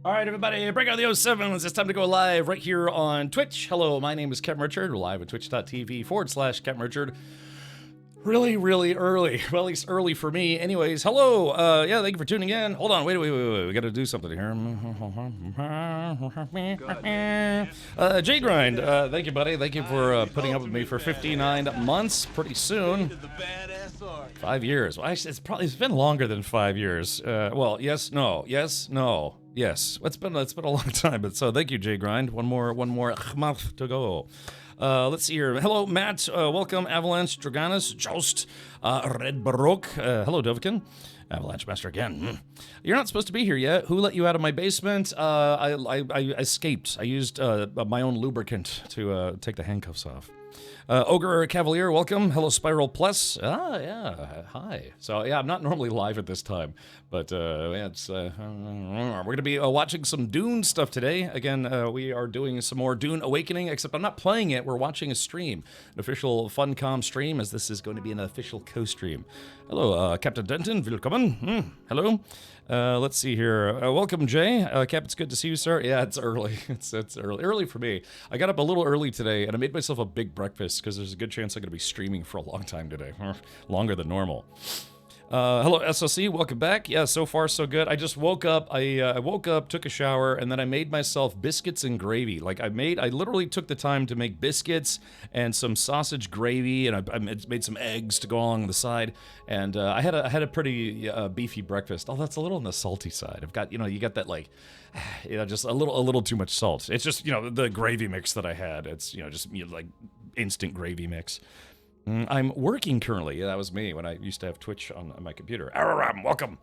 All right, everybody, break out the 07s. It's time to go live right here on Twitch. Hello, my name is Captain Richard. We're live at twitch.tv/Captain Richard. Really, really early. Well, at least early for me. Anyways, hello. Yeah, thank you for tuning in. Hold on, wait. We got to do something here. J Grind, thank you, buddy. Thank you for putting up with me for 59 months. Pretty soon. 5 years. Well, actually, it's been longer than 5 years. Well, yes, no, yes, no. Yes, it's been a long time, but so thank you, J Grind. One more month to go. Let's see here. Hello, Matt. Welcome, Avalanche, Draganus, Joust, Red Baroque. Hello, Dovkin. Avalanche Master again. You're not supposed to be here yet. Who let you out of my basement? I escaped. I used my own lubricant to take the handcuffs off. Ogre Cavalier, welcome. Hello, Spiral Plus. Yeah, hi. So, yeah, I'm not normally live at this time, but yeah, it's we're going to be watching some Dune stuff today. Again, we are doing some more Dune Awakening, except I'm not playing it. We're watching a stream, an official Funcom stream, as this is going to be an official co-stream. Hello, Captain Denton. Willkommen. Hello. Let's see here. Welcome, Jay. Cap, it's good to see you, sir. Yeah, it's early. It's early for me. I got up a little early today, and I made myself a big breakfast because there's a good chance I'm going to be streaming for a long time today, longer than normal. Hello, SLC. Welcome back. Yeah, so far so good. I just woke up. I woke up, took a shower, and then I made myself biscuits and gravy. Like I literally took the time to make biscuits and some sausage gravy, and I made some eggs to go along the side. And I had a pretty beefy breakfast. Oh, that's a little on the salty side. I've got you got that like, just a little too much salt. It's just the gravy mix that I had. It's just like instant gravy mix. I'm working currently. Yeah, that was me when I used to have Twitch on my computer. Araram, welcome.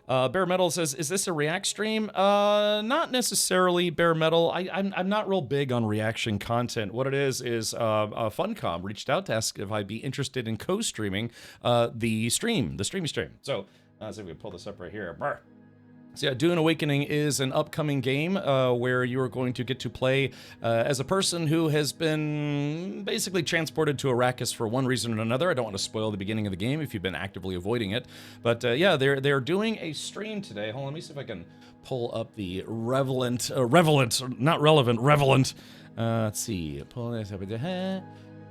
Bare Metal says, is this a React stream? Not necessarily, Bare Metal. I'm not real big on reaction content. What it is Funcom reached out to ask if I'd be interested in co-streaming the streamy stream. So, let's see if we can pull this up right here. Brr. So yeah, Dune Awakening is an upcoming game where you are going to get to play as a person who has been basically transported to Arrakis for one reason or another. I don't want to spoil the beginning of the game if you've been actively avoiding it. But yeah, they're doing a stream today. Hold on, let me see if I can pull up the Revelant, not relevant, Revelant. Let's see, pull this up.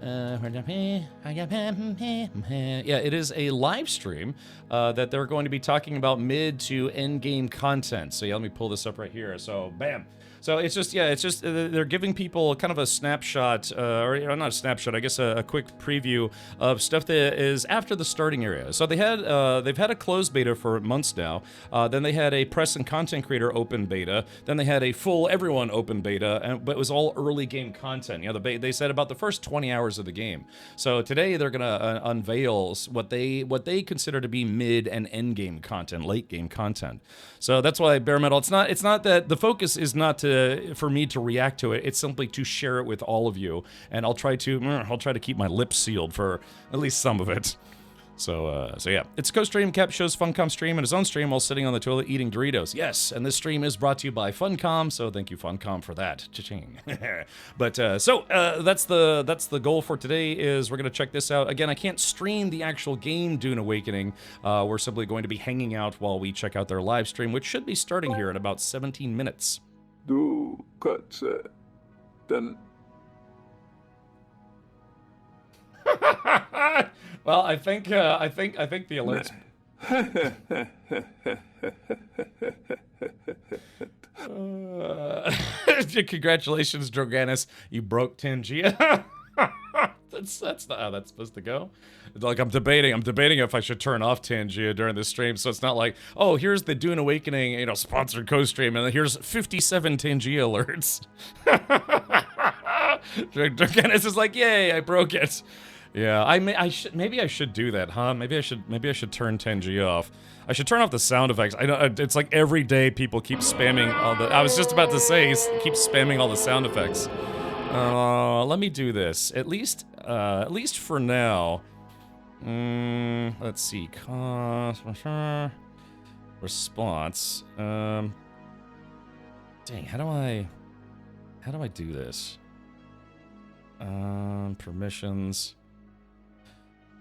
Yeah, it is a live stream that they're going to be talking about mid to end game content. So yeah, let me pull this up right here. So bam. So it's just they're giving people kind of a snapshot, or not a snapshot, I guess a quick preview of stuff that is after the starting area. So they've had a closed beta for months now. Then they had a press and content creator open beta. Then they had a full everyone open beta, but it was all early game content. They said about the first 20 hours of the game. So today they're gonna unveil what they consider to be mid and end game content, late game content. So that's why Bare Metal. It's not that the focus is not for me to react to it. It's simply to share it with all of you, and I'll try to keep my lips sealed for at least some of it. So yeah, it's co-stream. Cap shows Funcom stream and his own stream while sitting on the toilet eating Doritos. Yes, and this stream is brought to you by Funcom, so thank you Funcom for that. Cha-ching. But that's the goal for today. Is we're gonna check this out again. I can't stream the actual game Dune Awakening. We're simply going to be hanging out while we check out their live stream, which should be starting here in about 17 minutes. Du Katze, dann. Well, I think the alerts. Congratulations, Droganis. You broke Tangia. That's not how that's supposed to go. Like I'm debating if I should turn off Tangia during this stream, so it's not like, oh, here's the Dune Awakening, sponsored co-stream, and here's 57 Tangia alerts. Droganis is like, yay, I broke it. Yeah, maybe I should do that, huh? Maybe I should turn Tangia off. I should turn off the sound effects. I know it's like every day people keep spamming all the. I was just about to say, keep spamming all the sound effects. Let me do this. At least for now. Let's see. Response. Dang, how do I do this? Permissions.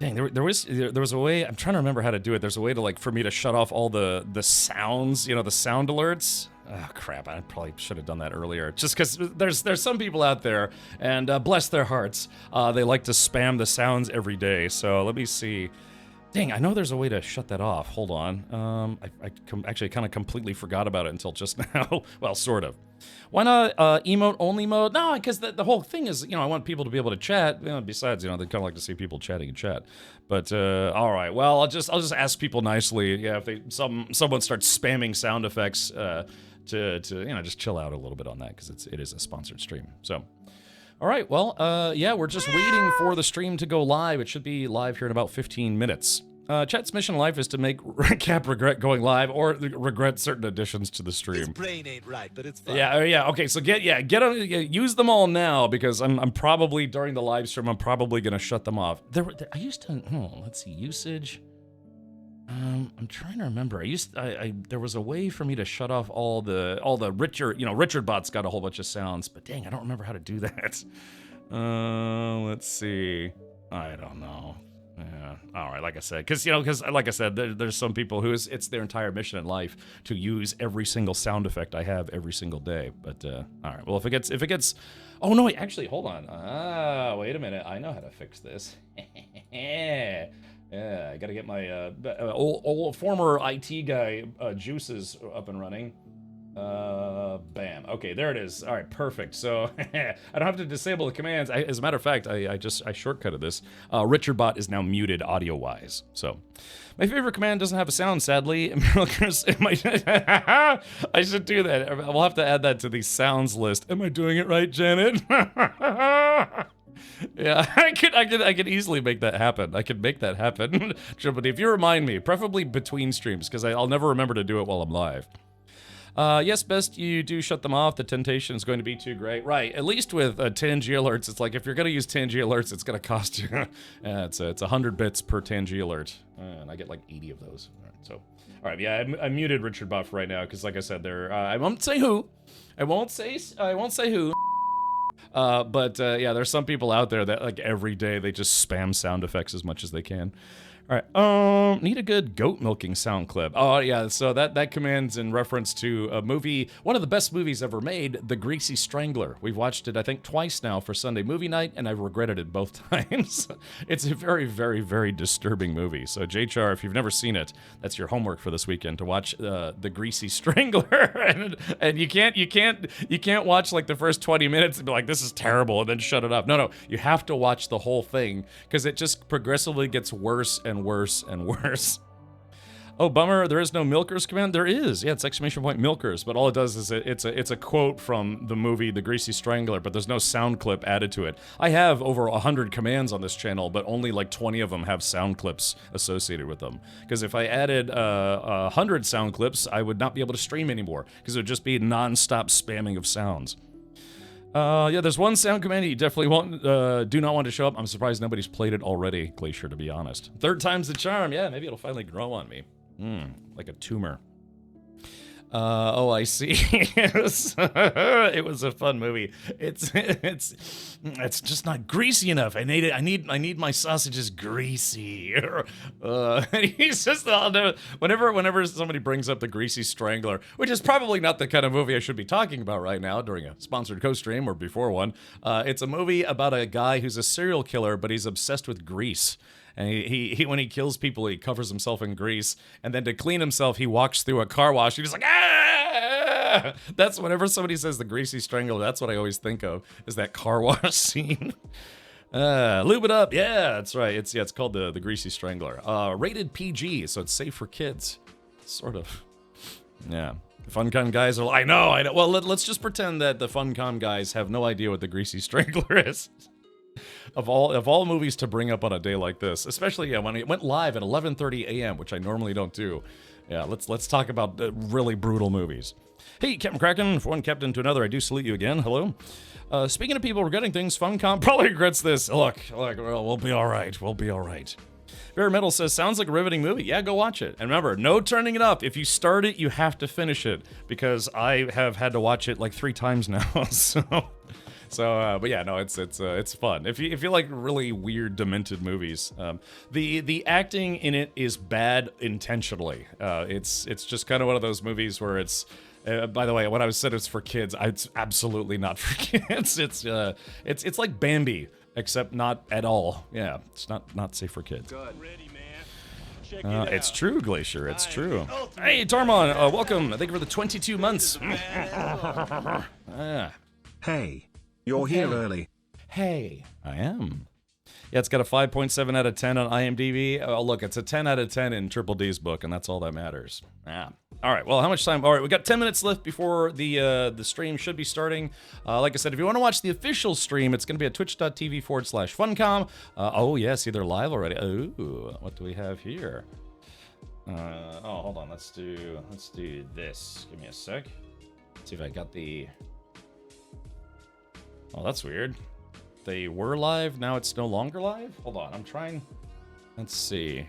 Dang, there was a way. I'm trying to remember how to do it. There's a way to for me to shut off all the sounds, the sound alerts. Oh crap! I probably should have done that earlier. Just because there's some people out there, and bless their hearts, they like to spam the sounds every day. So let me see. Dang, I know there's a way to shut that off. Hold on. Actually kind of completely forgot about it until just now. Well, sort of. Why not emote only mode? No, because the whole thing is, I want people to be able to chat. Besides, they kind of like to see people chatting in chat. But all right, well, I'll just ask people nicely. Yeah, if someone starts spamming sound effects, to just chill out a little bit on that because it is a sponsored stream. So. All right, well, yeah, we're just waiting for the stream to go live. It should be live here in about 15 minutes. Chat's mission in life is to make Cap regret going live or regret certain additions to the stream. His brain ain't right, but it's fine. Yeah. Okay, so use them all now because I'm probably during the live stream I'm probably gonna shut them off. I used to. Let's see, usage. I'm trying to remember. There was a way for me to shut off all the Richard bots got a whole bunch of sounds, but dang, I don't remember how to do that. Let's see. I don't know. Yeah. All right, like I said, because like I said, there's some people who it's their entire mission in life to use every single sound effect I have every single day. But all right, well, if it gets, oh no, wait, actually, hold on. Wait a minute, I know how to fix this. Yeah, I gotta get my old former IT guy juices up and running. Bam. Okay, there it is. All right, perfect. So I don't have to disable the commands. As a matter of fact, I shortcutted this. RichardBot is now muted audio-wise. So my favorite command doesn't have a sound, sadly. I should do that. We'll have to add that to the sounds list. Am I doing it right, Janet? Yeah, I could easily make that happen. I could make that happen. But if you remind me, preferably between streams, because I'll never remember to do it while I'm live. Yes, best you do shut them off. The temptation is going to be too great. Right, at least with 10G alerts, it's like if you're going to use 10G alerts, it's going to cost you. It's 100 bits per 10G alert, and I get like 80 of those. All right, so, all right, yeah, I muted Richard Buff right now because, like I said, I won't say who. I won't say who. But yeah, there's some people out there that like every day they just spam sound effects as much as they can. All right, need a good goat milking sound clip. Oh yeah, so that command's in reference to a movie, one of the best movies ever made, The Greasy Strangler. We've watched it, I think, twice now for Sunday movie night, and I've regretted it both times. It's a very, very, very disturbing movie. So JHR, if you've never seen it, that's your homework for this weekend to watch The Greasy Strangler. and you can't watch like the first 20 minutes and be like, this is terrible, and then shut it up. No, you have to watch the whole thing because it just progressively gets worse and worse and worse. Oh, bummer, there is no milkers command? There is. Yeah, it's exclamation point milkers, but all it does is it's a quote from the movie The Greasy Strangler, but there's no sound clip added to it. I have over 100 commands on this channel, but only like 20 of them have sound clips associated with them. Because if I added 100 sound clips, I would not be able to stream anymore, because it would just be non-stop spamming of sounds. Yeah, there's one sound command you definitely do not want to show up. I'm surprised nobody's played it already, Glacier, to be honest. Third time's the charm. Yeah, maybe it'll finally grow on me. Like a tumor. Oh, I see. It was a fun movie. It's just not greasy enough. I need my sausages greasy. He's just whenever somebody brings up The Greasy Strangler, which is probably not the kind of movie I should be talking about right now during a sponsored co-stream or before one. It's a movie about a guy who's a serial killer, but he's obsessed with grease. And he when he kills people, he covers himself in grease, and then to clean himself, he walks through a car wash. He's just like, ah! That's whenever somebody says The Greasy Strangler, that's what I always think of, is that car wash scene. Lube it up, yeah, that's right. It's called the Greasy Strangler. Rated PG, so it's safe for kids, sort of. Yeah. The Funcom guys are. I know. Well, let's just pretend that the Funcom guys have no idea what the Greasy Strangler is. Of all movies to bring up on a day like this, especially when it went live at 11:30 a.m., which I normally don't do. Yeah, let's talk about really brutal movies. Hey, Captain Kraken, from one captain to another, I do salute you again. Hello. Speaking of people regretting things, Funcom probably regrets this. Look, well, we'll be all right. We'll be all right. Bear Metal says, sounds like a riveting movie. Yeah, go watch it. And remember, no turning it up. If you start it, you have to finish it, because I have had to watch it like 3 times now. So, but yeah, no, it's fun. If you like really weird, demented movies, the acting in it is bad intentionally. It's just kind of one of those movies where it's By the way, when I said it's for kids, it's absolutely not for kids. It's like Bambi, except not at all. Yeah, it's not safe for kids. It's true, Glacier. It's true. Hey, Tormon, welcome. Thank you for the 22 months. Hey, you're here early. Hey, I am. Yeah, it's got a 5.7 out of 10 on IMDb. Oh, look, it's a 10 out of 10 in Triple D's book, and that's all that matters. Yeah. All right, well, how much time? All right, we got 10 minutes left before the stream should be starting. Like I said, if you want to watch the official stream, it's going to be at twitch.tv/funcom. Oh, yes, either live already. Oh, what do we have here? Oh, hold on. Let's do this. Give me a sec. Let's see if I got the... Oh, that's weird. They were live, now it's no longer live? Hold on, I'm trying... Let's see.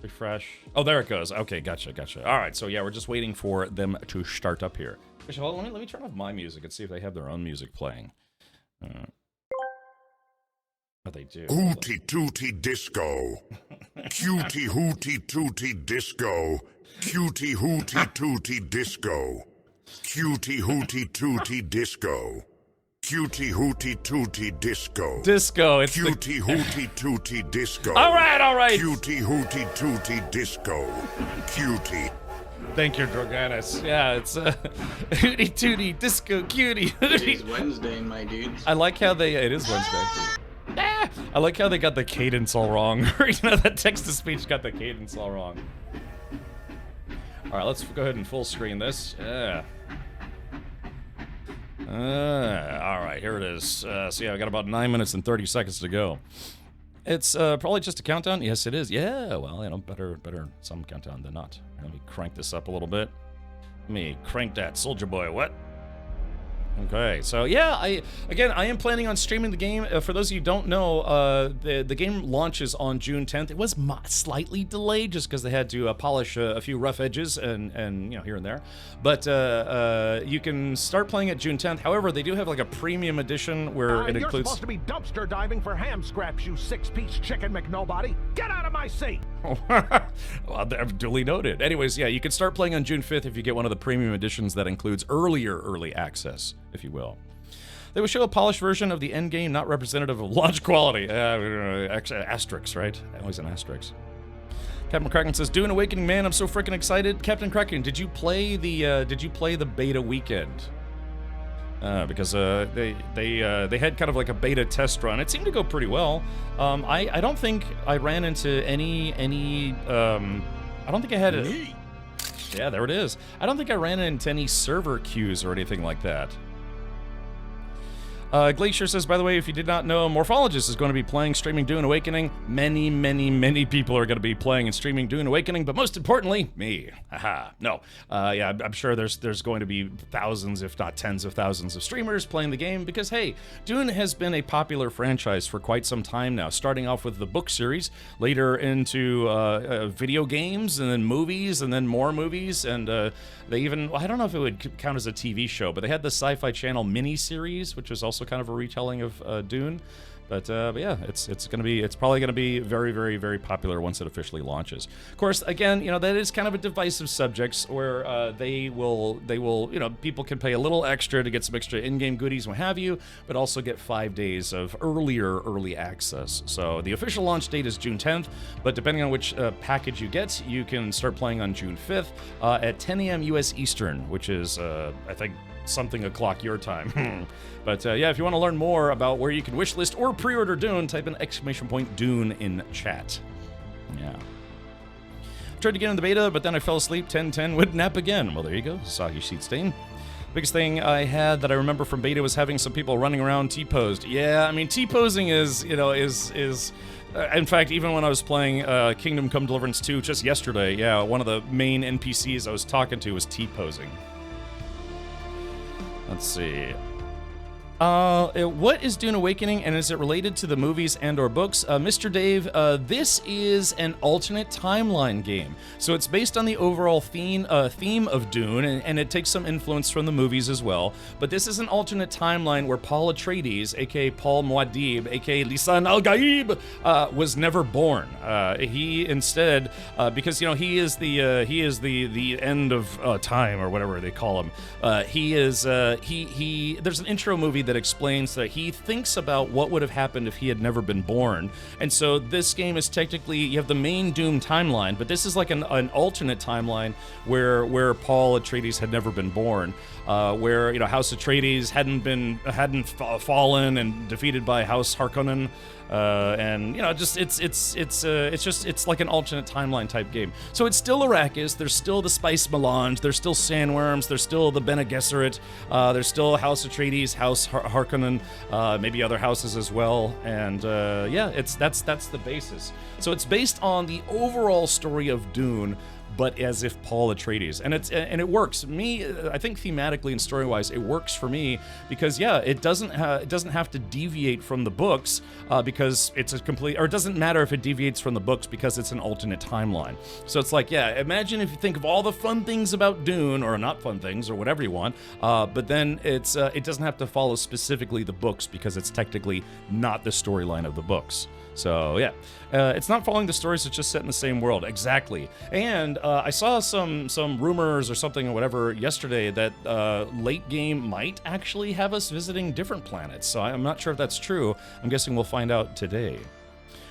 Refresh. Oh, there it goes. Okay, gotcha. All right, so yeah, we're just waiting for them to start up here. Actually, hold on, let me turn off my music and see if they have their own music playing. Oh, they do. Hooty tooty disco. Cutie hooty tooty disco. Cutie hooty tooty disco. Cutie hooty tooty disco. Cutie hooty tooty disco. Disco, it's Cutie hooty tooty disco. All right. Cutie hooty tooty disco. Cutie. Thank you, Droganis. Yeah, it's hooty tooty disco cutie. It's Wednesday, my dudes. I like how it is Wednesday. I like how they got the cadence all wrong. That text-to-speech got the cadence all wrong. All right, let's go ahead and full screen this. Yeah. All right, here it is. So yeah, I got about 9 minutes and 30 seconds to go. It's probably just a countdown. Yes, it is. Yeah, well, better some countdown than not. Let me crank this up a little bit. Let me crank that, Soldier Boy. What? Okay, so yeah, I am planning on streaming the game. For those of you who don't know, the game launches on June 10th. It was slightly delayed just because they had to polish a few rough edges and here and there. But you can start playing it June 10th. However, they do have like a premium edition where it you're includes... supposed to be dumpster diving for ham scraps, you six-piece chicken McNobody. Get out of my seat! Well, duly noted. Anyways, yeah, you can start playing on June 5th if you get one of the premium editions that includes early access, if you will. They will show a polished version of the end game, not representative of launch quality. Asterisks, right? Always an asterisk. Captain Kraken says, "Dune Awakening, man, I'm so freaking excited." Captain Kraken, did you play the beta weekend? Because they had kind of like a beta test run. It seemed to go pretty well. I don't think I ran into any I don't think I had it. Yeah, there it is. I don't think I ran into any server queues or anything like that. Glacier says, by the way, if you did not know, Morphologist is going to be playing streaming Dune Awakening. Many people are going to be playing and streaming Dune Awakening, but most importantly, me. Haha. No. Yeah, I'm sure there's going to be thousands, if not tens of thousands of streamers playing the game because, hey, Dune has been a popular franchise for quite some time now, starting off with the book series, later into video games, and then movies, and then more movies, and they even, well, I don't know if it would count as a TV show, but they had the Sci-Fi Channel mini-series, which was also kind of a retelling of Dune. But yeah, it's probably gonna be very popular once it officially launches. Of course, again, that is kind of a divisive subject where they will people can pay a little extra to get some extra in-game goodies, what have you, but also get 5 days of early access. So the official launch date is June 10th, but depending on which package you get, you can start playing on June 5th at 10 a.m. U.S. Eastern, which is I think something o'clock your time. But yeah, if you want to learn more about where you can wishlist or pre-order Dune, type in !Dune in chat. Yeah. Tried to get in the beta, but then I fell asleep. 10:10 would nap again. Well, there you go. Soggy sheet stain. Biggest thing I had that I remember from beta was having some people running around T-posed. Yeah, I mean, T-posing is in fact, even when I was playing Kingdom Come Deliverance 2 just yesterday, yeah, one of the main NPCs I was talking to was T-posing. Let's see. What is Dune Awakening, and is it related to the movies and or books? Mr. Dave, this is an alternate timeline game. So it's based on the overall theme of Dune, and it takes some influence from the movies as well. But this is an alternate timeline where Paul Atreides, aka Paul Muad'Dib, aka Lisan al-Gaib, was never born. He instead, because he is the end of time, or whatever they call him. There's an intro movie that explains that he thinks about what would have happened if he had never been born. And so this game is technically, you have the main Doom timeline, but this is like an alternate timeline where Paul Atreides had never been born, where House Atreides hadn't fallen and defeated by House Harkonnen. And it's like an alternate timeline type game. So it's still Arrakis. There's still the Spice Melange. There's still Sandworms. There's still the Bene Gesserit. There's still House Atreides, House Harkonnen, maybe other houses as well. And that's the basis. So it's based on the overall story of Dune, but as if Paul Atreides, and it works. I think thematically and story-wise, it works for me because it doesn't have to deviate from the books because it's a complete, or it doesn't matter if it deviates from the books because it's an alternate timeline. So it's like, imagine if you think of all the fun things about Dune, or not fun things, or whatever you want, but then it doesn't have to follow specifically the books because it's technically not the storyline of the books. So it's not following the stories, it's just set in the same world. Exactly. And I saw some rumors or something or whatever yesterday that late game might actually have us visiting different planets. So I'm not sure if that's true. I'm guessing we'll find out today.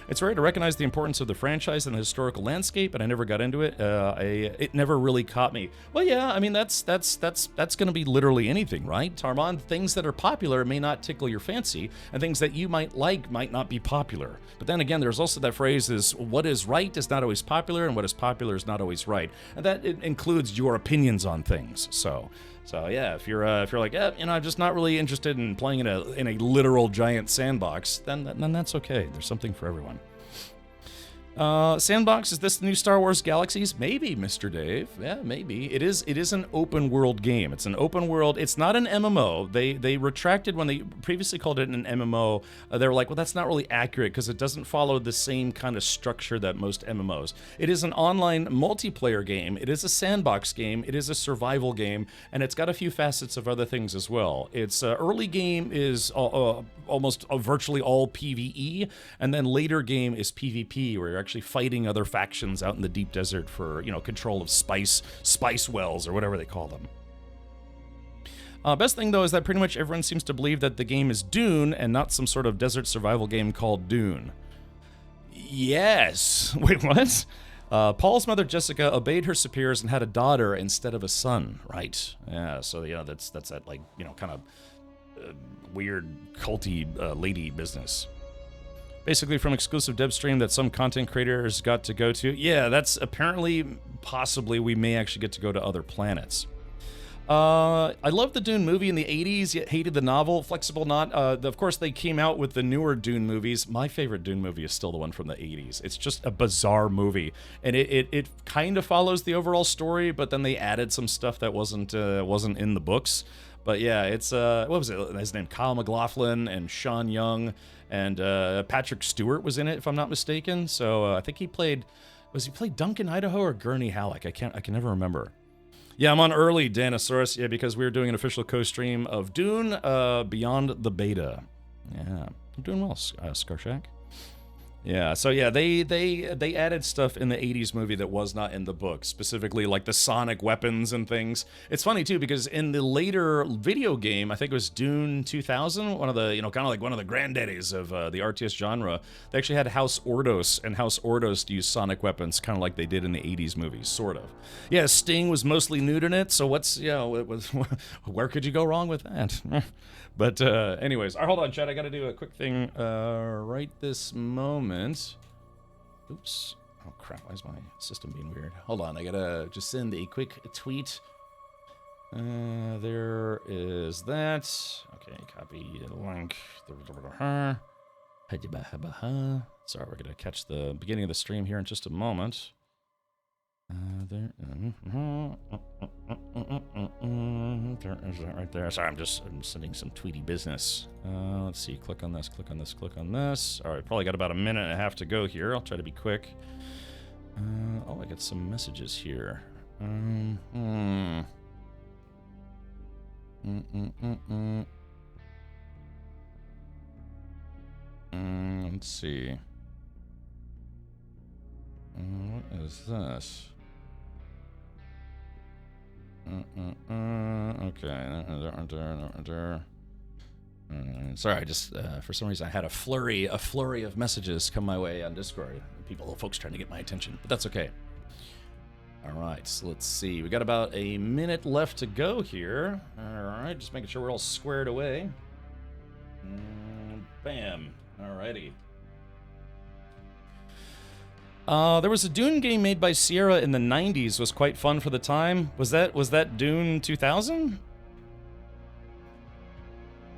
It's rare to recognize the importance of the franchise and the historical landscape, but I never got into it. It never really caught me. Well, yeah, I mean that's going to be literally anything, right, Tarmon? Things that are popular may not tickle your fancy, and things that you might like might not be popular. But then again, there's also that phrase: is what is right is not always popular, and what is popular is not always right, and that includes your opinions on things. So yeah, if you're like, I'm just not really interested in playing in a literal giant sandbox, then that's okay. There's something for everyone. Sandbox, is this the new Star Wars Galaxies? Maybe, Mr. Dave. Yeah, maybe. It is an open world game. It's an open world. It's not an MMO. They retracted when they previously called it an MMO. They were like, well, that's not really accurate because it doesn't follow the same kind of structure that most MMOs. It is an online multiplayer game. It is a sandbox game. It is a survival game, and it's got a few facets of other things as well. Its early game is almost virtually all PvE, and then later game is PvP, where you're actually fighting other factions out in the deep desert for, control of spice wells or whatever they call them. Best thing though is that pretty much everyone seems to believe that the game is Dune and not some sort of desert survival game called Dune. Yes. Wait, what? Paul's mother Jessica obeyed her superiors and had a daughter instead of a son. Right. Yeah. So that's that kind of weird culty lady business. Basically from exclusive dev stream that some content creators got to go to. Yeah, that's apparently, possibly, we may actually get to go to other planets. I loved the Dune movie in the 80s, yet hated the novel. Flexible Knot. Of course, they came out with the newer Dune movies. My favorite Dune movie is still the one from the 80s. It's just a bizarre movie. And it kind of follows the overall story, but then they added some stuff that wasn't in the books. But yeah, it's, what was it? His name, Kyle MacLachlan and Sean Young. And Patrick Stewart was in it, if I'm not mistaken. So I think he played Duncan Idaho or Gurney Halleck? I can never remember. Yeah, I'm on early, Danosaurus. Yeah, because we were doing an official co-stream of Dune Beyond the Beta. Yeah, I'm doing well, Scarshak. Yeah, so yeah, they added stuff in the 80s movie that was not in the book, specifically like the sonic weapons and things. It's funny too because in the later video game, I think it was Dune 2000, one of the, kind of like one of the granddaddies of the RTS genre, they actually had House Ordos, and House Ordos used sonic weapons kind of like they did in the 80s movies, sort of. Yeah, Sting was mostly nude in it, so where could you go wrong with that? But anyways, hold on, chat. I got to do a quick thing right this moment. Oops. Oh, crap. Why is my system being weird? Hold on. I got to just send a quick tweet. There is that. Okay, copy the link. Sorry, we're going to catch the beginning of the stream here in just a moment. There is that right there. Sorry, I'm sending some tweety business. Let's see. Click on this. Click on this. Click on this. All right, probably got about a minute and a half to go here. I'll try to be quick. Oh, I got some messages here. Let's see. What is this? Okay. Sorry, I just for some reason I had a flurry of messages come my way on Discord. Folks trying to get my attention, but that's okay. All right, so let's see. We got about a minute left to go here. All right, just making sure we're all squared away. Bam. All righty. There was a Dune game made by Sierra in the 90s. Was quite fun for the time. Was that Dune 2000?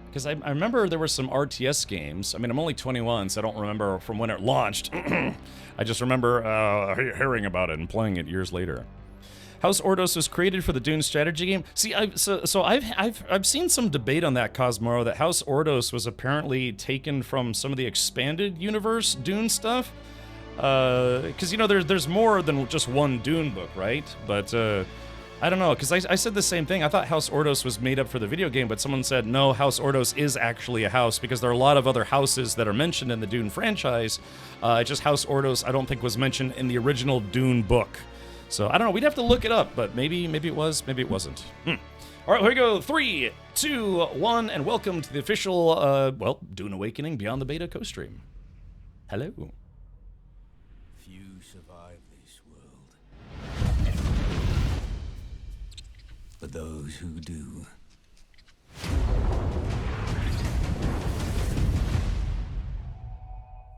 Because I remember there were some RTS games. I mean, I'm only 21, so I don't remember from when it launched. I just remember hearing about it and playing it years later. House Ordos was created for the Dune strategy game. See, I've seen some debate on that, Cosmoro, that House Ordos was apparently taken from some of the expanded universe Dune stuff. Because, you know, there's more than just one Dune book, right? But, I don't know, because I said the same thing. I thought House Ordos was made up for the video game, but someone said, no, House Ordos is actually a house, because there are a lot of other houses that are mentioned in the Dune franchise. Just House Ordos, I don't think, was mentioned in the original Dune book. So, I don't know, we'd have to look it up, but maybe it was, maybe it wasn't. All right, here we go. 3, 2, 1, and welcome to the official, Dune Awakening Beyond the Beta co-stream. Hello. For those who do.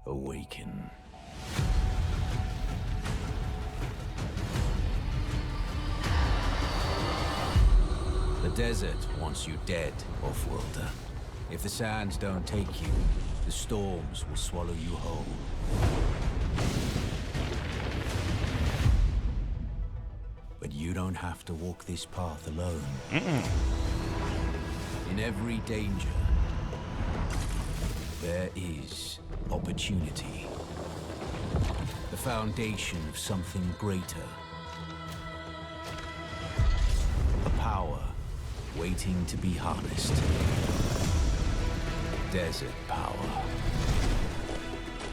Awaken. The desert wants you dead, off-worlder. If the sands don't take you, the storms will swallow you whole. But you don't have to walk this path alone. In every danger, there is opportunity. The foundation of something greater. A power waiting to be harnessed. Desert power.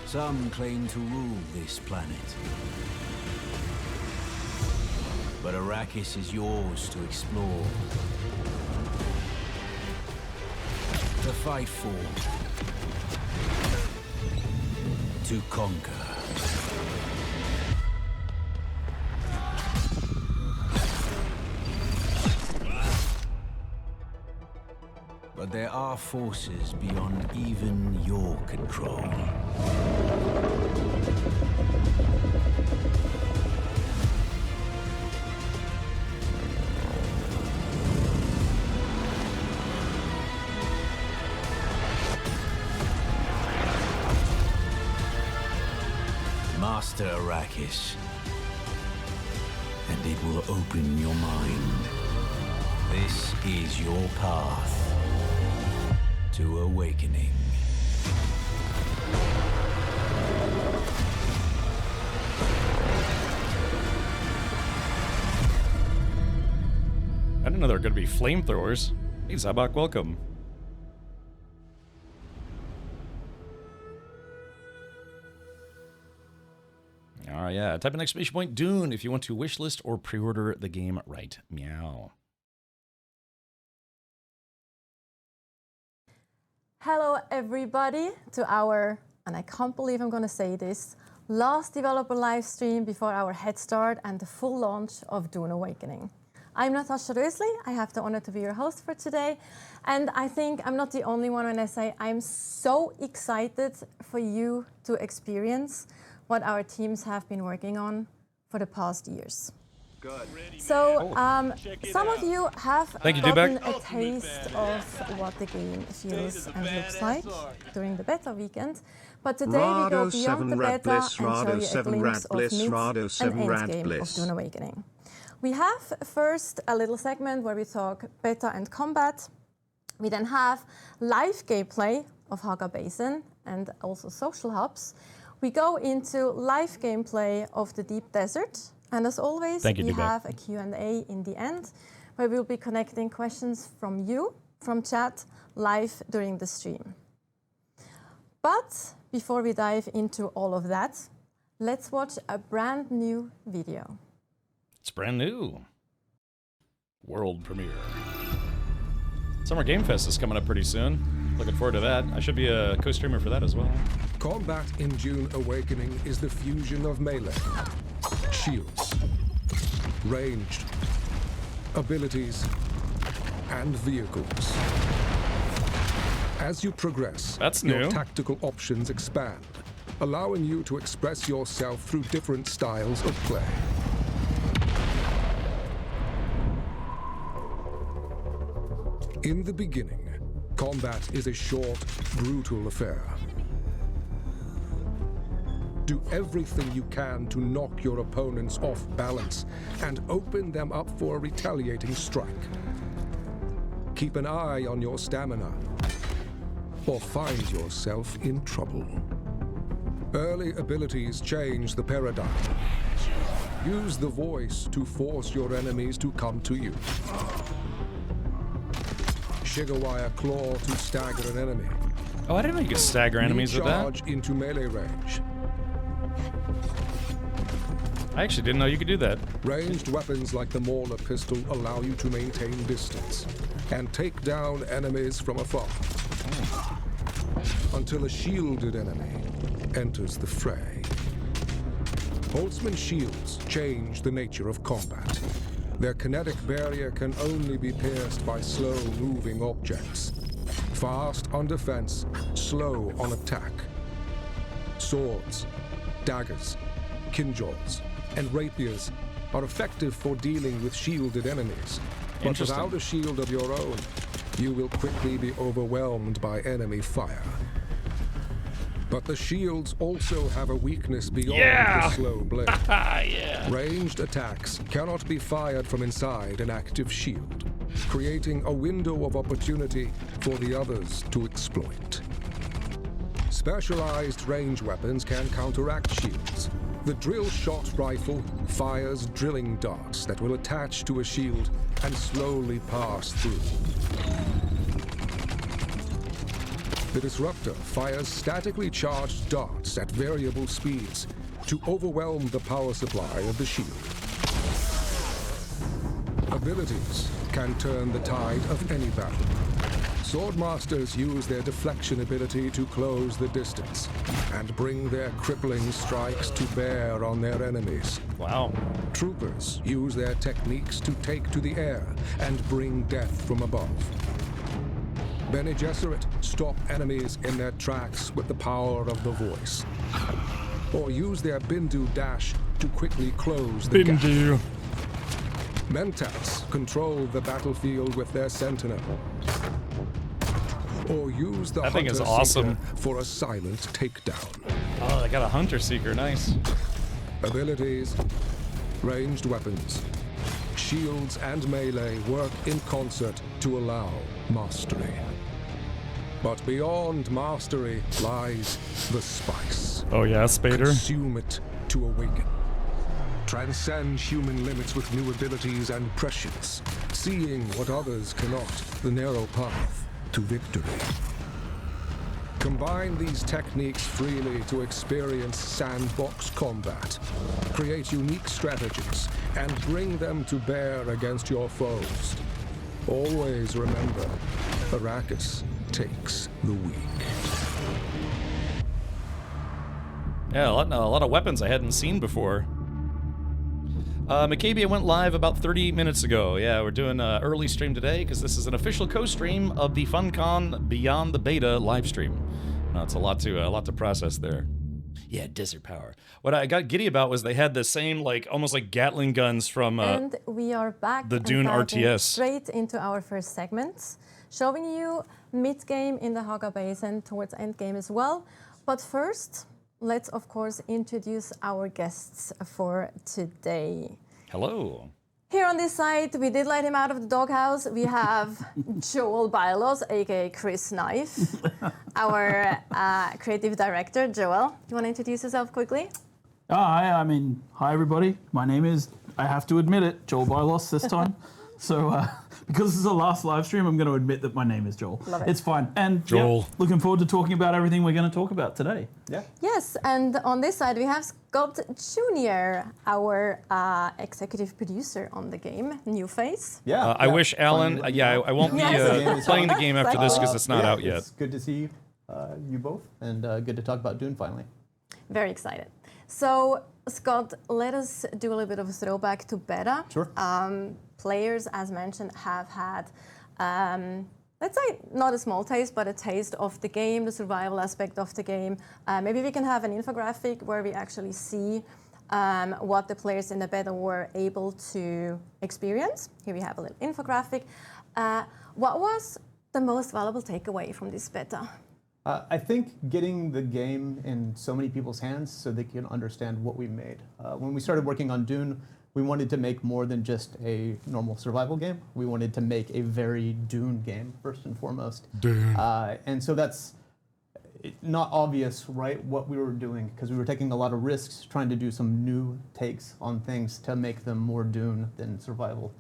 Some claim to rule this planet. But Arrakis is yours to explore. To fight for. To conquer. But there are forces beyond even your control. Master Arrakis, and it will open your mind. This is your path to awakening. I didn't know there were going to be flamethrowers. Hey, Zabak, welcome. Yeah, type in exclamation point Dune if you want to wishlist or pre-order the game right. Meow. Hello everybody to our, and I can't believe I'm gonna say this, last developer live stream before our head start and the full launch of Dune Awakening. I'm Natasha Rösli. I have the honor to be your host for today. And I think I'm not the only one when I say I'm so excited for you to experience what our teams have been working on for the past years. Good. So some of you have gotten a taste of what the game feels and looks like during the beta weekend. But today we go Rado beyond 7 the Rad beta Bliss, and show Rado you a 7 glimpse Rad of Bliss, mid Rado and 7 Rad endgame of Bliss. Dune Awakening. We have first a little segment where we talk beta and combat. We then have live gameplay of Haga Basin and also social hubs. We go into live gameplay of the Deep Desert. And as always, we have a Q&A in the end where we'll be connecting questions from you, from chat, live during the stream. But before we dive into all of that, let's watch a brand new video. It's brand new. World premiere. Summer Game Fest is coming up pretty soon. Looking forward to that. I should be a co-streamer for that as well. Combat in Dune Awakening is the fusion of melee, shields, ranged, abilities, and vehicles. As you progress, your tactical options expand, allowing you to express yourself through different styles of play. In the beginning, combat is a short, brutal affair. Do everything you can to knock your opponents off balance and open them up for a retaliating strike. Keep an eye on your stamina, or find yourself in trouble. Early abilities change the paradigm. Use the voice to force your enemies to come to you. Shigawire Claw to stagger an enemy. Oh, I didn't know you could stagger enemies with that. Charge into melee range. I actually didn't know you could do that. Ranged weapons like the Mauler pistol allow you to maintain distance and take down enemies from afar. Until a shielded enemy enters the fray. Holtzman shields change the nature of combat. Their kinetic barrier can only be pierced by slow-moving objects. Fast on defense, slow on attack. Swords, daggers, kinjals, and rapiers are effective for dealing with shielded enemies. But without a shield of your own, you will quickly be overwhelmed by enemy fire. But the shields also have a weakness beyond the slow blade. Ranged attacks cannot be fired from inside an active shield, creating a window of opportunity for the others to exploit. Specialized range weapons can counteract shields. The drill shot rifle fires drilling darts that will attach to a shield and slowly pass through. The disruptor fires statically charged darts at variable speeds to overwhelm the power supply of the shield. Abilities can turn the tide of any battle. Swordmasters use their deflection ability to close the distance and bring their crippling strikes to bear on their enemies. Wow. Troopers use their techniques to take to the air and bring death from above. Bene Gesserit stop enemies in their tracks with the power of the voice. Or use their Bindu dash to quickly close the gap. Mentats control the battlefield with their sentinel. Or use the Hunter Seeker for a silent takedown. Oh, I got a Hunter Seeker, nice. Abilities, ranged weapons, shields and melee work in concert to allow mastery. But beyond mastery lies the spice. Oh yeah, Spader. Consume it to awaken. Transcend human limits with new abilities and prescience, seeing what others cannot, the narrow path to victory. Combine these techniques freely to experience sandbox combat. Create unique strategies and bring them to bear against your foes. Always remember, Arrakis takes the weak. Yeah, a lot of weapons I hadn't seen before. Macabia went live about 30 minutes ago. Yeah, we're doing an early stream today because this is an official co-stream of the FunCon Beyond the Beta live stream. It's a lot to process there. Yeah, desert power. What I got giddy about was they had the same, like, almost like Gatling guns from and we are back the Dune RTS. Straight into our first segment, showing you mid-game in the Haga Basin towards endgame as well. But first, let's of course introduce our guests for today. Hello. Here on this side, we did let him out of the doghouse. We have Joel Bailos, aka Chris Knife, our creative director. Joel, you want to introduce yourself quickly? Hi everybody. My name is, I have to admit it, Joel Bailos this time. So, because this is the last live stream, I'm going to admit that my name is Joel. Love it. It's fine. And Joel. yeah, looking forward to talking about everything we're going to talk about today. Yeah. Yes, and on this side we have Scott Jr., our executive producer on the game, new face. Yeah. I wish Alan. I won't be playing the game after this because it's not out yet. It's good to see you both, and good to talk about Dune finally. Very excited. So, Scott, let us do a little bit of a throwback to beta. Sure. Players, as mentioned, have had, let's say, not a small taste, but a taste of the game, the survival aspect of the game. Maybe we can have an infographic where we actually see what the players in the beta were able to experience. Here we have a little infographic. What was the most valuable takeaway from this beta? I think getting the game in so many people's hands so they can understand what we made. When we started working on Dune, we wanted to make more than just a normal survival game. We wanted to make a very Dune game, first and foremost. Dune. And so that's not obvious, right, what we were doing, because we were taking a lot of risks trying to do some new takes on things to make them more Dune than survival.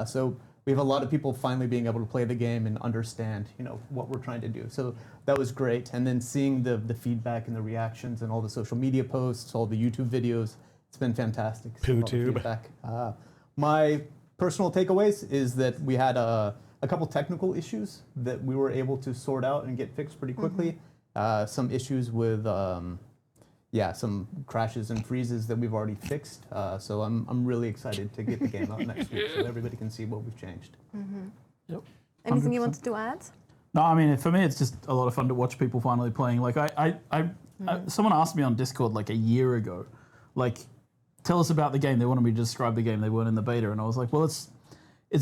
So we have a lot of people finally being able to play the game and understand, what we're trying to do. So that was great. And then seeing the feedback and the reactions and all the social media posts, all the YouTube videos, it's been fantastic. PooTube. My personal takeaways is that we had a couple technical issues that we were able to sort out and get fixed pretty quickly. Some issues with some crashes and freezes that we've already fixed. So I'm really excited to get the game out next week so everybody can see what we've changed. Yep. Anything 100%. you wanted to add? No, for me, it's just a lot of fun to watch people finally playing. Like, someone asked me on Discord like a year ago, like, tell us about the game. They wanted me to describe the game. They weren't in the beta. And I was like, well, it's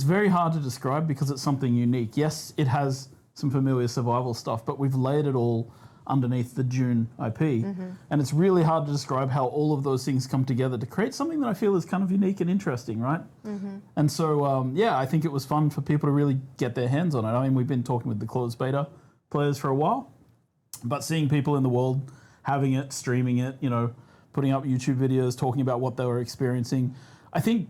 very hard to describe because it's something unique. Yes, it has some familiar survival stuff, but we've layered it all underneath the Dune IP. And it's really hard to describe how all of those things come together to create something that I feel is kind of unique and interesting, right? And so, I think it was fun for people to really get their hands on it. I mean, we've been talking with the closed beta players for a while, but seeing people in the world having it, streaming it, putting up YouTube videos, talking about what they were experiencing, I think,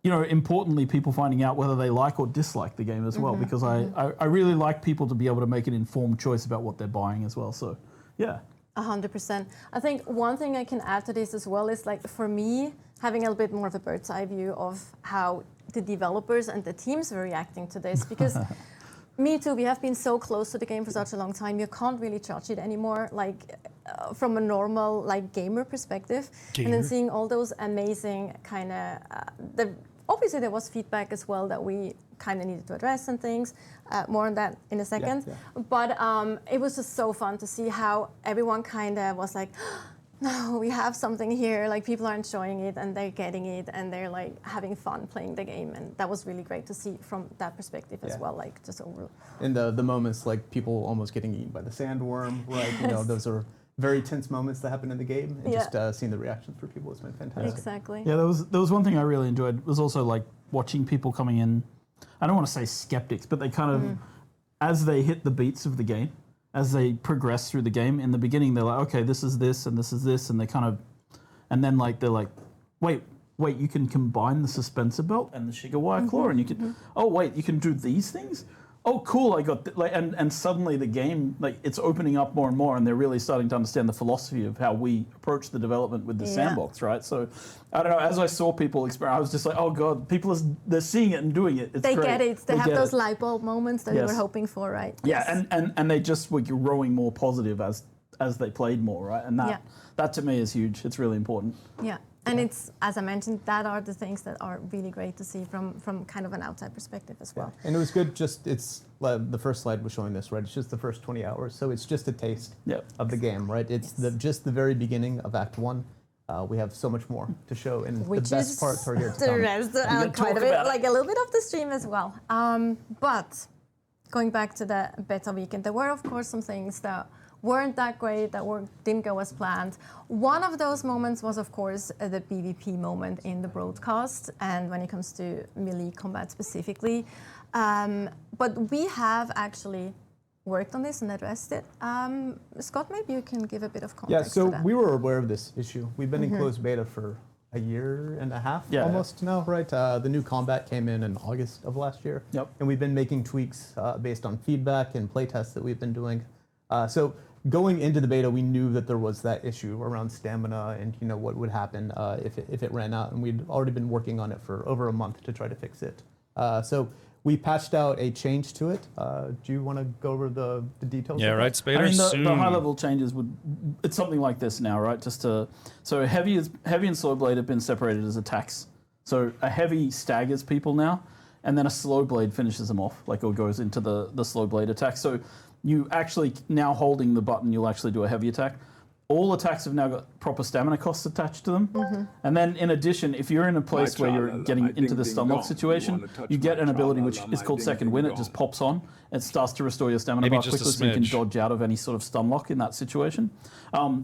importantly, people finding out whether they like or dislike the game as well, because I really like people to be able to make an informed choice about what they're buying as well. So, yeah. 100%. I think one thing I can add to this as well is, like, for me, having a little bit more of a bird's eye view of how the developers and the teams were reacting to this, because me too, we have been so close to the game for such a long time, you can't really judge it anymore, like, from a normal, like, gamer perspective. And then seeing all those amazing kind of, obviously there was feedback as well that we kind of needed to address and things. More on that in a second. But it was just so fun to see how everyone kind of was like, no, we have something here. Like, people are enjoying it and they're getting it and they're like having fun playing the game. And that was really great to see from that perspective as well, like just overall. And the moments like people almost getting eaten by the sandworm, right? Those are very tense moments that happen in the game, and just seeing the reactions for people has been fantastic. Exactly. Yeah, there was one thing I really enjoyed was also like watching people coming in. I don't want to say skeptics, but they kind of, as they hit the beats of the game, as they progress through the game, in the beginning they're like, okay, this is this and this is this, and they kind of, and then like they're like, wait, you can combine the suspensor belt and the Shiga-wire claw, and you can, oh wait, you can do these things. Oh, cool! I got and suddenly the game, like, it's opening up more and more, and they're really starting to understand the philosophy of how we approach the development with the sandbox, right? So, I don't know. As I saw people experience, I was just like, oh god, they're seeing it and doing it. It's they great. get it. They have those light bulb moments that we were hoping for, right? Yeah, and they just were growing more positive as they played more, right? And that to me is huge. It's really important. Yeah. And it's, as I mentioned, that are the things that are really great to see from kind of an outside perspective as well. And it was good, it's the first slide was showing this, right? It's just the first 20 hours, so it's just a taste of the game, right? It's just the very beginning of Act 1. We have so much more to show, and which the best parts are here to the come. rest, quite a bit, like a little bit of the stream as well. But going back to the beta weekend, there were, of course, some things that weren't that great, didn't go as planned. One of those moments was, of course, the PvP moment in the broadcast, and when it comes to melee combat specifically. But we have actually worked on this and addressed it. Scott, maybe you can give a bit of context. Yeah, so to that. we were aware of this issue. We've been in closed beta for a year and a half almost now, right? The new combat came in August of last year. Yep. And we've been making tweaks based on feedback and playtests that we've been doing. So going into the beta, we knew that there was that issue around stamina and what would happen if it ran out. And we'd already been working on it for over a month to try to fix it. So we patched out a change to it. Do you want to go over the details? Yeah, right, Spader. I mean, the high-level changes it's something like this now, right? So heavy and slow blade have been separated as attacks. So a heavy staggers people now, and then a slow blade finishes them off, or goes into the slow blade attack. So you actually, now holding the button, you'll actually do a heavy attack. All attacks have now got proper stamina costs attached to them. And then in addition, if you're in a place where you're getting into the stun lock situation, you get an ability which is called Second Wind. It just pops on. It starts to restore your stamina bar quickly so you can dodge out of any sort of stun lock in that situation.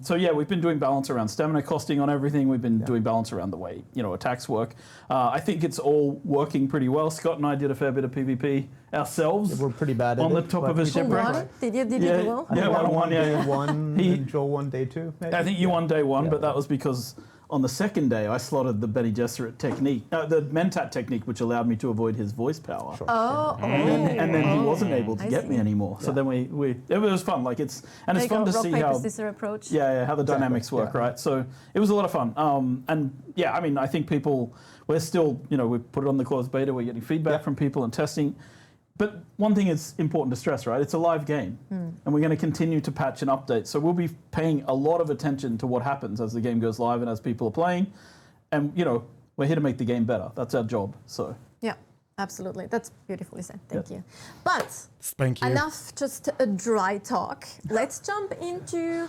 So yeah, we've been doing balance around stamina costing on everything. We've been doing balance around the way attacks work. I think it's all working pretty well. Scott and I did a fair bit of PvP ourselves. We're pretty bad at on it. the top of a shipwreck. Did you do well? Yeah, I won. Day one, and Joel won day two. Maybe? I think you won day one, but that was because on the second day I slotted the Bene Gesserit technique, the Mentat technique, which allowed me to avoid his voice power. And then he wasn't able to get me anymore. So then it was fun. It's fun to see how approach. how the dynamics work, right? So it was a lot of fun. And yeah, I mean, I think we're still, we put it on the closed beta. We're getting feedback from people and testing. But one thing is important to stress, right? It's a live game, and we're going to continue to patch and update. So we'll be paying a lot of attention to what happens as the game goes live and as people are playing. And, we're here to make the game better. That's our job, so. Yeah, absolutely. That's beautifully said. Thank you. But thank you. Enough just a dry talk. Let's jump into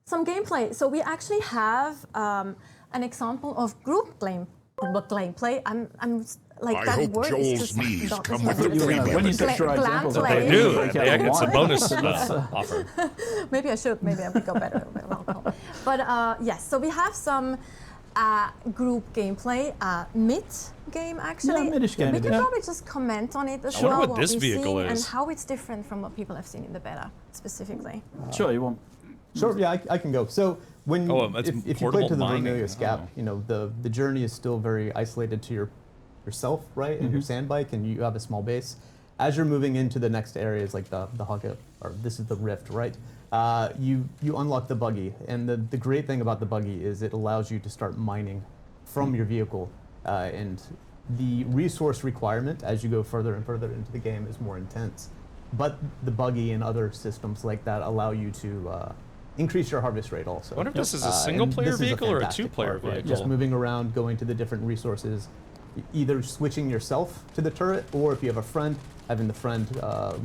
some gameplay. So we actually have an example of group gameplay. I hope word Joel's is just knees not come as with the easy. premium. When you say try examples, They do. It's a bonus offer. Maybe I should. Maybe I would go better. But yes, so we have some group gameplay, mid game actually. Yeah, mid-ish game. We can probably just comment on it as I well. wonder what this we've vehicle seen is. and how it's different from what people have seen in the beta specifically. Sure, you want. Sure, yeah, I can go. So when it's if you portable play to the mining. Vermilius Gap, the journey is still very isolated to yourself, right, and your sand bike, and you have a small base. As you're moving into the next areas, like the Hugget, or this is the Rift, right? You unlock the buggy, and the great thing about the buggy is it allows you to start mining from your vehicle, and the resource requirement as you go further and further into the game is more intense. But the buggy and other systems like that allow you to increase your harvest rate also. I wonder if this is a single-player vehicle or a fantastic two-player part, right? vehicle. Just moving around, going to the different resources, either switching yourself to the turret, or if you have a friend, having the friend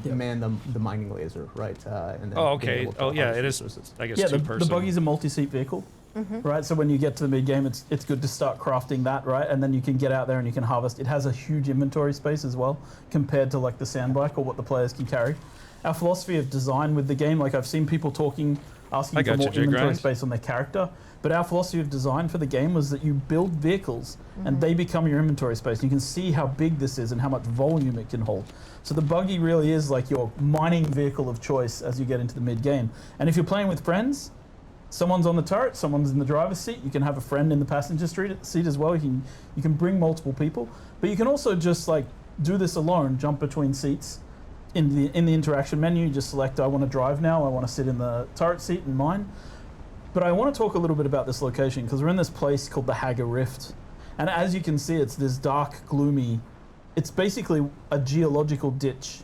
man the mining laser, right? And then being able to harvest it is. resources. I guess Yeah, two-person. the buggy's a multi-seat vehicle, right? So when you get to the mid-game, it's good to start crafting that, right? And then you can get out there and you can harvest. It has a huge inventory space as well, compared to like the sand bike or what the players can carry. Our philosophy of design with the game, like I've seen people asking for more inventory space on their character, but our philosophy of design for the game was that you build vehicles and they become your inventory space. You can see how big this is and how much volume it can hold. So the buggy really is like your mining vehicle of choice as you get into the mid-game. And if you're playing with friends, someone's on the turret, someone's in the driver's seat, you can have a friend in the passenger seat as well. You can bring multiple people, but you can also just like do this alone, jump between seats. In the interaction menu, you just select, I want to drive now, I want to sit in the turret seat and mine. But I want to talk a little bit about this location, because we're in this place called the Haga Rift. And as you can see, it's this dark, gloomy, it's basically a geological ditch.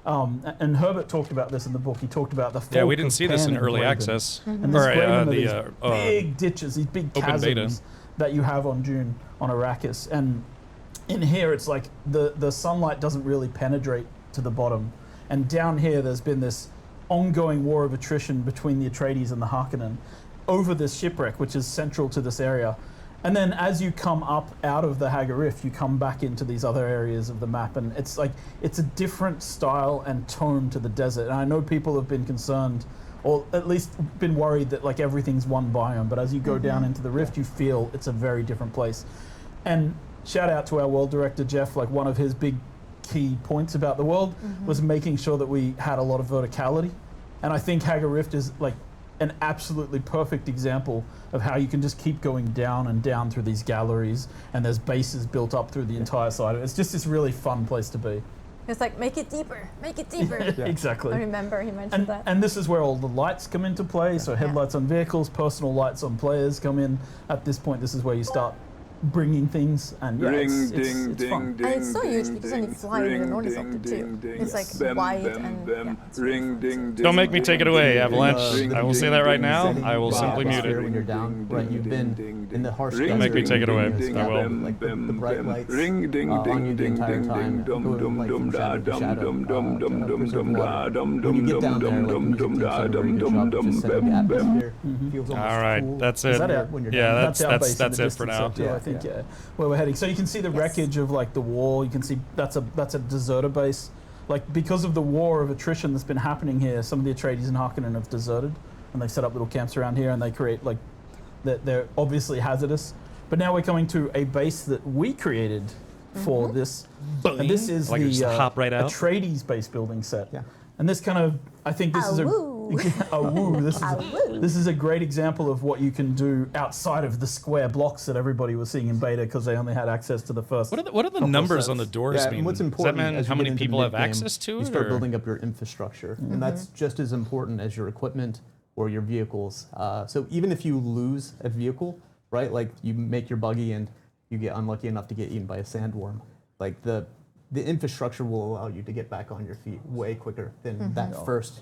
And Herbert talked about this in the book. He talked about the Yeah, we didn't see this in early access. And these big ditches, these big chasms that you have on Dune, on Arrakis. And in here, it's like the sunlight doesn't really penetrate to the bottom. And down here, there's been this ongoing war of attrition between the Atreides and the Harkonnen over this shipwreck, which is central to this area. And then as you come up out of the Haga Rift, you come back into these other areas of the map, and it's like, it's a different style and tone to the desert. And I know people have been concerned or at least been worried that like everything's one biome. But as you go down into the rift, you feel it's a very different place. And shout out to our world director Jeff. Like one of his big key points about the world was making sure that we had a lot of verticality. And I think Hagar Rift is like an absolutely perfect example of how you can just keep going down and down through these galleries, and there's bases built up through the entire side of it. It's just this really fun place to be. It's like, make it deeper, make it deeper. Exactly. I remember he mentioned that. And this is where all the lights come into play. So headlights on vehicles, personal lights on players come in. At this point, this is where you start bringing things, and it's fun. And it's so huge because when you fly with an ornithopter too, it's like wide and Don't make me take it away, Avalanche. I will say that right now. I will simply mute it. When you're down, right? You've been in the harsh. Don't make me take it away. I will. Like the bright lights on you the entire time. When you get down there, like music takes over and you drop just so the atmosphere feels almost All right, cool. that's it. Yeah, that's it for now. I think where we're heading. So you can see the wreckage of like the wall. You can see that's a deserter base. Like because of the war of attrition that's been happening here, some of the Atreides and Harkonnen have deserted, and they've set up little camps around here, and they create like they're obviously hazardous. But now we're coming to a base that we created for this. And this is Like just hop right out? Atreides base building set. Yeah. And this kind of, I think this is this is a great example of what you can do outside of the square blocks that everybody was seeing in beta because they only had access to the first. What are the numbers on the doors mean? And what's Does that important mean as how you many get into people have mid-game, access to it? You start or? building up your infrastructure, and that's just as important as your equipment or your vehicles. So even if you lose a vehicle, right, like you make your buggy and you get unlucky enough to get eaten by a sandworm, like the infrastructure will allow you to get back on your feet way quicker than that first.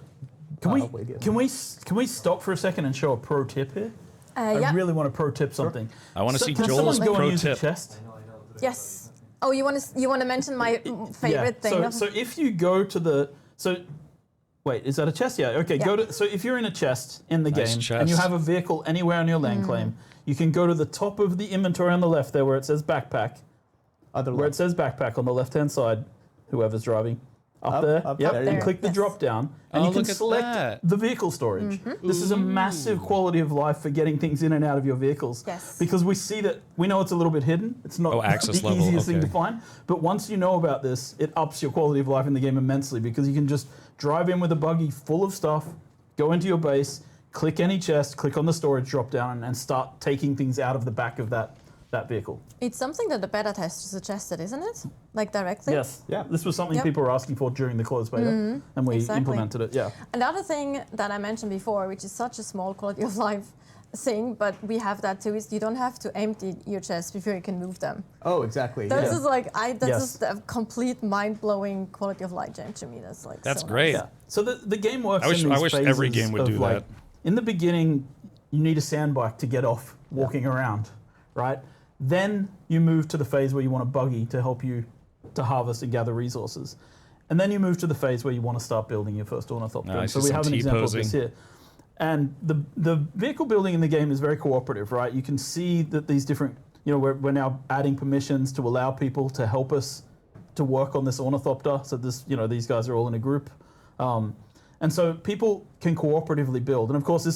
Can we stop for a second and show a pro tip here? I really want to pro tip something. I want to see can Joel's someone go pro and use tip. a chest? Yes. Oh, you want to mention my favorite thing? So if you go to the wait, is that a chest? Yeah. Okay. Yeah. Go to. So if you're in a chest in the Nice game chest. and you have a vehicle anywhere on your land claim, you can go to the top of the inventory on the left there where it says backpack. It says backpack on the left-hand side, whoever's driving. Up there. And click the drop down, and you can select the vehicle storage. This is a massive quality of life for getting things in and out of your vehicles. Yes. Because we know it's a little bit hidden. It's not access the level, easiest thing okay. to find. But once you know about this, it ups your quality of life in the game immensely because you can just drive in with a buggy full of stuff, go into your base, click any chest, click on the storage drop down, and start taking things out of the back of that vehicle. It's something that the beta tester suggested, isn't it? Like directly? Yes. Yeah. This was something people were asking for during the closed beta, and we implemented it. Yeah. Another thing that I mentioned before, which is such a small quality of life thing, but we have that too, is you don't have to empty your chest before you can move them. Oh, exactly. This is like that's just a complete mind-blowing quality of life change to me. That's like That's so great. Nice. Yeah. So the game works. I wish every game would do that. In the beginning, you need a sand bike to get off walking around, right? Then you move to the phase where you want a buggy to help you to harvest and gather resources. And then you move to the phase where you want to start building your first ornithopter. So we have an example of this here. And the vehicle building in the game is very cooperative, right? You can see that these different, we're now adding permissions to allow people to help us to work on this ornithopter. So these guys are all in a group. And so people can cooperatively build. And of course,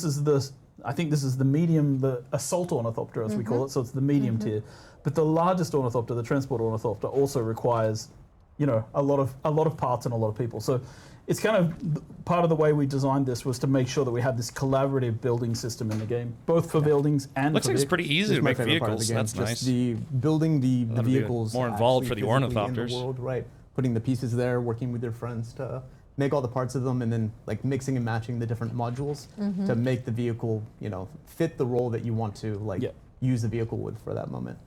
I think this is the medium, the assault ornithopter, as we call it. So it's the medium tier. But the largest ornithopter, the transport ornithopter, also requires, a lot of parts and a lot of people. So it's kind of part of the way we designed this was to make sure that we had this collaborative building system in the game, both for buildings and Looks for like it's vehicles. pretty easy to make vehicles. That's Just nice. the building the vehicles. More involved for the actually physically ornithopters. in the world, right? Putting the pieces there, working with your friends to make all the parts of them, and then like mixing and matching the different modules to make the vehicle, fit the role that you want to use the vehicle with for that moment.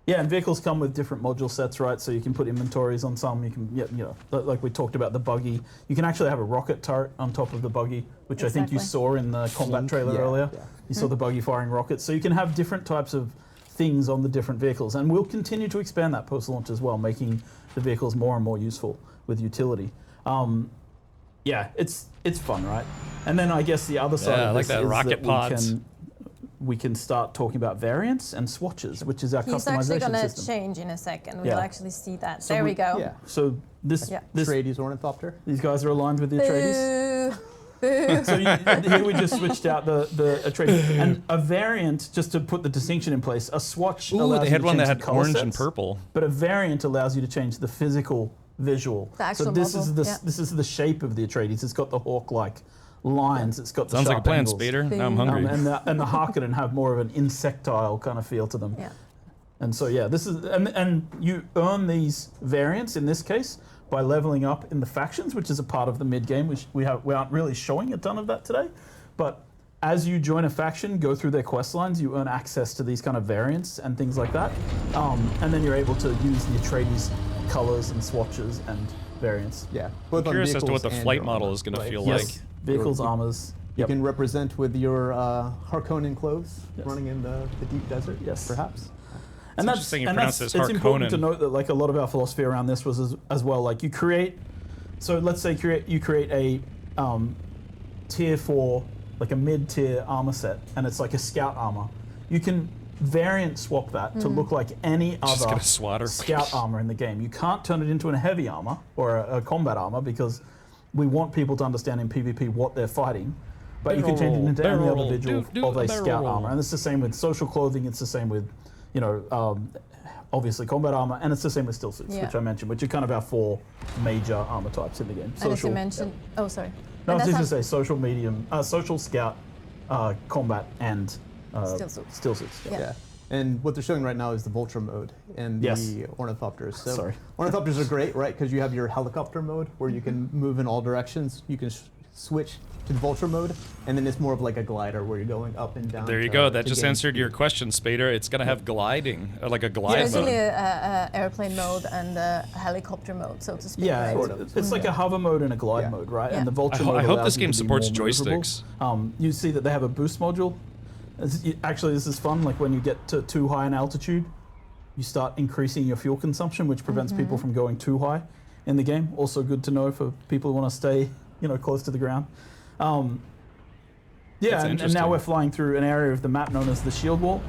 Yeah, and vehicles come with different module sets, right? So you can put inventories on some. You can, like we talked about the buggy. You can actually have a rocket turret on top of the buggy, which I think you saw in the combat trailer earlier. Yeah. You saw the buggy firing rockets. So you can have different types of things on the different vehicles, and we'll continue to expand that post-launch as well, making the vehicles more and more useful with utility. It's fun, right? And then I guess the other side of this is rocket pods. We can start talking about variants and swatches, which is our customization system. He's actually going to change in a second. We'll actually see that. There we go. Yeah. So this Atreides ornithopter. These guys are aligned with the Atreides. So here we just switched out the Atreides. And a variant, just to put the distinction in place, a swatch Ooh, allows they you had to one that change had the colour orange and sets, purple. But a variant allows you to change the physical visual. The actual so this model, is the yeah. this is the shape of the Atreides. It's got the hawk-like lines. It's got the Sounds like a sharp plan, angles. Spader. Now I'm hungry. And the Harkonnen have more of an insectile kind of feel to them. Yeah. And so yeah, this is and you earn these variants in this case by leveling up in the factions, which is a part of the mid game. We aren't really showing a ton of that today, but as you join a faction, go through their quest lines, you earn access to these kind of variants and things like that, and then you're able to use the Atreides colors and swatches and variants. Yeah. I'm both on curious as to what the vehicles and flight your model armor, is going to right? feel Yes, like. vehicles, armors. You can represent with your Harkonnen clothes running in the deep desert, Yes. perhaps. And that's interesting you and pronounce that's this it's important to Harkonnen. note that like a lot of our philosophy around this was as well like you create. So let's say you create a tier 4, like a mid-tier armor set, and it's like a scout armor. You can variant swap that to look like any Just other get a swatter. scout armor in the game. You can't turn it into a heavy armor or a combat armor because we want people to understand in PvP what they're fighting. But you can change it into any other visual of a scout armor. And it's the same with social clothing, it's the same with, obviously combat armor, and it's the same with still suits, which I mentioned, which are kind of our 4 major armor types in the game. And as you mentioned, oh sorry. No, I And was that's just going to say social medium, social scout, combat, and still suits. Yeah. And what they're showing right now is the vulture mode and the ornithopters. So Sorry. ornithopters are great, right? Because you have your helicopter mode where you can move in all directions. You can switch to the vulture mode, and then it's more of like a glider where you're going up and down. There you go. That just answered your question, Spader. It's going to have gliding, like a glide There's mode. usually a airplane mode and a helicopter mode, so to speak. Yeah, right? it's like a hover mode and a glide mode, right? Yeah. And the vulture mode I hope allows this you game to be supports more movable. joysticks. You see that they have a boost module. Actually, this is fun. Like when you get to too high in altitude, you start increasing your fuel consumption, which prevents people from going too high in the game. Also good to know for people who want to stay, close to the ground. And now we're flying through an area of the map known as the Shield Wall,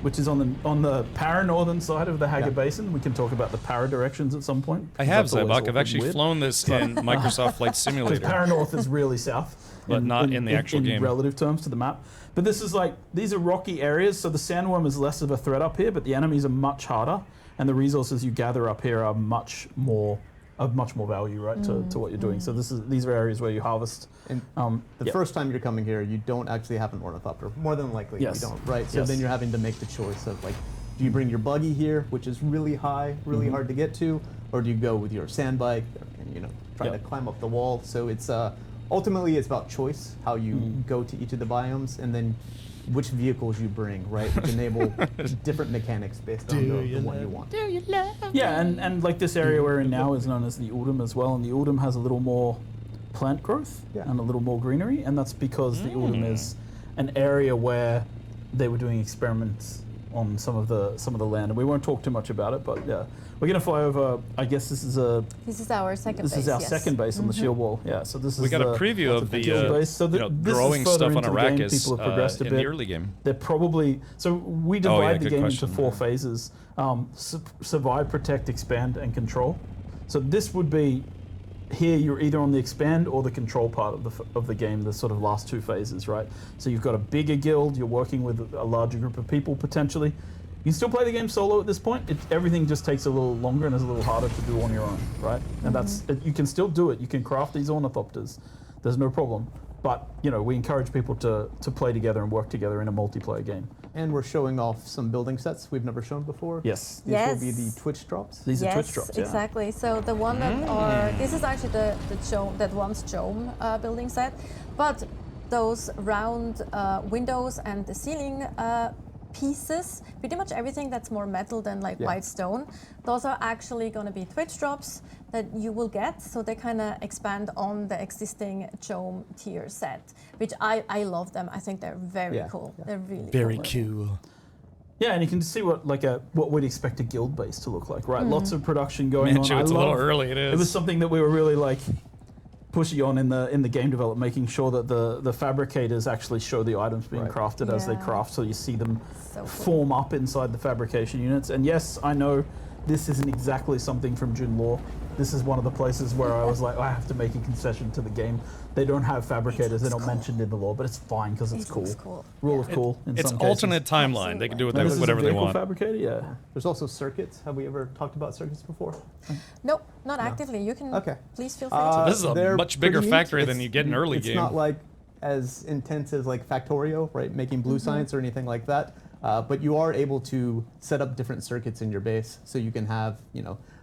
which is on the para-northern side of the Haggard Basin. We can talk about the para-directions at some point. I have, Zybok. I've actually flown this in Microsoft Flight Simulator. Because para-north is really south. But not in the actual game. In relative terms to the map. But this is these are rocky areas, so the sandworm is less of a threat up here, but the enemies are much harder, and the resources you gather up here are much more value, right, to what you're doing. So these are areas where you harvest. And the first time you're coming here, you don't actually have an ornithopter. More than likely, you don't, right? So then you're having to make the choice of do you bring your buggy here, which is really high, really hard to get to, or do you go with your sand bike and try to climb up the wall? So it's ultimately it's about choice, how you go to each of the biomes, and then which vehicles you bring, right? Which enable different mechanics based on the one you want. Yeah, and like this area we're in now is known as the Uldum as well, and the Uldum has a little more plant growth and a little more greenery, and that's because the Uldum is an area where they were doing experiments on some of the land, and we won't talk too much about it, but yeah, we're gonna fly over. I guess this is our second base. This is our second base on the shield wall. Yeah, so this is we got a preview of the base. So growing stuff on Arrakis people have progressed a bit. in the early game. They're probably we divide the game question. into 4 phases: survive, protect, expand, and control. So this would be. Here you're either on the expand or the control part of the game, the sort of last 2 phases, right? So you've got a bigger guild, you're working with a larger group of people potentially. You can still play the game solo at this point. Everything just takes a little longer and is a little harder to do on your own, right? And you can still do it. You can craft these ornithopters. There's no problem. But we encourage people to play together and work together in a multiplayer game. And we're showing off some building sets we've never shown before. Yes. These will be the Twitch drops. These are Twitch drops, yeah. Exactly. So the one this is actually that one's Chome building set, but those round windows and the ceiling pieces, pretty much everything that's more metal than white stone, those are actually going to be Twitch drops that you will get, so they kind of expand on the existing Chome tier set, which I love them. I think they're very cool. Yeah. They're really very cool. Yeah, and you can see what we'd expect a guild base to look like, right? Lots of production going on. It's a little early. It is. It was something that we were really pushy on in the game development, making sure that the fabricators actually show the items being crafted as they craft, so you see them form up inside the fabrication units. And yes, I know this isn't exactly something from Dune lore. This is one of the places where I was like, I have to make a concession to the game. They don't have fabricators. They're not mentioned in the lore, but it's fine because it's cool. Rule of cool. It's alternate timeline. They can do whatever they want. Fabricator, yeah. There's also circuits. Have we ever talked about circuits before? Nope, not actively. You can. Okay. Please feel free. So this is a much bigger factory than you get in early game. It's not like as intense as like Factorio, right? Making blue science or anything like that. But you are able to set up different circuits in your base, so you can have,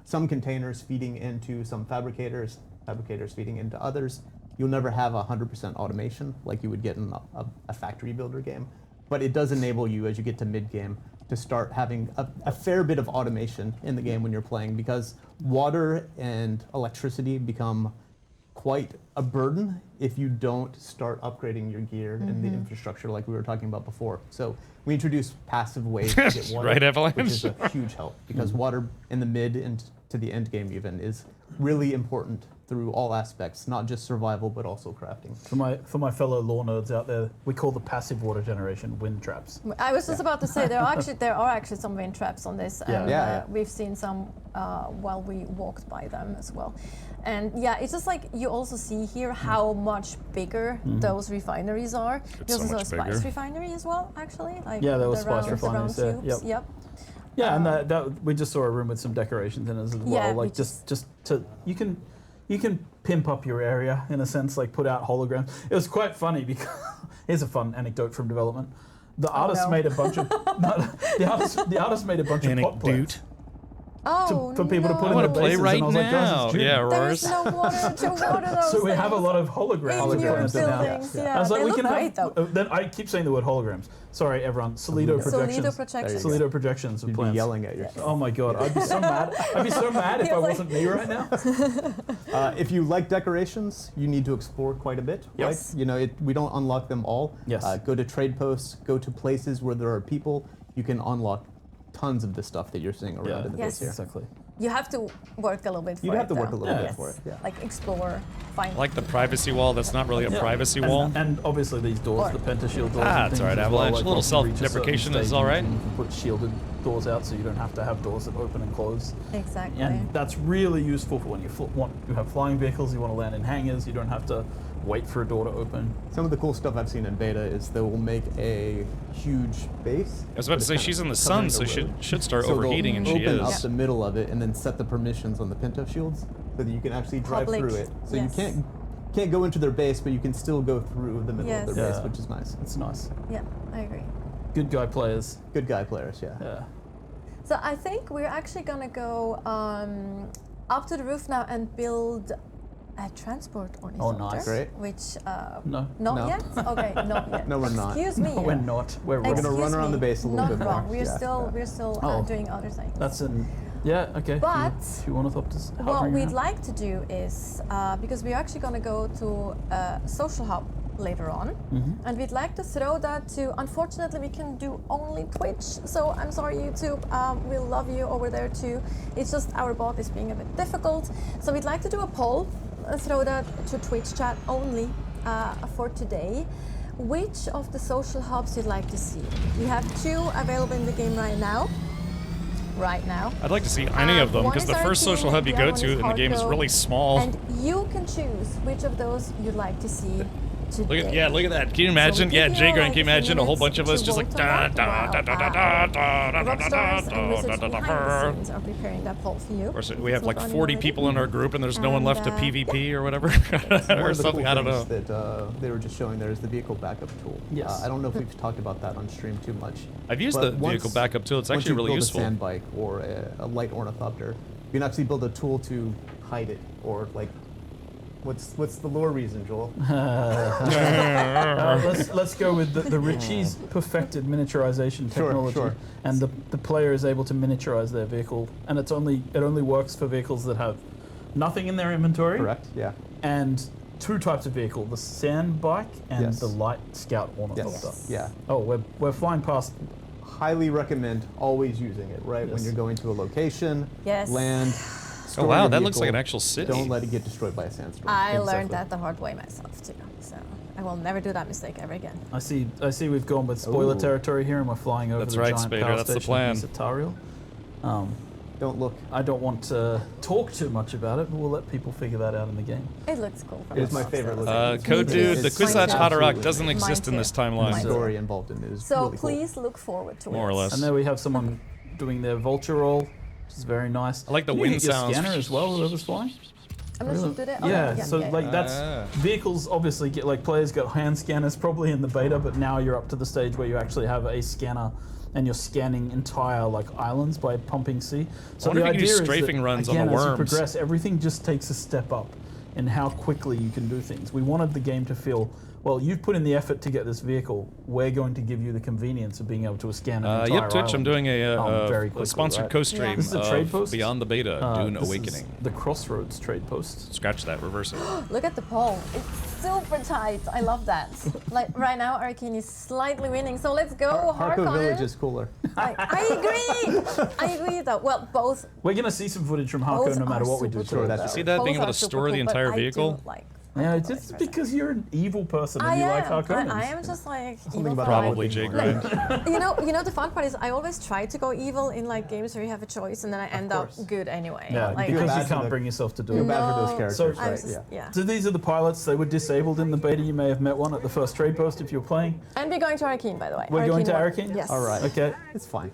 some containers feeding into some fabricators feeding into others. You'll never have 100% automation like you would get in a factory builder game, but it does enable you as you get to mid-game to start having a fair bit of automation in the game when you're playing, because water and electricity become quite a burden if you don't start upgrading your gear and the infrastructure like we were talking about before. So we introduced passive ways to get water, right, Avalanche? which is a huge help, because water in the mid and to the end game even is really important through all aspects, not just survival but also crafting. For my fellow lore nerds out there, we call the passive water generation wind traps. I was just about to say there are actually some wind traps on this, and we've seen some while we walked by them as well. And yeah, it's just like you also see here how much bigger those refineries are. It's There's so also much a spice bigger. refinery as well, actually. Like Yeah, there was the spice round- refineries the there. round tubes. Yep. Yep. Yeah, and that we just saw a room with some decorations in it as well. Yeah, Like just to you can pimp up your area in a sense, like put out holograms. It was quite funny because here's a fun anecdote from development. The artist made a bunch of the artist made a bunch of pot plants. For people to put in I the want to play bases, right and I was like, guys, now. it's Dune. Yeah, There's Roars. no water to water those So we have a things lot of holograms in your plants now. buildings. Yeah, I was like, they we look can great have. though. Then I keep saying the word holograms. Sorry, everyone. Solido projections. Solido projections. Solido projections of You'd plants. be yelling at yourself. Oh my god, I'd be so mad. I'd be so mad if I wasn't me right now. If you like decorations, you need to explore quite a bit, Yes. right? We don't unlock them all. Yes. Go to trade posts, go to places where there are people. You can unlock tons of the stuff that you're seeing around in the base here. Exactly. You have to work a little bit for it. You'd have to work a though. little bit Yes. for it. Yeah. Like explore, find. Like the privacy wall, that's not really a privacy wall. And obviously these doors, the pentashield doors. Ah, and it's things all right, as Avalanche. Well, like A little once you reach a certain self-deprecation is stage, all right. You can put shielded doors out, so you don't have to have doors that open and close. Exactly. And that's really useful for when you have flying vehicles. You want to land in hangars. You don't have to wait for a door to open. Some of the cool stuff I've seen in beta is they will make a huge base. I was about to say she's in the sun, so she should start So overheating, and they'll she open is. up the middle of it and then set the permissions on the pinto shields so that you can actually drive Public, through it. So yes. you can't go into their base, but you can still go through the middle of their Yes. base, which is nice. It's nice. Yeah, I agree. Good guy players. Good guy players, yeah. Yeah. So I think we're actually gonna go up to the roof now and build a transport ornithopter. nice. Great. Which No. not No. yet. Okay, not yet. No, we're not. Excuse me. No, we're not. We're wrong. We're gonna run Excuse around the me. base a little Not bit more. wrong. We're Yeah, still Oh. doing other things. That's an. Yeah. Okay. But few ornithopters. What hovering we'd around. like to do is, because we're actually going to go to a social hub later on, and we'd like to throw that to, unfortunately we can do only Twitch, so I'm sorry YouTube, we love you over there too. It's just our bot is being a bit difficult. So we'd like to do a poll, throw that to Twitch chat only for today. Which of the social hubs you'd like to see? We have 2 available in the game right now. I'd like to see any of them, One because is the first arcade, social hub you the go other one to is in the game is hardcore, really small. And you can choose which of those you'd like to see today. Look at that. Can you imagine? So Yeah, we give Jay you, Grind, like, can you a few imagine a whole minutes bunch of to us just like vote da on da that da da while, da da da da Rockstars and Wizards da behind the scenes are preparing that poll for you. Or so we have It's like not on 40 already. people in our group and there's no one And, left to PvP or whatever. One or of the something, cool I don't know. things that they were just showing there is the vehicle backup tool. Yes. I don't know if we've talked about that on stream too much. I've used but the vehicle backup tool. It's once actually you really build useful. a sand bike or a light ornithopter, you can actually build a tool to hide it, or like, what's the lore reason, Joel? Let's go with the Ritchie's perfected miniaturization technology, sure. and the player is able to miniaturize their vehicle, and it only works for vehicles that have nothing in their inventory. Correct. Yeah. And 2 types of vehicle: the sand bike and Yes. the light scout ornithopter. Yes. Yeah. Oh, we're flying past. Highly recommend always using it, right? When Yes. you're going to a location, Yes. land. Oh store wow, your that looks like vehicle. an actual city. Don't let it get destroyed by a sandstorm. I learned that the hard way myself too, so I will never do that mistake ever again. I see. We've gone with spoiler Ooh. territory here, and we're flying over That's the right, giant Spader, power that's the station plan. in Satariel. Don't look. I don't want to talk too much about it, but we'll let people figure that out in the game. It looks cool. It is my favorite looking. Code Dude, the It's Kwisatz Haderach absolutely doesn't exist in this The timeline. story involved in it is So really cool. please look forward to it. More or less. And there we have someone doing their vulture roll, which is very nice. I like the Can you wind hit your sounds. scanner as well, whoever's flying. I'm not sure to do that. Oh, Yeah, yeah, so okay. like that's vehicles obviously get like players got hand scanners probably in the beta, but now you're up to the stage where you actually have a scanner and you're scanning entire like islands by pumping sea. So wonder the if you can do idea is strafing that, runs on again, the as you worms. progress, everything just takes a step up in how quickly you can do things. We wanted the game to feel, well, you've put in the effort to get this vehicle. We're going to give you the convenience of being able to scan an entire Yep, Twitch, I'm island, doing very a quickly, sponsored right? co-stream This is a trade of post. Beyond the Beta, Dune This is Awakening. the Crossroads trade post. Scratch that, reverse it. Look at the pole. It's super tight. I love that. Like right now, Arcane is slightly winning. So let's go, Harco Harkonnen. Village is cooler. I agree. I agree, though. Well, both. We're going to see some footage from Harko Both no matter are what we do. super cool, that's though. See that being Both able are to super store the cool, but entire I vehicle? do like. Yeah, it's just because you're an evil person and I you am. like Harkonnens. I am just like Something evil about for life. Probably Jay Grind. You know the fun part is I always try to go evil in like games where you have a choice and then I end up course. good anyway. Yeah, like, because bad you for can't the- bring yourself to do Feel it. bad for No, those characters, So- I right? was just, Yeah. So these are the pilots. They were disabled in the beta. You may have met one at the first trade post if you were playing. And we're going to Arcane, by the way. We're going to Arcane Arcane? Yes. All right. Okay, It's fine.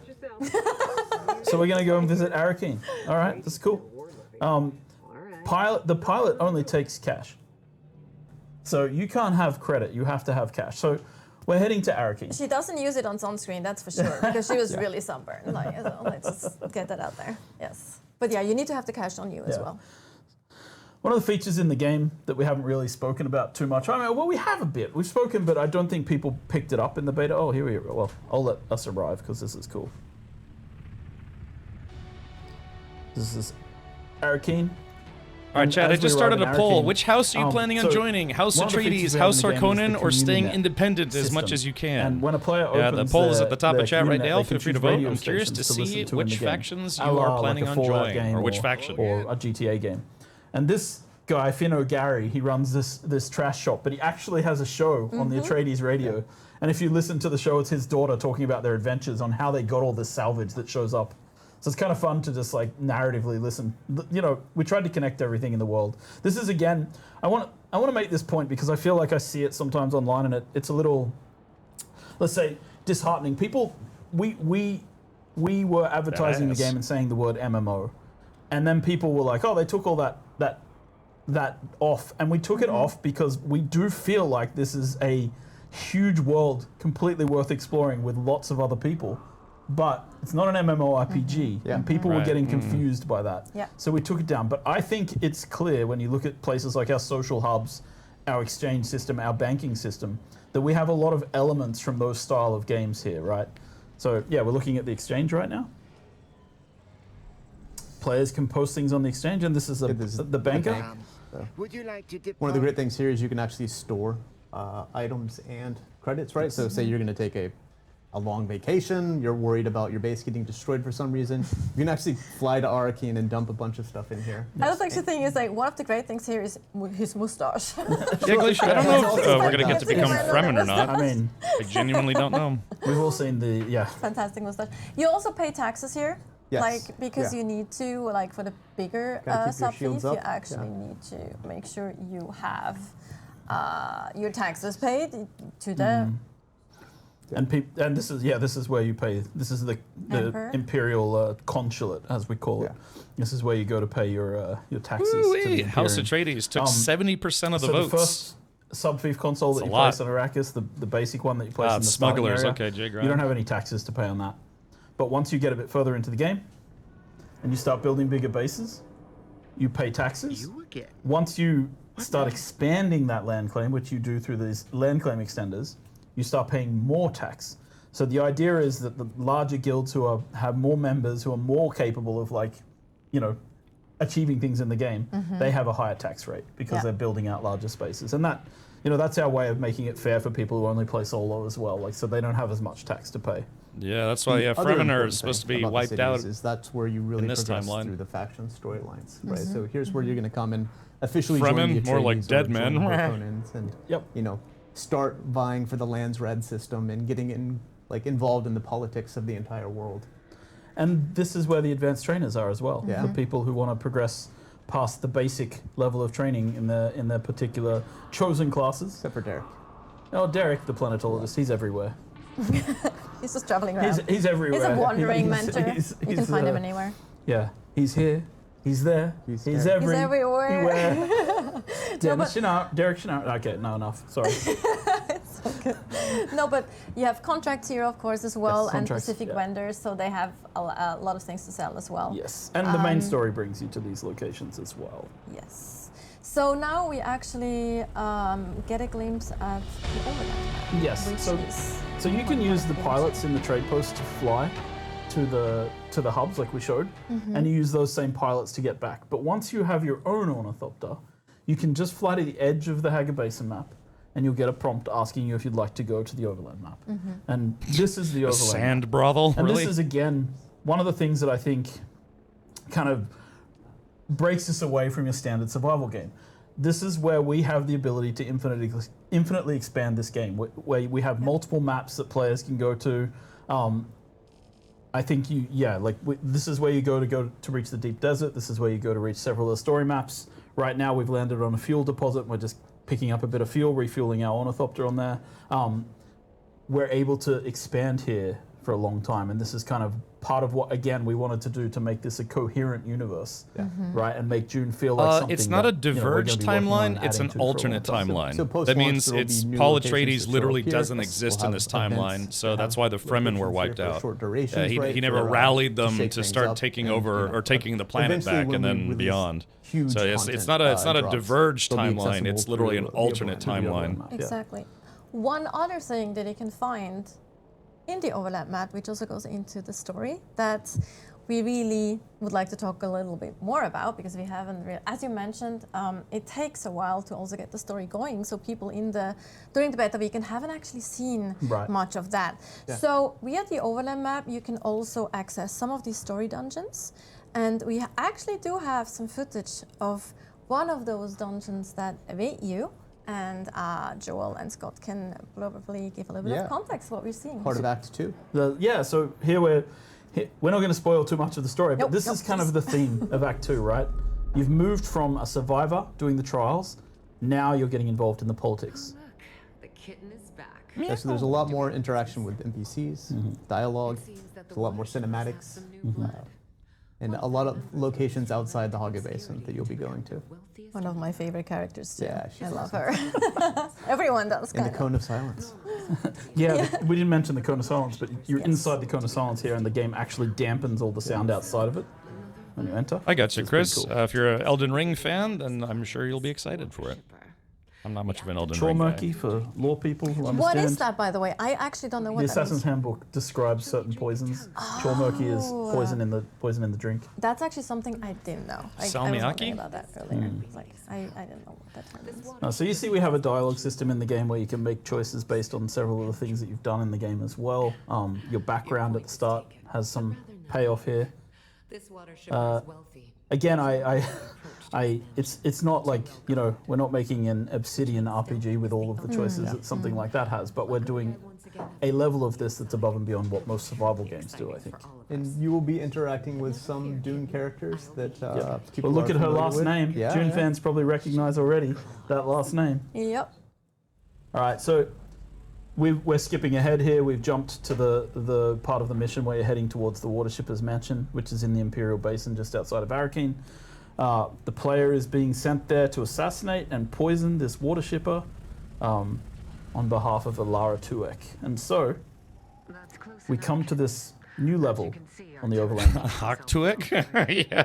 so we're going to go and visit Arcane. All right, that's cool. The pilot only takes cash. So you can't have credit. You have to have cash. So we're heading to Arcane. She doesn't use it on sunscreen, that's for sure, because she was really sunburned. Like, so let's just get that out there. Yes. But yeah, you need to have the cash on you as Yeah. well. One of the features in the game that we haven't really spoken about too much. I mean, well, we have a bit. We've spoken, but I don't think people picked it up in the beta. Oh, here we are. Well, I'll let us arrive because this is cool. This is Arcane. All right, Chad, I just started a poll. Which house are you planning on so joining? House one of the features Atreides, we have House in the game is the Harkonnen, or staying community independent as much system. as you can? And when a player Yeah, opens the poll is their- at the top of their chat right community, now. they Feel can free to choose vote. radio I'm curious stations to listen see to in which the game. factions you A la are like planning a on Fallout joining, game or which faction. or a GTA game. And this guy, Finno Gary, he runs this trash shop, but he actually has a show on the Atreides radio. And if you listen to the show, it's his daughter talking about their adventures on how they got all this salvage that shows up. So it's kind of fun to just like narratively listen. You know, we tried to connect everything in the world. This is again, I want to make this point because I feel like I see it sometimes online, and it's a little, let's say, disheartening. People, we were advertising the game and saying the word MMO, and then people were like, oh, they took all that off, and we took it off because we do feel like this is a huge world completely worth exploring with lots of other people. But it's not an MMORPG, and people were getting confused by that. Yeah. So we took it down. But I think it's clear when you look at places like our social hubs, our exchange system, our banking system, that we have a lot of elements from those style of games here, right? So yeah, we're looking at the exchange right now. Players can post things on the exchange, and this is the banker. Would you like to dip One of the great things here is you can actually store items and credits, right? So say you're going to take a long vacation, you're worried about your base getting destroyed for some reason, you can actually fly to Arcane and dump a bunch of stuff in here. I was actually thinking is like one of the great things here is his mustache. Yeah, Glacier, I don't know if we're going to get to become Fremen or not. I mean, I genuinely don't know. we've all seen the, yeah. Fantastic mustache. You also pay taxes here. Yes. Like, because Yeah. you need to, like, for the bigger Gotta keep your sub shields fees, you up. actually need to make sure you have your taxes paid to the And this is where you pay. This is the Emperor? imperial consulate, as we call it. This is where you go to pay your taxes. to the Woo-wee. House Imperium. Atreides took 70% of the so votes. the first sub-fief console that That's you a lot. place on Arrakis, the basic one that you place in the starting smugglers. area, Okay, Jay Grind. you don't have any taxes to pay on that. But once you get a bit further into the game, and you start building bigger bases, you pay taxes. Once you start expanding that land claim, which you do through these land claim extenders, you start paying more tax. So the idea is that the larger guilds who have more members, who are more capable of achieving things in the game, they have a higher tax rate because they're building out larger spaces. And that, that's our way of making it fair for people who only play solo as well. Like, so they don't have as much tax to pay. Yeah, that's why The other Fremen are important supposed to thing be about the wiped out. cities is that's where you really in this progress timeline. through the faction storylines, right? So here's where you're going to come and officially Fremen, join the more like Atreides or dead join men. the Harkonnens and start vying for the land's red system and getting involved in the politics of the entire world. And this is where the advanced trainers are as well. Yeah. For people who want to progress past the basic level of training in their particular chosen classes. Except for Derek. Oh, Derek, the planetologist, he's everywhere. He's just traveling around. He's everywhere. He's a wandering He's- mentor. he's- You can he's, find him anywhere. Yeah, he's here. He's there. He's everywhere. Derek Chenault. Okay, no, enough. Sorry. No, but you have contracts here, of course, as well, and contracts, specific yeah. vendors, so they have a lot of things to sell as well. Yes, and the main story brings you to these locations as well. Yes. So now we actually get a glimpse at the overlap. Yes. Which So, is so you can use the pilots in the trade post to fly to the hubs like we showed, and you use those same pilots to get back. But once you have your own ornithopter, you can just fly to the edge of the Hager Basin map, and you'll get a prompt asking you if you'd like to go to the overland map. And this is the overland Sand map. brothel, And really? this is again one of the things that I think kind of breaks us away from your standard survival game. This is where we have the ability to infinitely expand this game, where we have multiple maps that players can go to. I think this is where you go to reach the deep desert. This is where you go to reach several of the story maps. Right now, we've landed on a fuel deposit. And we're just picking up a bit of fuel, refueling our ornithopter on there. We're able to expand here for a long time, and this is kind of part of what, again, we wanted to do to make this a coherent universe, right, and make Dune feel like something. It's not a that, we're gonna diverged be working on timeline, it's adding an to for a long alternate time. timeline. So post-launch, that means there will it's be new Paul locations Atreides that show literally up here. doesn't We'll exist have in this events timeline, so that that's have why the Fremen were locations wiped here for out. short durations, he right, never for, rallied to them shake to things start up taking and, over or taking the planet eventually back when and we then release beyond. huge So it's not a drops, diverged they'll be timeline. It's accessible literally through an the alternate overlap timeline. map, yeah. Exactly. One other thing that you can find in the overlap map, which also goes into the story, that we really would like to talk a little bit more about, because we haven't as you mentioned, it takes a while to also get the story going, so people during the beta weekend haven't actually seen much of that. Yeah. So via the overlap map, you can also access some of these story dungeons, and we actually do have some footage of one of those dungeons that await you. And Joel and Scott can probably give a little bit of context to what we're seeing. Part of Act 2. So here we're not going to spoil too much of the story, but this is kind of the theme of Act 2, right? You've moved from a survivor doing the trials, now you're getting involved in the politics. Look, the kitten is back. Yeah, so there's a lot more interaction with NPCs, dialogue, there's a lot more cinematics, and a lot of locations outside the Hager Basin that you'll be going to. One of my favorite characters too. Yeah, I love her. Everyone does. In the Cone of Silence. We didn't mention the Cone of Silence, but you're inside the Cone of Silence here, and the game actually dampens all the sound outside of it when you enter. I got you, It's pretty Chris. cool. If you're an Elden Ring fan, then I'm sure you'll be excited for it. I'm not much of an Elden Ring guy. Traumurky for lore people who understand. What is that, by the way? I actually don't know what The that Assassin's is. Handbook describes certain poisons. Traumurky is poison in the drink. That's actually something I didn't know. I was Salmiakki? wondering about that earlier. Like, I didn't know what that term is. So you see we have a dialogue system in the game where you can make choices based on several of the things that you've done in the game as well. Your background at the start has some payoff here. This water shipper is wealthy. Again, it's not like, we're not making an Obsidian RPG with all of the choices that something like that has, but we're doing a level of this that's above and beyond what most survival games do, I think. And you will be interacting with some Dune characters that people Well, look are at her familiar last with. name. Yeah, Dune yeah. fans probably recognize already that last name. Yep. All right, so we're skipping ahead here. We've jumped to the part of the mission where you're heading towards the Water Shipper's Mansion, which is in the Imperial Basin just outside of Arakeen. The player is being sent there to assassinate and poison this water shipper on behalf of Alara Tuek. And so we come to this new level on the overland. Hawk Tuek? Yeah.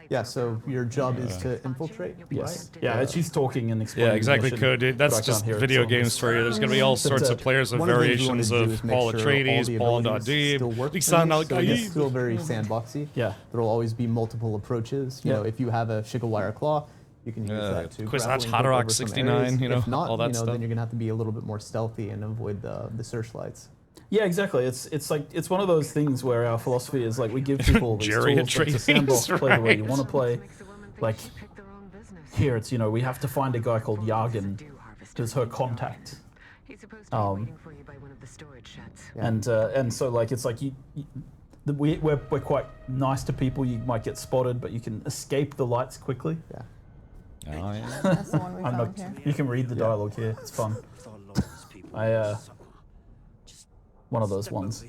Yeah, so your job is to infiltrate, Yes. right? Yeah, she's talking and explaining. Yeah, exactly, the mission, Code. Dude. but I That's can't just hear it, video so I'm games just- for you. There's going to be all sorts of players of one of the things we variations wanna do of is make Paul sure all Atreides, the Paul abilities Nadib, still work Lisan in Al this. Like, it's Gaib. still very sandboxy. Yeah. There will always be multiple approaches. You know, if you have a Shigawire Claw, you can use that to Kwisatz grapple and Haderach hook over some 69, areas. you know, if not, all that stuff. then you're gonna have to be a little bit more stealthy and avoid the searchlights. Yeah, exactly. It's one of those things where our philosophy is like we give people these Jerry tools, but it's a sandbox, Atreides, play the way you right. want to play. Like here, it's we have to find a guy called Yargan, who's her contact. He's supposed to be waiting for you by one of the storage sheds. And so like it's like we're quite nice to people. You might get spotted, but you can escape the lights quickly. Yeah. Oh yeah. That's the one we found here. You can read the dialogue here. It's fun. One of those ones.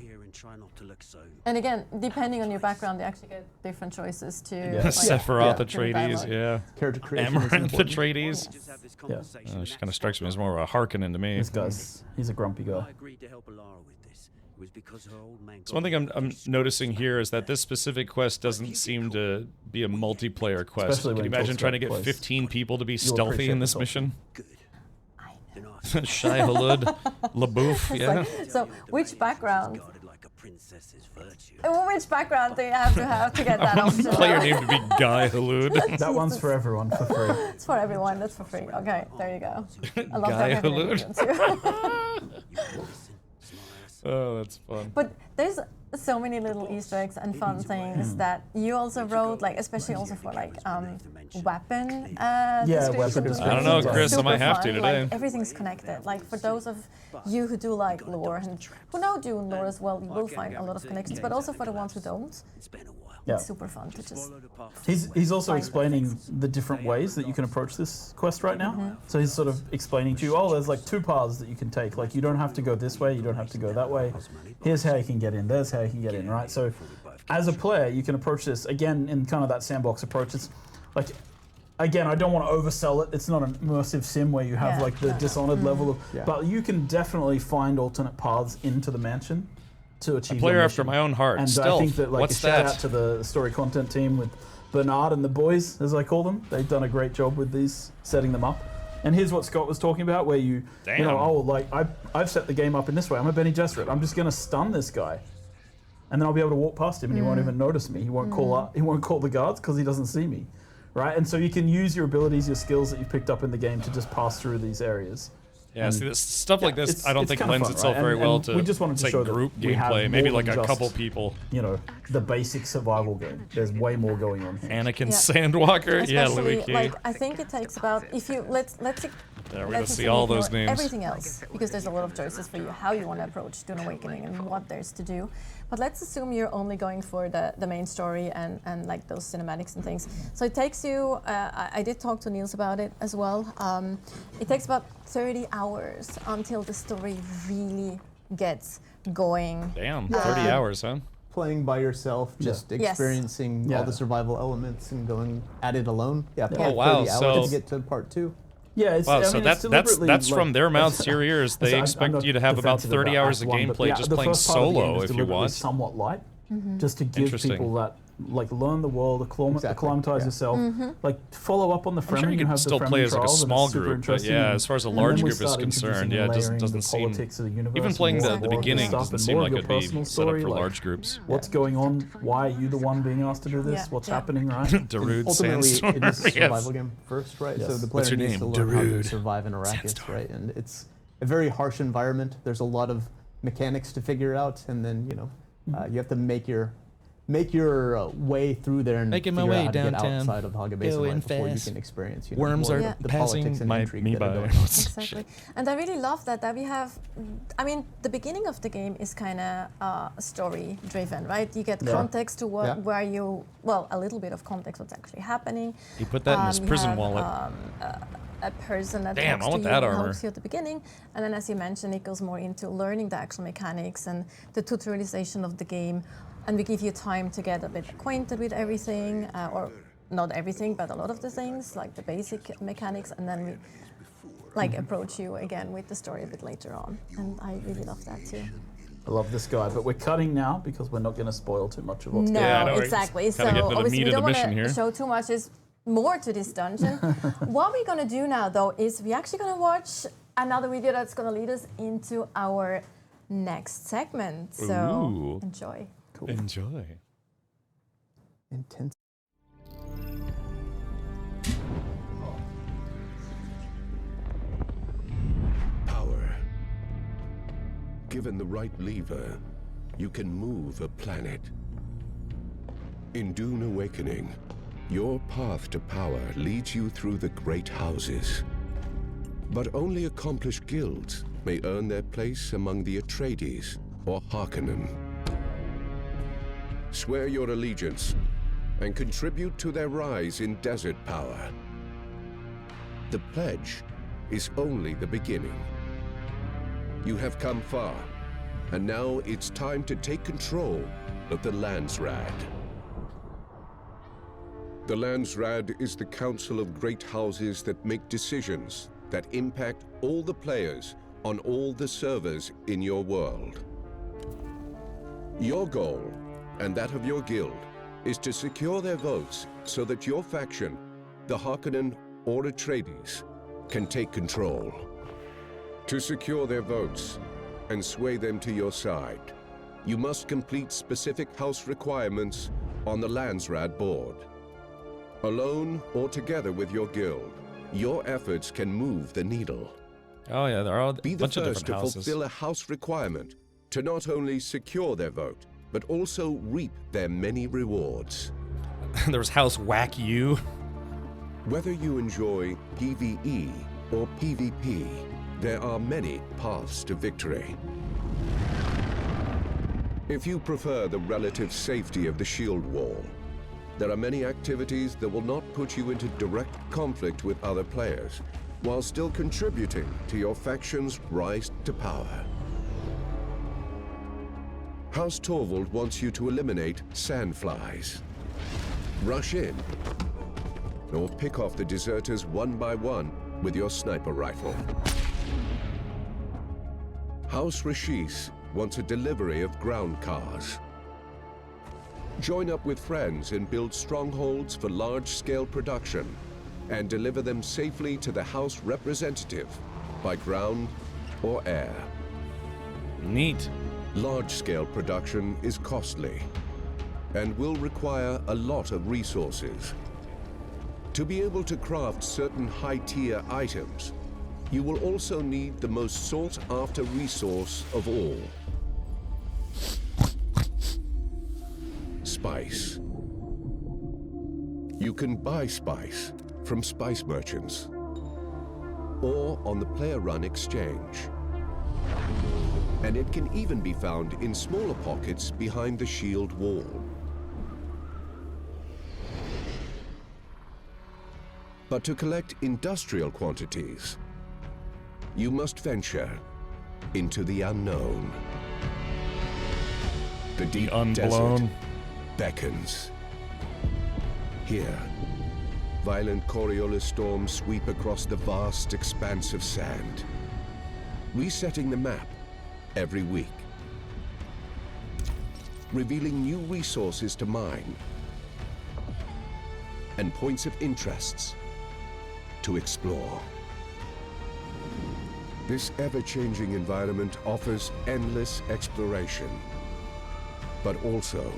And again, depending on your background, you actually get different choices too. Yeah. Sephiroth Atreides, yeah. Character creation. Amaranth Atreides. Yeah. She kind of strikes me as more of a Harkonnen to me. This guy's, he's a grumpy guy. So one thing I'm noticing here is that this specific quest doesn't seem to be a multiplayer quest. Especially Can when you it imagine talks trying to about get place. 15 people to be You'll stealthy appreciate in this the mission? Shai Hulud, LaBouffe, It's yeah. like, so which background? Which background do you have to get that I want the option? player name to be Guy Hulud. That one's for everyone for free. It's for everyone. That's for free. Okay, there you go. I love Guy that having Hulud. too. Oh, that's fun. But there's so many little Easter eggs and fun things that you also wrote, like especially also for like weapon descriptions. I don't know, Chris. I might have to today. Like, everything's connected. Like for those of you who do like lore and who know Dune lore as well, you will find a lot of connections. But also for the ones who don't, it's super fun to just. He's also explaining the different ways that you can approach this quest right now. So he's sort of explaining to you, oh, there's like 2 paths that you can take. Like you don't have to go this way, you don't have to go that way. Here's how you can get in. There's how you can get in, right? So as a player, you can approach this again in kind of that sandbox approach. It's like, again, I don't want to oversell it. It's not an immersive sim where you have like the Dishonored level of, but you can definitely find alternate paths into the mansion to achieve. A player your after mission. my own heart. And Stealth. I think that like What's a shout that? out to the story content team with Bernard and the boys, as I call them. They've done a great job with these, setting them up. And here's what Scott was talking about, where you know, oh, like I've set the game up in this way. I'm a Benny Gesserit. I'm just going to stun this guy, and then I'll be able to walk past him, and he won't even notice me. He won't call up. He won't call the guards because he doesn't see me, right? And so you can use your abilities, your skills that you've picked up in the game to just pass through these areas. Yeah, see, this stuff like this, I don't it's think kinda lends fun, itself right? very And well to we just wanted to say show that group we have gameplay. Maybe more like than a just, couple people. You know, the basic survival game. There's way more going on here. Anakin Sandwalker, yeah, Louis Especially, Key. like I think it takes about if you let's Yeah, we're gonna see ignore all those names. everything else because there's a lot of choices for you how you want to approach Dune Awakening and what there's to do. But let's assume you're only going for the main story and like those cinematics and things. So it takes you. I did talk to Niels about it as well. It takes about 30 hours until the story really gets going. Damn, 30 hours, huh? Playing by yourself, just experiencing all the survival elements and going at it alone. Yeah, Oh wow! 30 hours So to get to part 2. Yeah, it's, wow, I so mean, that's from their mouths to your ears. They expect you to have about 30 hours of gameplay just playing solo if you want. Somewhat light, just to give people that like learn the world, acclimatize yourself, like follow up on the Fremen. I'm sure you can still play as like a small group, but yeah, as far as a large group is concerned, yeah, it just doesn't seem. Even playing the beginning doesn't seem like it'd be set up for large groups. What's going on? Why are you the one being asked to do this? What's happening, right? Darude Ultimately, Sandstorm. it is a survival game first, right? So the What's player your needs name? to learn how to Darude survive in Arrakis, right? And it's a very harsh environment. There's a lot of mechanics to figure out, and then you have to make your way through there and Making my figure way out how to get downtown. outside of Hagabasin Going life before you fast. can experience Worms more are of the passing politics and intrigue me that are by. going on. Exactly. And I really love that we have, I mean, the beginning of the game is kind of story driven, right? You get context to what, where you, well, a little bit of context what's actually happening. He put that in his prison have, wallet. A person that Damn, talks I want to you that and armor. helps you at the beginning. And then as you mentioned, it goes more into learning the actual mechanics and the tutorialization of the game. And we give you time to get a bit acquainted with everything, or not everything, but a lot of the things, like the basic mechanics, and then we like approach you again with the story a bit later on. And I really love that too. I love this guy, but we're cutting now because we're not going to spoil too much of what's No, going on. Yeah, exactly. So obviously we don't want to show too much. Is more to this dungeon. What we're going to do now, though, is we're actually going to watch another video that's going to lead us into our next segment. So enjoy. Cool. Enjoy. Intense. Power. Given the right lever, you can move a planet. In Dune Awakening, your path to power leads you through the great houses. But only accomplished guilds may earn their place among the Atreides or Harkonnen. Swear your allegiance and contribute to their rise in desert power. The pledge is only the beginning. You have come far, and now it's time to take control of the Landsraad. The Landsraad is the council of great houses that make decisions that impact all the players on all the servers in your world. Your goal, and that of your guild, is to secure their votes so that your faction, the Harkonnen or Atreides, can take control. To secure their votes and sway them to your side, you must complete specific house requirements on the Landsraad board. Alone or together with your guild, your efforts can move the needle. Oh yeah, there are a Be the bunch of first different to houses. fulfill a house requirement to not only secure their vote, but also reap their many rewards. There's House Whack You. Whether you enjoy PvE or PvP, there are many paths to victory. If you prefer the relative safety of the shield wall, there are many activities that will not put you into direct conflict with other players, while still contributing to your faction's rise to power. House Torvald wants you to eliminate sandflies. Rush in, or pick off the deserters one by one with your sniper rifle. House Rashis wants a delivery of ground cars. Join up with friends and build strongholds for large-scale production and deliver them safely to the House representative by ground or air. Neat. Large-scale production is costly and will require a lot of resources. To be able to craft certain high-tier items, you will also need the most sought-after resource of all: spice. You can buy spice from spice merchants or on the player-run exchange. And it can even be found in smaller pockets behind the shield wall. But to collect industrial quantities, you must venture into the unknown. The deep desert beckons. Here, violent Coriolis storms sweep across the vast expanse of sand, resetting the map every week, revealing new resources to mine and points of interests to explore. This ever-changing environment offers endless exploration, but also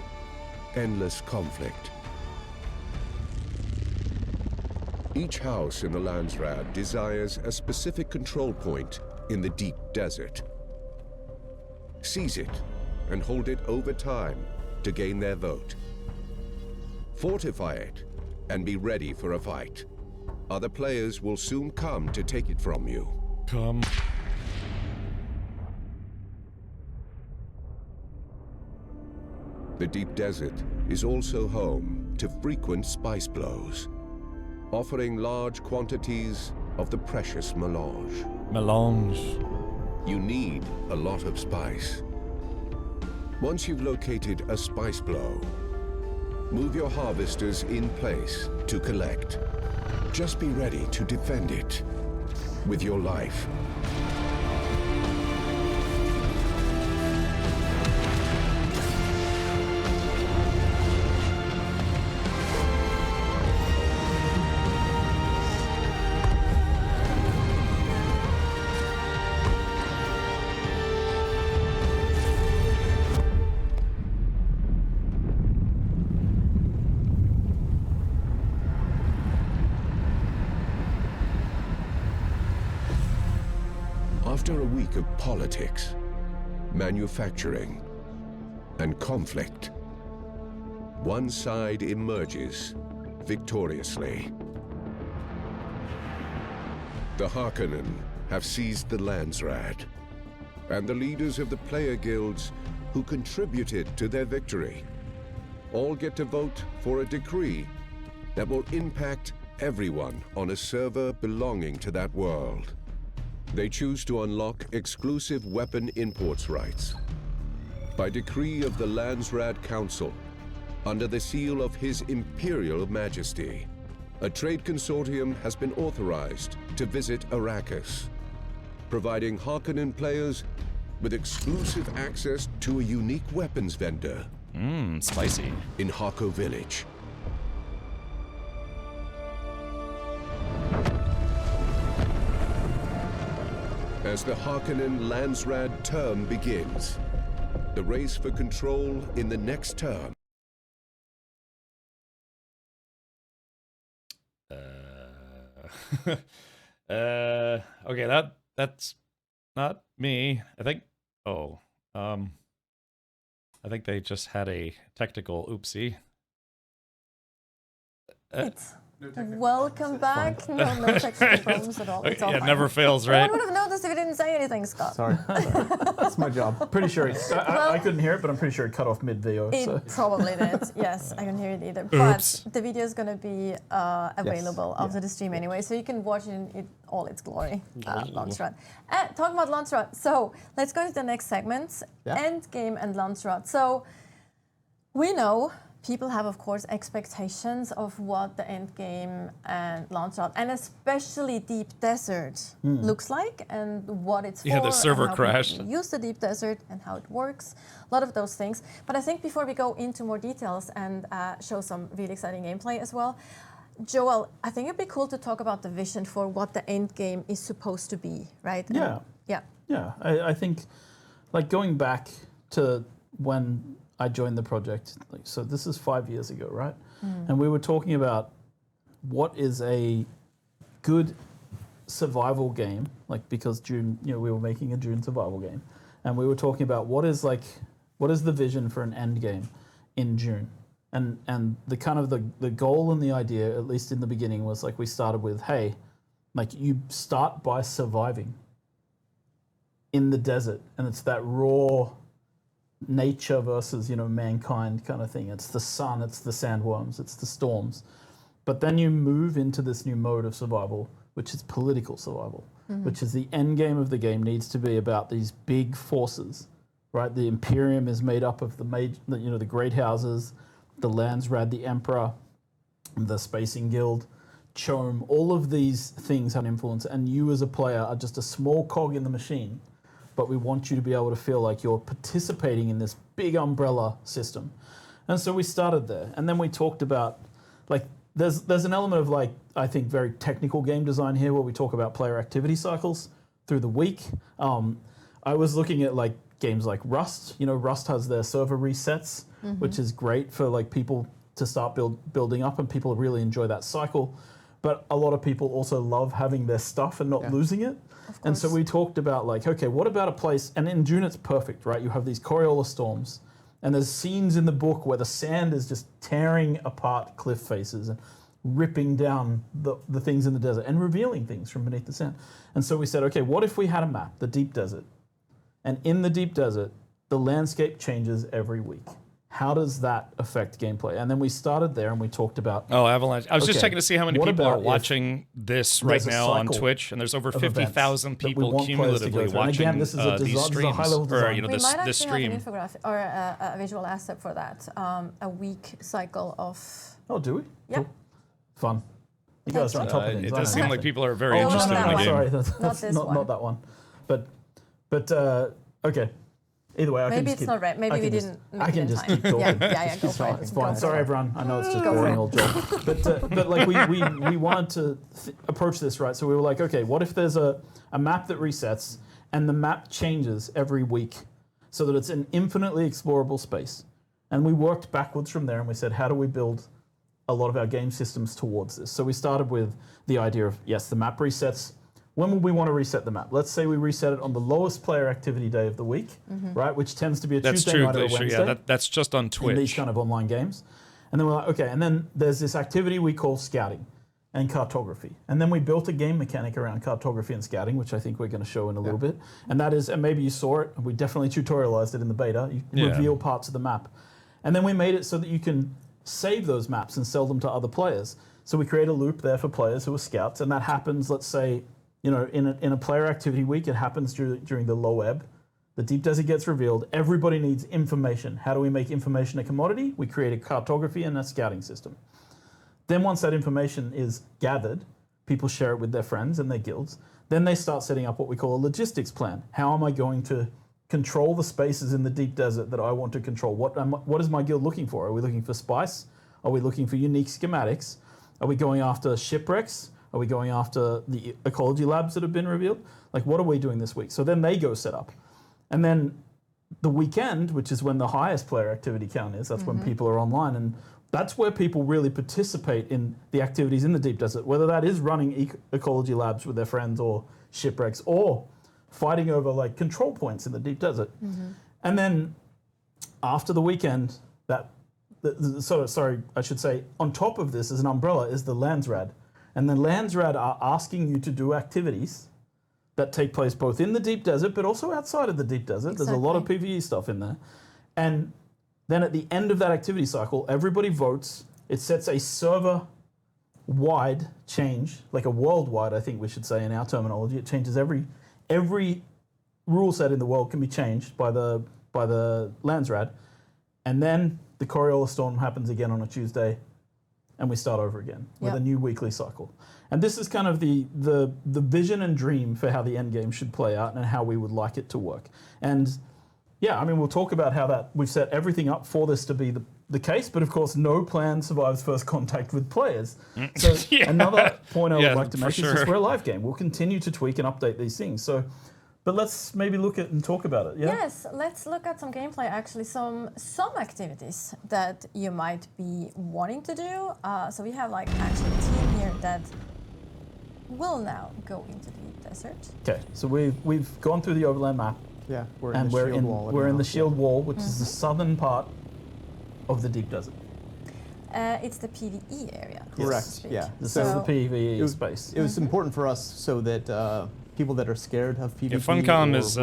endless conflict. Each house in the Landsraad desires a specific control point in the deep desert. Seize it and hold it over time to gain their vote. Fortify it and be ready for a fight. Other players will soon come to take it from you. Come. The deep desert is also home to frequent spice blows, offering large quantities of the precious melange. Melange. You need a lot of spice. Once you've located a spice blow, move your harvesters in place to collect. Just be ready to defend it with your life. After a week of politics, manufacturing, and conflict, one side emerges victoriously. The Harkonnen have seized the Landsraad, and the leaders of the player guilds who contributed to their victory all get to vote for a decree that will impact everyone on a server belonging to that world. They choose to unlock exclusive weapon imports rights. By decree of the Landsraad Council, under the seal of His Imperial Majesty, a trade consortium has been authorized to visit Arrakis, providing Harkonnen players with exclusive access to a unique weapons vendor. Spicy. In Harko Village. As the Harkonnen Landsraad term begins, the race for control in the next term. Okay, that's not me. I think. Oh, I think they just had a technical oopsie. Welcome back. No technical problems at all. It's all it fine. never fails, No one right? would have noticed if you didn't say anything, Scott. Sorry. That's my job. Pretty sure I couldn't hear it, but I'm pretty sure it cut off mid-VO. It probably did. Yes, I couldn't hear it either. Oops. But the video is going to be available after the stream anyway, so you can watch it in all its glory. Landsraad. Talking about Landsraad, so let's go to the next segment. Endgame and Landsraad. So we know people have, of course, expectations of what the Endgame and Landsraad, and especially Deep Desert, looks like, and what it's for. Yeah, the server and how crashed. people use the Deep Desert and how it works. A lot of those things. But I think before we go into more details and show some really exciting gameplay as well, Joel, I think it'd be cool to talk about the vision for what the Endgame is supposed to be, right? Yeah. Yeah, I think, like, going back to when I joined the project, so this is 5 years ago, right? And we were talking about what is a good survival game, like, because Dune, we were making a Dune survival game, and we were talking about what is the vision for an end game in Dune, and the kind of the goal and the idea, at least in the beginning, was like we started with, hey, like, you start by surviving in the desert, and it's that raw nature versus mankind kind of thing. It's the sun, it's the sandworms, it's the storms, but then you move into this new mode of survival, which is political survival, which is the end game of the game needs to be about these big forces, right? The Imperium is made up of the great houses, the Landsraad, the Emperor, the Spacing Guild, Chome. All of these things have an influence, and you as a player are just a small cog in the machine. But we want you to be able to feel like you're participating in this big umbrella system. And so we started there. And then we talked about, like, there's an element of, like, I think very technical game design here where we talk about player activity cycles through the week. I was looking at, like, games like Rust. Rust has their server resets, which is great for, like, people to start building up, and people really enjoy that cycle. But a lot of people also love having their stuff and not losing it. And so we talked about, like, okay, what about a place, and in Dune it's perfect, right? You have these Coriolis storms, and there's scenes in the book where the sand is just tearing apart cliff faces and ripping down the things in the desert and revealing things from beneath the sand. And so we said, okay, what if we had a map, the deep desert, and in the deep desert, the landscape changes every week. How does that affect gameplay? And then we started there and we talked about... Oh, Avalanche. I was just checking to see how many people are watching this right now on Twitch, and there's over 50,000 people cumulatively watching again, this is these streams. Or, this stream. We might actually have an infographic or a visual asset for that. A week cycle of... Oh, do we? Yeah. Cool. Fun. You guys are on top of things. It does seem like people are very Oh, interested in the game. Sorry, not that one. But okay. Either way, I can maybe just it's keep, not right. Maybe we didn't make I can it in just time. keep talking. Yeah, go for it. It's fine. Sorry, everyone. I know it's just Go boring for old job. But like we wanted to approach this, right? So we were like, okay, what if there's a map that resets and the map changes every week so that it's an infinitely explorable space? And we worked backwards from there and we said, how do we build a lot of our game systems towards this? So we started with the idea of, yes, the map resets. When would we want to reset the map? Let's say we reset it on the lowest player activity day of the week, right? Which tends to be a Tuesday night or a Wednesday. Yeah, that's just on Twitch. In these kind of online games. And then we're like, okay, and then there's this activity we call scouting and cartography. And then we built a game mechanic around cartography and scouting, which I think we're going to show in a little bit. And that is, and maybe you saw it, we definitely tutorialized it in the beta, you reveal parts of the map. And then we made it so that you can save those maps and sell them to other players. So we create a loop there for players who are scouts, and that happens, let's say, in a player activity week, it happens during the low ebb. The deep desert gets revealed. Everybody needs information. How do we make information a commodity? We create a cartography and a scouting system. Then once that information is gathered, people share it with their friends and their guilds. Then they start setting up what we call a logistics plan. How am I going to control the spaces in the deep desert that I want to control? What is my guild looking for? Are we looking for spice? Are we looking for unique schematics? Are we going after shipwrecks? Are we going after the ecology labs that have been revealed? Like, what are we doing this week? So then they go set up. And then the weekend, which is when the highest player activity count is, that's when people are online. And that's where people really participate in the activities in the deep desert, whether that is running ecology labs with their friends or shipwrecks or fighting over like control points in the deep desert. And then after the weekend, I should say, on top of this as an umbrella is the Landsrad. And the Landsrad are asking you to do activities that take place both in the deep desert, but also outside of the deep desert. Exactly. There's a lot of PvE stuff in there. And then at the end of that activity cycle, everybody votes. It sets a server-wide change, like a worldwide, I think we should say in our terminology. It changes every rule set in the world can be changed by the Landsrad. And then the Coriolis Storm happens again on a Tuesday, and we start over again with a new weekly cycle. And this is kind of the vision and dream for how the end game should play out and how we would like it to work. And yeah, I mean, we'll talk about how that we've set everything up for this to be the case, but of course, no plan survives first contact with players. So another point I would like to make is just we're a live game. We'll continue to tweak and update these things. So, but let's maybe look at and talk about it. Yeah? Yes, let's look at some gameplay. Actually, some activities that you might be wanting to do. So we have like actually a team here that will now go into the desert. Okay, so we've gone through the overland map. Yeah, we're in the shield wall, which is the southern part of the deep desert. It's the PvE area. Correct. Yeah. This is the PvE space. It was important for us so that people that are scared of PvP Funcom or is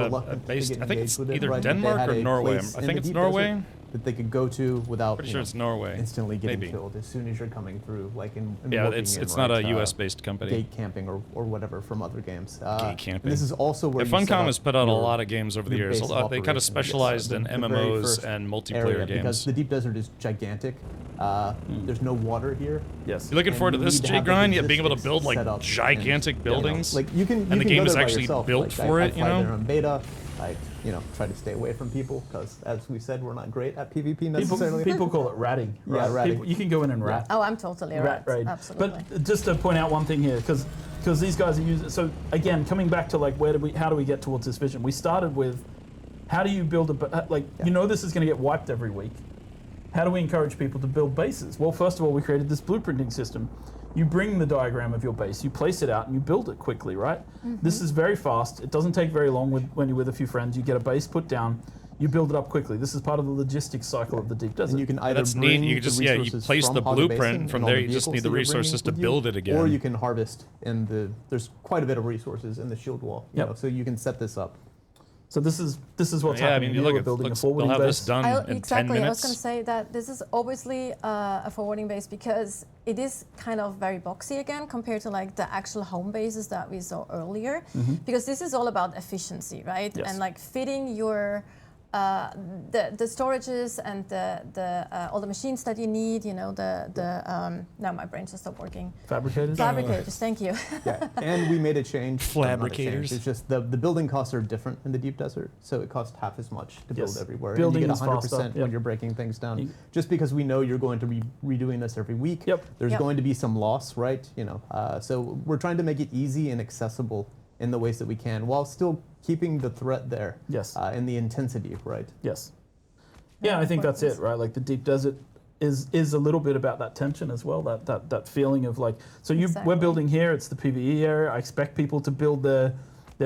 based. I think it's either it, Denmark or Norway. I think it's Norway. That they could go to without Pretty sure it's Norway. Instantly getting killed as soon as you're coming through, like in it's not a US-based company. Gate camping or whatever from other games. Gate camping. This is also where Funcom has put out a lot of games over the years. They kind of specialized in MMOs and multiplayer games. Because the deep desert is gigantic. There's no water here. Yes. You looking forward to this, J-Grind? Yeah, being able to build like gigantic buildings. Like you can. And the game is actually yourself. built for it. I fly there on beta. I try to stay away from people because, as we said, we're not great at PvP necessarily. People call it ratting. Right? Yeah, ratting. You can go in and rat. Oh, I'm totally right. Absolutely. But just to point out one thing here, because these guys are using. So again, coming back to like how do we get towards this vision? We started with how do you build this is going to get wiped every week. How do we encourage people to build bases? Well, first of all, we created this blueprinting system. You bring the diagram of your base, you place it out, and you build it quickly, right? This is very fast. It doesn't take very long when you're with a few friends. You get a base put down, you build it up quickly. This is part of the logistics cycle of the deep desert. And you can either bring you just you place the blueprint, and from there you just need the resources to build it again. Or you can harvest there's quite a bit of resources in the shield wall. So you can set this up. So this is what's happening. I mean, We're building a forwarding they'll have base. this done in 10 minutes. I was going to say that this is obviously a forwarding base because it is kind of very boxy again compared to like the actual home bases that we saw earlier. Because this is all about efficiency, right? Yes. And like fitting your the storages and all the machines that you need, now my brain just stopped working. Fabricators, thank you. And we made a change. Fabricators. It's just the building costs are different in the deep desert, so it costs half as much to build everywhere. Building and you is get 100% when you're breaking things down. Just because we know you're going to be redoing this every week, there's going to be some loss, right? So we're trying to make it easy and accessible in the ways that we can, while still keeping the threat there. Yes. And the intensity, right? Yes. Yeah, I think that's it, right? Like the deep desert is a little bit about that tension as well, that feeling of like, so we're building here, it's the PvE area. I expect people to build their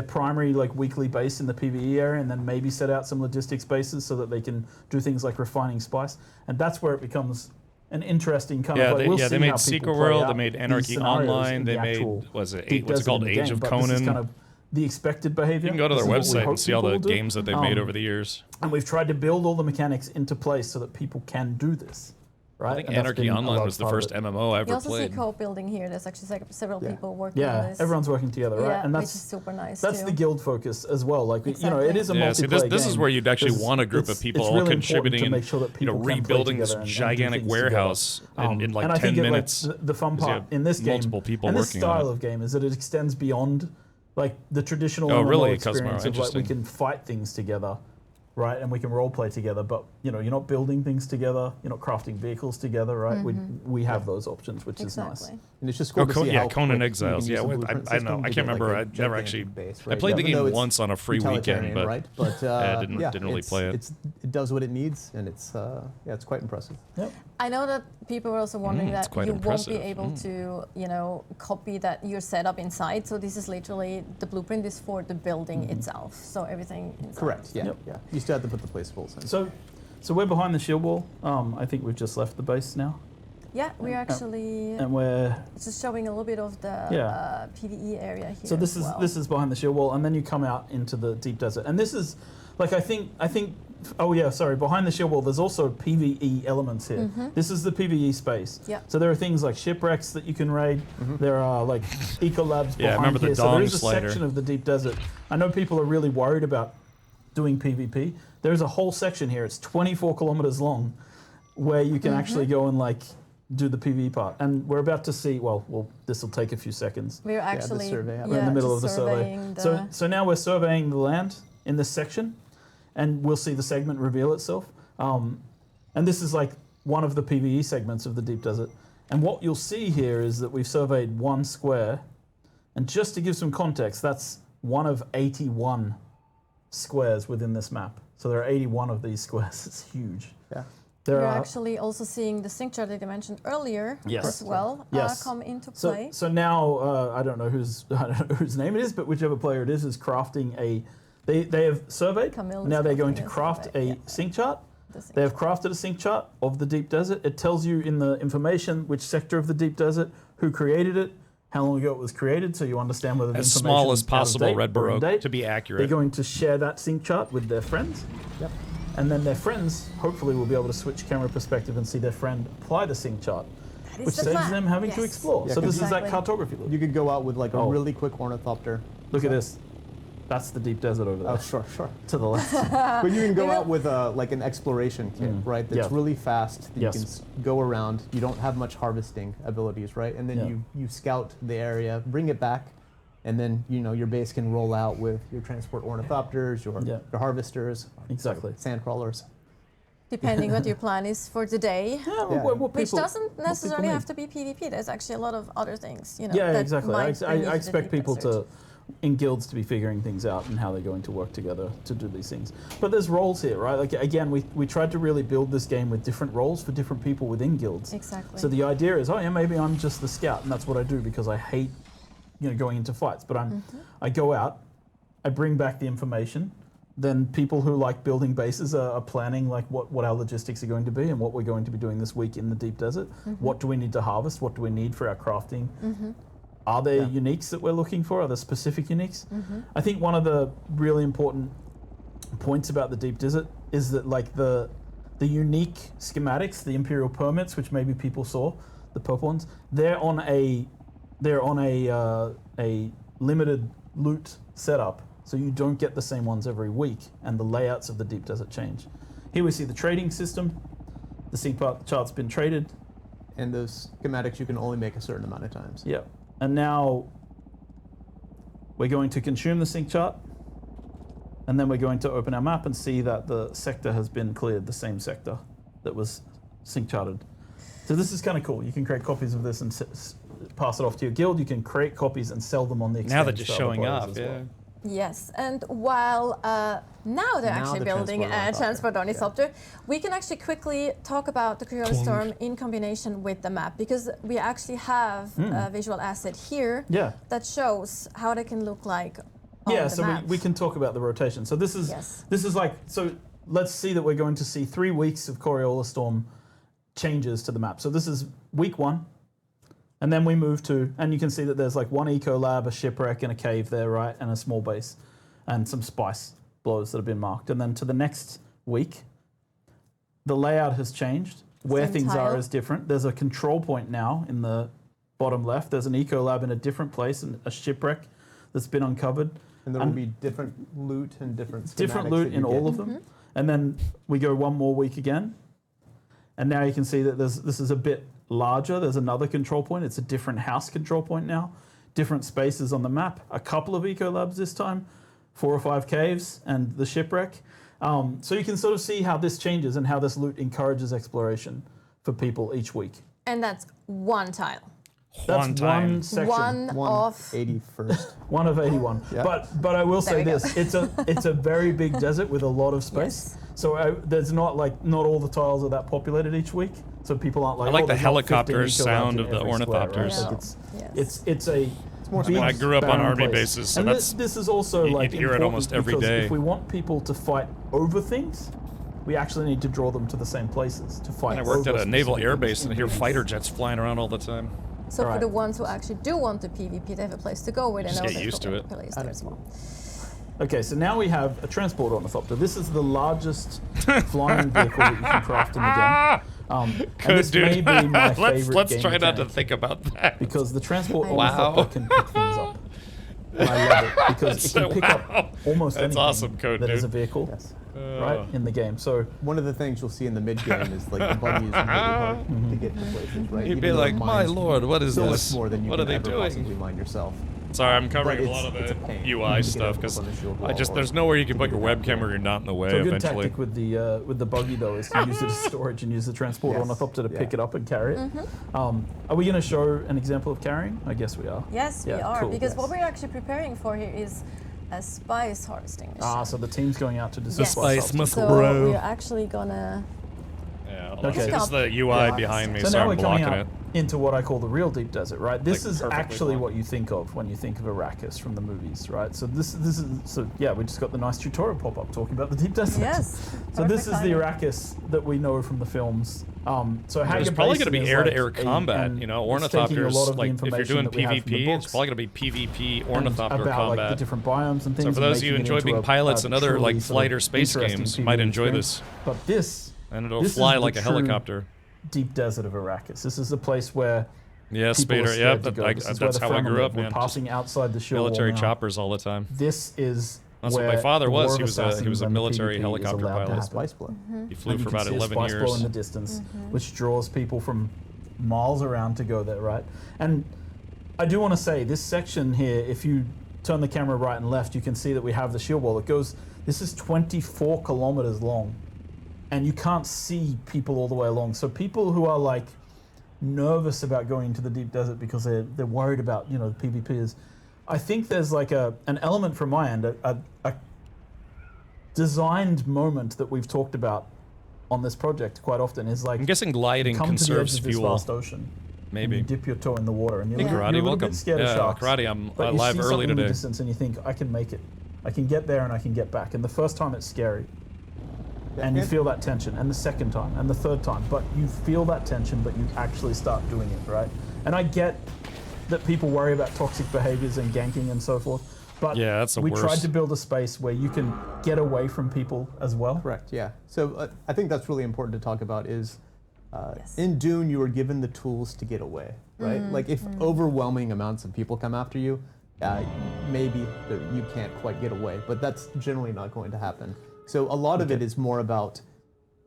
primary like weekly base in the PvE area and then maybe set out some logistics bases so that they can do things like refining spice. And that's where it becomes an interesting kind of like, they made Secret World, they made Anarchy Online, they made what's it called, Age of Conan. This is kind of the expected behavior. You can go to their This is what we website hope and see all people the will do. games that they've made over the years. And we've tried to build all the mechanics into place so that people can do this. Right? I think And that's Anarchy been a Online large was the part of first it. MMO I You ever also played. see co-building here. There's actually several people working on Yeah, this. everyone's working together, right? Yeah, And which that's is super nice. That's too. the guild focus as well. Like it Exactly. is a Yeah, multiplayer see, this is game. where you'd actually There's- want a group it's- of people it's all really contributing important to and make sure that people can play rebuilding this together and do gigantic things warehouse together. in like and I 10 think minutes. The fun 'Cause you part have in this game, multiple people and this working on style it. of game is that it extends beyond like the traditional Oh, MMO really, Cosmo? experience of like we Interesting. can fight things together. Right, and we can role play together, but you're not building things together. You're not crafting vehicles together, right? We have those options, which is nice. And it's just cool to see how Conan quick Exiles. you Yeah, can use the I blueprint know. system I to can't get, remember. like, a I never gigantic actually. base, I right? played the Even though game it's once on a free weekend, utilitarian, but right? But I didn't really play it. It does what it needs, and it's quite impressive. Yep. I know that people were also wondering it's that quite you won't be impressive. able to, copy that your setup inside. So this is literally the blueprint is for the building itself. So everything inside. Correct. Yeah. Yeah. You still have to put the placeables in. So we're behind the shield wall. I think we've just left the base now, Yeah, we're actually and we're just showing a little bit of the Yeah. PVE area here. so this as is well. this is behind the shield wall, and then you come out into the deep desert, and this is like I think. Oh yeah, sorry. Behind the shield wall, there's also PVE elements here. This is the PVE space. Yeah. So there are things like shipwrecks that you can raid. There are like eco labs Yeah, I behind remember the here. So there dong is a slider. section of the deep desert. I know people are really worried about doing PvP. There's a whole section here. It's 24 kilometers long, where you can actually go and like do the PvE part. And we're about to see. Well, this will take a few seconds. We're actually survey. We're in the middle of just the survey. surveying the- So now we're surveying the land in this section, and we'll see the segment reveal itself. And this is like one of the PvE segments of the deep desert. And what you'll see here is that we've surveyed one square, and just to give some context, that's one of 81 squares within this map. So there are 81 of these squares. It's huge. Yeah. There We're are actually also seeing the sync chart that you mentioned earlier Yes. as well Yes. come into So, play. so now I don't know whose name it is, but whichever player it is crafting a. They have surveyed. Camille is Now they're going to crafting a craft survey, a yeah. sync chart. The sync They have crafted a sync chart of the deep desert. It tells you in the information which sector of the deep desert, who created it, how long ago it was created, so you understand whether the As information small as is out of possible, date Red or in Baroque, date. to be They're accurate. going to share that sync chart with their friends. Yep. And then their friends, hopefully, will be able to switch camera perspective and see their friend apply the sync chart, That is which the saves plan. them having to Yes. explore. Yeah, So this is exactly. that cartography loop. You could go out with like a Oh. really quick ornithopter. Look at this. That's the deep desert over there. Oh, sure. To the left. But you can go out with like an exploration kit, right? That's Yeah. really fast. That Yes. You can go around. You don't have much harvesting abilities, right? And then Yeah. you scout the area, bring it back, and then your base can roll out with your transport ornithopters, your harvesters, Exactly. sand crawlers. Depending what your plan is for the day. What Which people- doesn't what necessarily people have to be PvP. There's actually a lot of other things, Yeah, that exactly. might I bring you to the expect deep people desert. in guilds to be figuring things out and how they're going to work together to do these things. But there's roles here, right? Like again, we tried to really build this game with different roles for different people within guilds. Exactly. So the idea is, maybe I'm just the scout, and that's what I do because I hate, going into fights. But I go out, I bring back the information. Then people who like building bases are planning like what our logistics are going to be and what we're going to be doing this week in the deep desert. What do we need to harvest? What do we need for our crafting? Are there uniques that we're looking for? Are there specific uniques? I think one of the really important points about the deep desert is that like the unique schematics, the imperial permits, which maybe people saw, the purple ones, they're on a limited loot setup. So you don't get the same ones every week, and the layouts of the deep desert change. Here we see the trading system. The sync chart's been traded. And those schematics you can only make a certain amount of times. Yeah. And now we're going to consume the sync chart, and then we're going to open our map and see that the sector has been cleared, the same sector that was sync charted. So this is kind of cool. You can create copies of this and pass it off to your guild. You can create copies and sell them on the exchange. Now they're just to other showing players off, as yeah. well. Yes, and while now they're actually the building a transport transport ornithopter, we can actually quickly talk about the Curious Storm in combination with the map, because we actually have a visual asset here that shows how they can look like on Yeah, the so map. we can talk about the rotation. So this is like, so let's see that we're going to see 3 weeks of Coriolis Storm changes to the map. So this is week 1. And then we move to, and you can see that there's like one eco lab, a shipwreck, and a cave there, right? And a small base, and some spice blowers that have been marked. And then to the next week, the layout has changed. Where Same things tile. are is different. There's a control point now in the bottom left. There's an eco lab in a different place, and a shipwreck that's been uncovered. And there will be different loot and different Different schematics loot that you in all get. of them. And then we go one more week again. And now you can see that this is a bit larger. There's another control point. It's a different house control point now. Different spaces on the map. A couple of eco labs this time. 4 or 5 caves and the shipwreck. So you can sort of see how this changes and how this loot encourages exploration for people each week. And that's one tile. That's one section. One of 81st. One of 81. Yeah. But I will There say we go. this: it's a very big desert with a lot of space. Yes. So there's not all the tiles are that populated each week. So people aren't like. I like oh, the there's not 15 helicopter eco labs sound in of the every square, right? ornithopters. Like Yes. it's a. more big, I grew up on barren army place. bases, so and that's- this is also you like hear it important almost every because day. if we want people to fight over things, we actually need to draw them to the same places to fight. I worked at over a naval specific air base and I hear ingredients. fighter jets flying around all the time. So for Alright. the ones who actually do want the PvP, they have a place to go where they Just know get there's used to it. probably a place there as well. Okay, so now we have a transport ornithopter. This is the largest flying vehicle that you can craft in the game. And Good, this dude. may be my favorite let's game try not to mechanic think about that. because the transport Wow. ornithopter can pick things up. And I love it because it can pick Wow. up almost That's anything awesome code, that is a dude. vehicle, Yes. right, in the game. So One of the things you'll see in the mid game is like the buggy is really hard to get to places, right? You'd Even be though like, it my mines lord, what is so much this? more than you What can are they ever doing? possibly mine yourself. Sorry, I'm covering But a lot of it's a the pain UI to stuff get because up on the shield I wall just or there's nowhere you can to put get your it up webcam there. where you're not in the way So a good eventually. tactic with the buggy though is to use it as storage and use the transport Yes. ornithopter to pick Yeah. it up and carry it. Are we going to show an example of carrying? I guess we are. Yes, we Yeah, are, cool. because what Yes. we're actually preparing for here is a spice harvesting mission. Ah, so the team's going out to do some Yes. spice Spice harvesting. must So grow. we're actually gonna. Yeah, hold on. Okay. This is the UI Yeah. behind me, So so now I'm we're coming blocking out it. into what I call the real deep desert, right? This Like, is perfectly actually fine. what you think of when you think of Arrakis from the movies, right? So this is yeah, we just got the nice tutorial pop up talking about the deep desert. Yes. So this is the perfect Arrakis that we know from the films. So There's Haga probably Basin going to be is air-to-air like combat. and You know, it's taking a lot ornithopters. of the Like if you're information doing that we have from the PvP, it's books probably going to be PvP and ornithopter about like the combat. different biomes and things. So for and those of you who making it enjoy being into pilots and other truly like sort of flight or space interesting games PvP might enjoy experience. this. But this And it'll this fly is the like a true helicopter. deep desert of Arrakis. This is the place where Yes, people are Spader. scared Yeah, to go. This is that's where how the I grew Fremen up, live. man. We're passing outside the shield Military wall now. choppers all the time. This is That's what where my father the was. War He of was a Assassins and the military PvP is helicopter allowed to pilot. happen. Spice blow. He flew And for you can about see a 11 spice years. blow in the distance, which draws people from miles around to go there, right? And I do want to say this section here, if you turn the camera right and left, you can see that we have the shield wall. It goes. This is 24 kilometers long, and you can't see people all the way along. So people who are like nervous about going into the deep desert because they're worried about the PvPers, I think there's like an element from my end, a designed moment that we've talked about on this project quite often is like I'm guessing gliding you come to the edge conserves of this fuel. vast ocean. Maybe. And you dip your toe in the water and you're, Hey, like, Karate, you're a little welcome. bit scared Yeah, of sharks. Karate, I'm but you live see early something in today. the distance and you think, I can make it. I can get there and I can get back. And the first time it's scary. And you feel that tension. And the second time and the third time. But you feel that tension, but you actually start doing it, right? And I get that people worry about toxic behaviors and ganking and so forth. But Yeah, that's the we worst. tried to build a space where you can get away from people as well. Correct, yeah. So I think that's really important to talk about is in Dune, you were given the tools to get away, right? Like if overwhelming amounts of people come after you, maybe you can't quite get away, but that's generally not going to happen. So a lot of it is more about,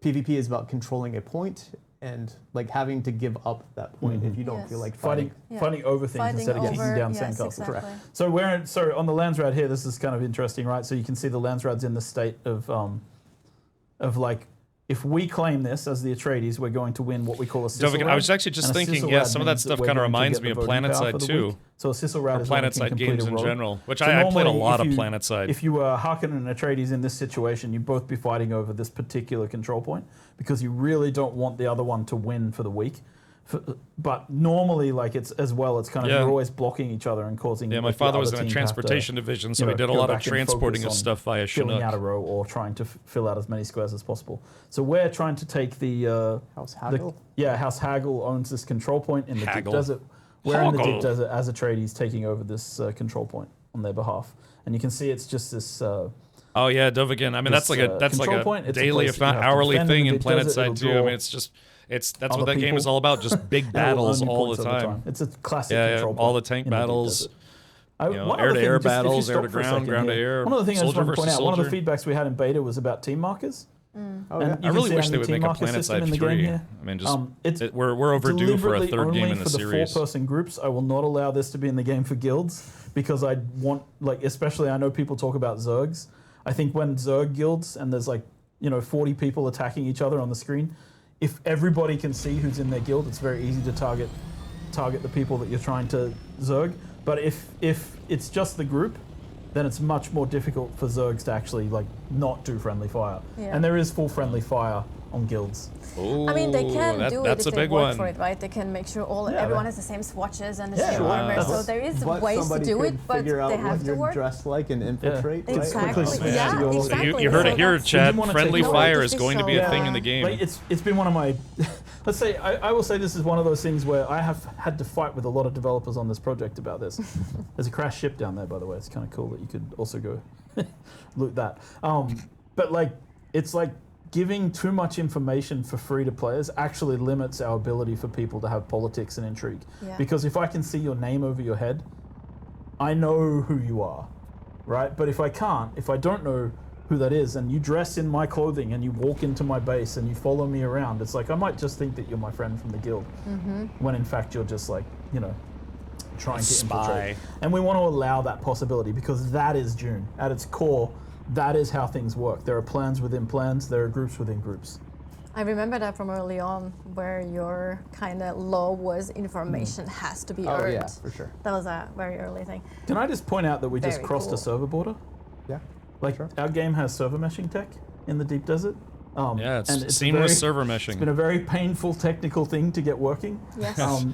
PvP is about controlling a point and like having to give up that point if you don't feel like fighting. Fighting over things instead of kicking down sandcastles. Exactly. So on the Landsrad here, this is kind of interesting, right? So you can see the Landsrad's in the state of like, if we claim this as the Atreides, we're going to win what we call a Don't forget, Sisselrad. I was actually just And a thinking, Sisselrad yeah, some of that means stuff we're kind of going to reminds get me the of voting power PlanetSide for the too. week. So a Sisselrad Or is when you can PlanetSide complete games a in road. general, which So I played a normally, lot of if you- PlanetSide. If you were Harkonnen and Atreides in this situation, you'd both be fighting over this particular control point because you really don't want the other one to win for the week. But normally, like it's kind of Yeah. you're always blocking each other and causing. Yeah, my like, the father was other in a team to have to, transportation division, so you we know, did a go lot of back and transporting focus of on stuff via filling Chinook. out a row or trying to fill out as many squares as possible. So we're trying to take the House Haggle? House Haggle owns this control point in the deep Haggle. desert. we're in the Hoggle. deep desert as Atreides taking over this control point on their behalf, and you can see it's just this. Oh yeah, Dovigan. I mean, that's like a control point. It's a daily, place if that you not have to hourly defend in thing the in deep desert. PlanetSide It'll 2. I draw mean, that's what other that game is people. all about. Just big It'll battles own you all points the all time. It's a classic Yeah, control all the point tank in the deep battles. desert. Air to air battles, air to ground, ground to air. One of the things I just soldier want to point versus out, one of the soldier. feedbacks we had in beta was about team markers. Oh, yeah. And you I can really see wish our they new would team make a marker system PlanetSide in the 3. game here. I mean, just it's we're overdue for a deliberately third game only in the for series. the 4-person groups. I will not allow this to be in the game for guilds because I want, like, especially I know people talk about Zergs. I think when Zerg guilds and there's 40 people attacking each other on the screen, if everybody can see who's in their guild, it's very easy to target the people that you're trying to Zerg. But if it's just the group, then it's much more difficult for Zergs to actually not do friendly fire. Yeah. And there is full friendly fire on guilds. Ooh, I mean, they can do it that's if a they big work one. for it, right? They can make sure everyone has the same swatches and the Yeah, same sure. armor. So there is ways to do it, but figure out they have what to you're work. dressed like and infiltrate. Yeah. Right? Exactly. Quickly Yeah, switch to your- exactly. So you heard it here, that's- Chad. wanna Friendly take fire away is going to be a thing in the game. Like it's been one of my. Let's say I will say this is one of those things where I have had to fight with a lot of developers on this project about this. There's a crashed ship down there, by the way. It's kind of cool that you could also go loot that. But it's like giving too much information for free to players actually limits our ability for people to have politics and intrigue. Yeah. Because if I can see your name over your head, I know who you are, right? But if I don't know who that is, and you dress in my clothing and you walk into my base and you follow me around, it's like I might just think that you're my friend from the guild, when in fact you're just trying to infiltrate. And we want to allow that possibility because that is Dune. At its core, that is how things work. There are plans within plans, there are groups within groups. I remember that from early on, where your kind of law was information has to be earned. Oh yeah, for sure. That was a very early thing. Can I just point out that we just Very crossed cool. a server border? Yeah. Our game has server meshing tech in the deep desert. Yeah, it's and seamless server meshing. It's been a very painful technical thing to get working. Yes.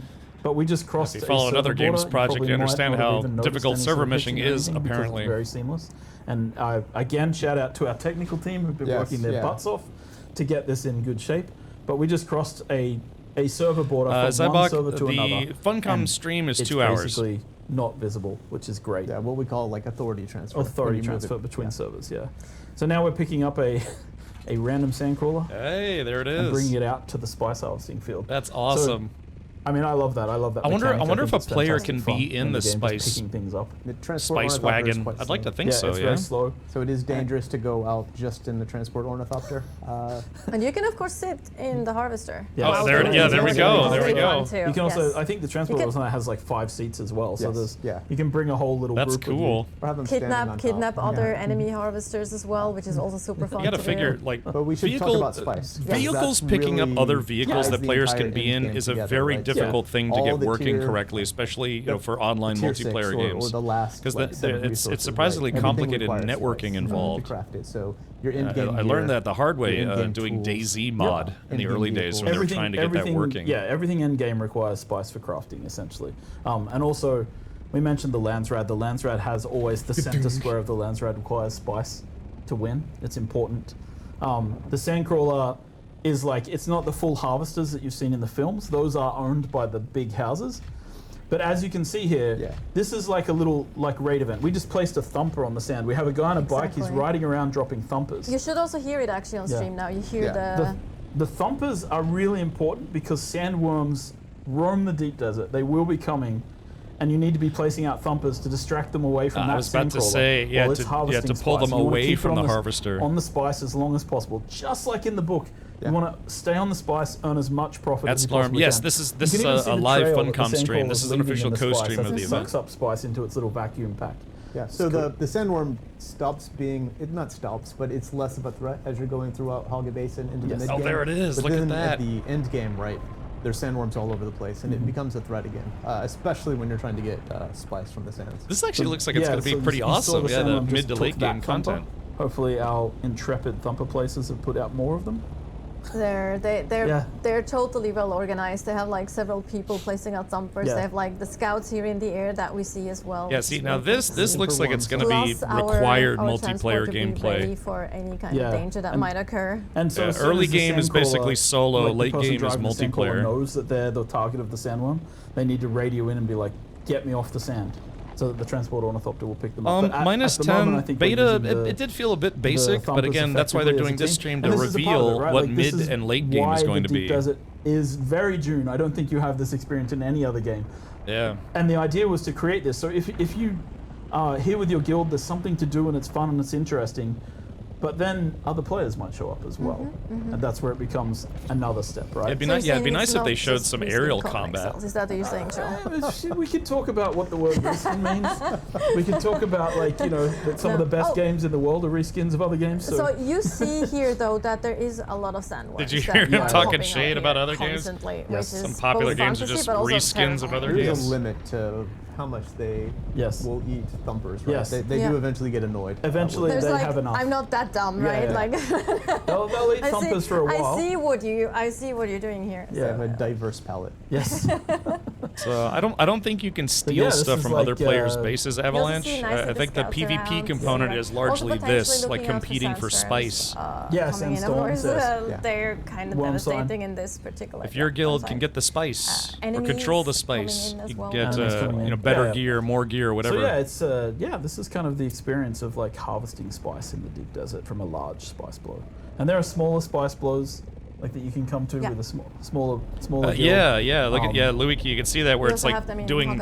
But we just crossed. If you follow a another server games border, you project, probably you understand might not have how even noticed difficult any server sort of meshing glitching or is, anything because apparently. It's very seamless. And again, shout out to our technical team who've been working their butts off to get this in good shape. But we just crossed a server border from one Zybok, server to another. the Funcom and stream is it's 2 hours. basically not visible, which is great. Yeah, what we call authority transfer. Authority transfer between servers, yeah. So now we're picking up a random sandcrawler. Hey, there it is. And bringing it out to the spice harvesting field. That's awesome. I mean, I love that. I love that. I wonder mechanic. if think a it's player fantastic can fun be in the game, just spice picking things up. spice wagon. I'd like to think so. It's Yeah. very slow. So it is dangerous to go out just in the transport ornithopter. And you can of course sit in the harvester. Yeah. Oh, there we go. There we go. You can also, Yes. I think the transport ornithopter has like 5 seats as well. So Yes, there's, you can bring a whole little That's group with cool. you. Or have them standing on Kidnap top. other enemy harvesters as well, which is also super fun. You got to figure do. like But we should talk about spice. Vehicles That's picking up really other vehicles ties that the players entire can be in game is a together, very right? difficult thing to All get the working tier- correctly, especially for online tier 6 multiplayer or games. the last, Because like, set of it's resources, surprisingly right? Everything complicated requires networking spice involved. To craft it. So your Yeah, in-game I learned gear, that the hard way your in-game doing tools. DayZ mod in the in-game early days when they were vehicles. trying to get that working. Yeah, everything in game requires spice for crafting, essentially. And also, we mentioned the Landsrad. The Landsrad has always the center square of the Landsrad requires spice to win. It's important. The Sandcrawler is like, it's not the full harvesters that you've seen in the films. Those are owned by the big houses. But as you can see here, this is like a little raid event. We just placed a thumper on the sand. We have a guy on a bike. He's Exactly. riding around dropping thumpers. You should also hear it actually on stream now. You hear The thumpers are really important because sandworms roam the deep desert. They will be coming, and you need to be placing out thumpers to distract them away from that I was about to sandcrawler say, yeah, while it's to harvesting pull spice. them You wanna away keep it from on the harvester. on the spice as long as possible, just like in the book. You want to stay on the spice, earn as much profit as you Storm. possibly Yes, can. this is You can even see a the live trail that the Funcom stream. sandcrawler's This is an leaving official in the spice co-stream as of it the event. sucks up spice into its little vacuum pack. Yeah, so the sandworm stops being, it not stops, but it's less of a threat as you're going throughout Hoggy Basin into the mid-game. Oh, there it is. But Look at then that. at the end game, right, there's sandworms all over the place, and it becomes a threat again, especially when you're trying to get spice from the sands. This actually looks like it's going to be pretty awesome. Yeah, the mid to late game content. Hopefully our intrepid thumper places have put out more of them. They're totally well organized. They have like several people placing out thumpers. Yeah. They have like the scouts here in the air that we see as well. Yeah, see, now this looks like it's going to be required multiplayer gameplay. Ready for any kind of danger that might occur. And so early game is basically solo, late game is multiplayer. Knows that they're the target of the sandworm. They need to radio in and be like, "Get me off the sand," so that the transport ornithopter will pick them up. But minus 10 beta, it did feel a bit basic, but again, that's why they're doing this stream to reveal what mid and late game is going to be. Desert is very Dune. I don't think you have this experience in any other game. Yeah. And the idea was to create this. So if you are here with your guild, there's something to do and it's fun and it's interesting. But then other players might show up as well, and that's where it becomes another step, right? It'd be nice if they showed some aerial combat. Is that what you're saying, Joel? We could talk about what the word reskin means. We could talk about that some of the best games in the world are reskins of other games. So you see here though that there is a lot of sandworms. Did you hear him talking shade about other games? Yes. Some popular games are just reskins of other games. There's a limit to how much they will eat thumpers, right? Yes. They do eventually get annoyed. Eventually they have enough. I'm not that dumb, right? Yeah. Like they'll eat thumpers for a while. I see what you're doing here. Yeah, so. A diverse palette. Yes. So I don't think you can steal stuff from other players' bases, Avalanche. I think the PvP component is largely this, like competing for spice. Yes, and storms. They're kind of devastating in this particular. If your guild can get the spice or control the spice, you can get better gear, more gear, whatever. So this is kind of the experience of like harvesting spice in the deep desert from a large spice blow. And there are smaller spice blows like that you can come to with a smaller guild. Look at Louis, you can see that where it's like doing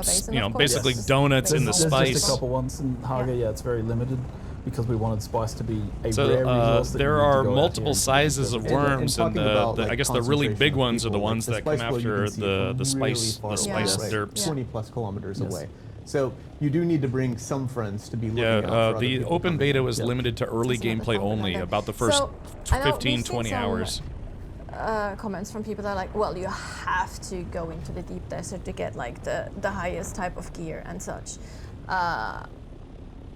basically donuts in the spice. There's just a couple ones in Haga. It's very limited because we wanted spice to be a rare resource. There are multiple sizes of worms, and I guess the really big ones are the ones that come after the spice. They're 20 plus kilometers away. So you do need to bring some friends to be looking out for the open beta was limited to early gameplay only, about the first 15-20 hours. Comments from people that are like, well, you have to go into the deep desert to get like the highest type of gear and such.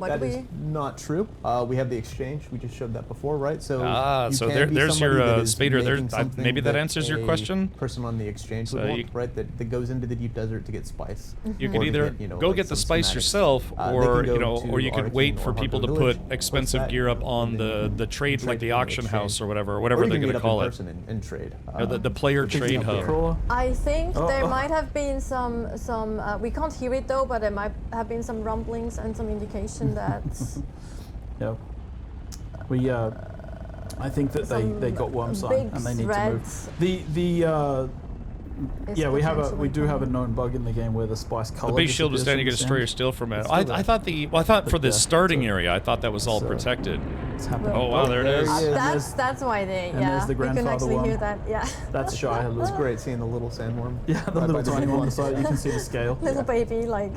That is not true. We have the exchange. We just showed that before, right? So there's your Spader. Maybe that answers your question. Person on the exchange would want, right? That goes into the deep desert to get spice. You could either go get the spice yourself, or you could wait for people to put expensive gear up on the trade, like the auction house or whatever they're going to call it. And trade. The player trade hub. I think there might have been some. We can't hear it though, but there might have been some rumblings and some indication that. I think that they got Wormsign and they need to move. We do have a known bug in the game where the spice color. The big shield was standing to destroy your steel from it. I thought for the starting area, I thought that was all protected. Oh wow, there it is. That's why they. And there's the you can grandfather actually worm. hear that. Yeah. That's shy. It was great seeing the little sandworm. Yeah, the little tiny one on the side. You can see the scale. Little baby, like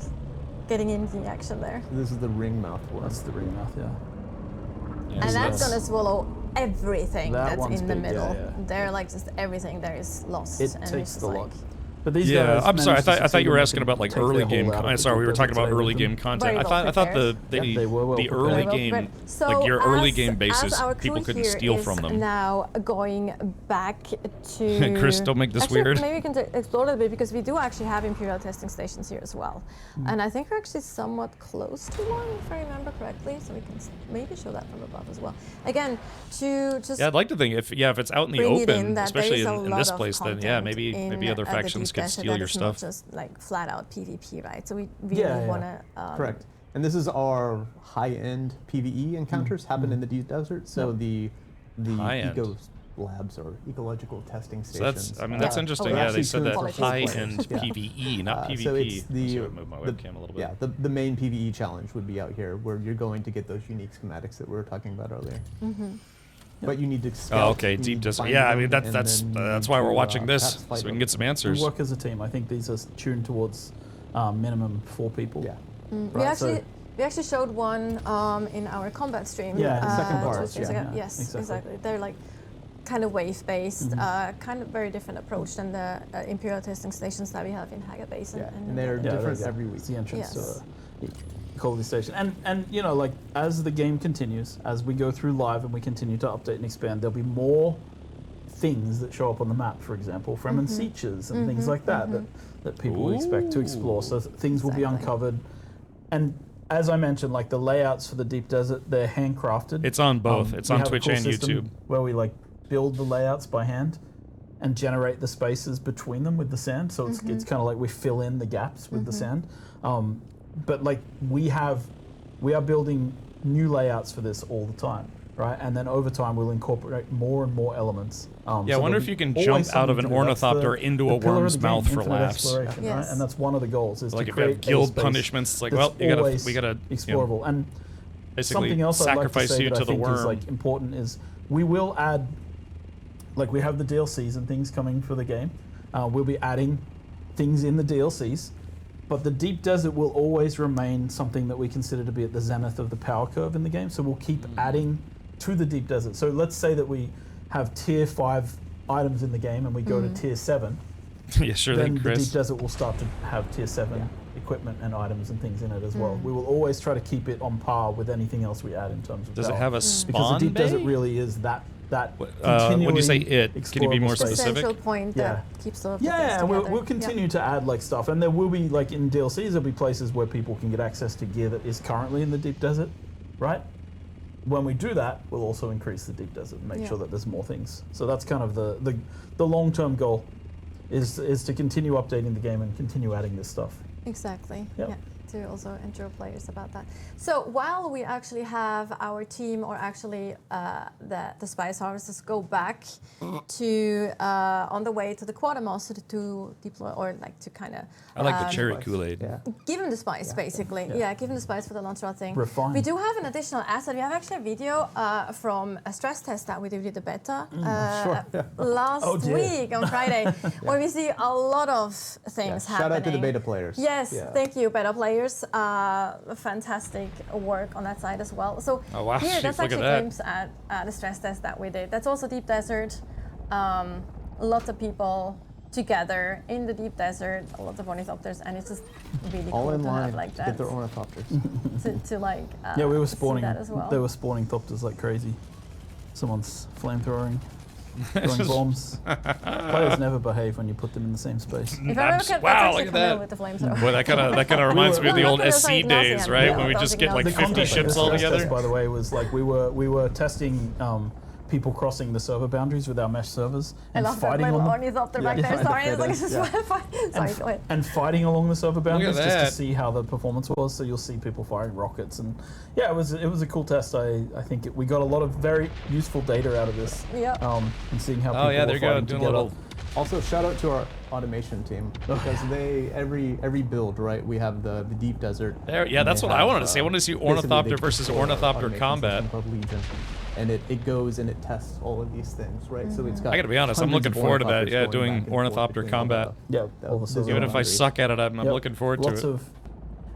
getting into the action there. This is the ringmouth one. That's the ringmouth, yeah. And that's gonna swallow everything that's in the middle. Yeah. They're like just everything there is lost. It and takes it's a like, lot. But these guys I'm sorry. I managed to thought you were succeed asking and about like take early their game. whole out Sorry, we were of talking about the early desert. game content. Very I thought they were well the early game, like your early game bases, people couldn't steal from them. Now going back to Chris, don't make this actually, weird. Maybe we can explore a little bit because we do actually have Imperial testing stations here as well, and I think we're actually somewhat close to one, if I remember correctly. So we can maybe show that from above as well. Again, to just I'd like to think if it's out in the open, especially in this place, then maybe other factions could steal your stuff. Just like flat out PvP, right? So we really want to. Correct. And this is our high-end PvE encounters happen in the deep desert. So the eco labs or ecological testing stations. So that's interesting. They said that high-end PvE, not PvP. So it's move my webcam a little bit. Yeah, the main PvE challenge would be out here, where you're going to get those unique schematics that we were talking about earlier. But you need to scout deep desert. Yeah, I mean that's why we're watching this, so we can get some answers. We work as a team. I think these are tuned towards minimum 4 people. Yeah. We actually showed one in our combat stream. Yeah, the second part. Yes, exactly. They're like kind of wave-based, kind of very different approach than the Imperial testing stations that we have in Haga Basin. And they're different every week. It's the entrance to Call the station, and like as the game continues, as we go through live and we continue to update and expand, there'll be more things that show up on the map, for example, Fremen Sieges and things like that, that people would expect to explore. So things will be uncovered. And as I mentioned, like the layouts for the Deep Desert, they're handcrafted. It's on both. It's we on have a Twitch cool and system YouTube. where we like build the layouts by hand and generate the spaces between them with the sand. So it's kind of like we fill in the gaps with the sand. But like we are building new layouts for this all the time, right? And then over time we'll incorporate more and more elements. Yeah, I so wonder there'll if you be can always jump out of an something to do. That's ornithopter into a the pillar of worm's the game, mouth for infinite laughs. exploration, right? And that's one of the goals is Like to if you have create guild a space punishments, it's like, that's well, we gotta always explorable. You know, And basically something else I'd like to sacrifice say you that to I the think worm. is like important is we will add, like we have the DLCs and things coming for the game. We'll be adding things in the DLCs, but the Deep Desert will always remain something that we consider to be at the zenith of the power curve in the game. So we'll keep adding to the Deep Desert. So let's say that we have tier 5 items in the game and we go to tier 7. Yeah, sure then thing, Chris. the Deep Desert will start to have tier 7 equipment and items and things in it as well. We will always try to keep it on par with anything else we add in terms of Does it power. have a Because spawn the Deep Desert bay? really is that when you say it, can you be more The specific? central point that keeps all of the things Yeah, together. we'll continue to add like stuff, and there will be like in DLCs there'll be places where people can get access to gear that is currently in the Deep Desert, right? When we do that, we'll also increase the Deep Desert and make sure that there's more things. So that's kind of the long-term goal, is to continue updating the game and continue adding this stuff. Exactly. Yep. Yeah. To also ensure players about that. So while we actually have our team, or actually the Spice Harvesters, go back to on the way to the Quartermaster to deploy, or like to kind of. I like the cherry Kool-Aid. Yeah. Give him the spice, basically. Yeah, give him the spice for the launch rod thing. Refine. We do have an additional asset. We have actually a video from a stress test that we did with the beta last week on Friday, where we see a lot of things happening. Shout out to the beta players. Yes, thank you, beta players. Fantastic work on that side as well. So here, that's actually a glimpse at the stress test that we did. That's also Deep Desert. Lots of people together in the Deep Desert, a lot of ornithopters, and it's just really all cool in to line have like to that. get their ornithopters. to like Yeah, we were see spawning. that as well. They were spawning thopters like crazy. Someone's flamethrowing, throwing bombs. Players never behave when you put them in the same space. If I ever Wow, look at that. with the flamethrower. Boy, that kind of reminds me of the Well, old not SC like days, Nazi right? yeah, When we that just was get like The 50 context of ships the all stress together. test, by the way, was like we were testing people crossing the server boundaries with our mesh servers I and love that fighting little on them. ornithopter back there. Sorry, it's like this is sorry, go ahead. And fighting along the server boundaries just that. to see how the performance was. So you'll see people firing rockets, and yeah, it was a cool test. I think we got a lot of very useful data out of this. Yeah. And seeing how people Oh yeah, there were you go. fighting Doing together. a little. Also, shout out to our automation team, because they every build, right? We have the Deep Desert. There, yeah, and that's they what I have, wanted to see. I wanted to see basically ornithopter they versus deploy our ornithopter automation combat. system called Legion, and it goes and it tests all of these things, right? So it's got. I gotta be honest, I'm hundreds looking of forward to that. ornithopters Yeah, going doing back and forth ornithopter between all combat. Yeah, all the server Even if I boundaries. suck at it, I'm Yep. looking forward to Lots it.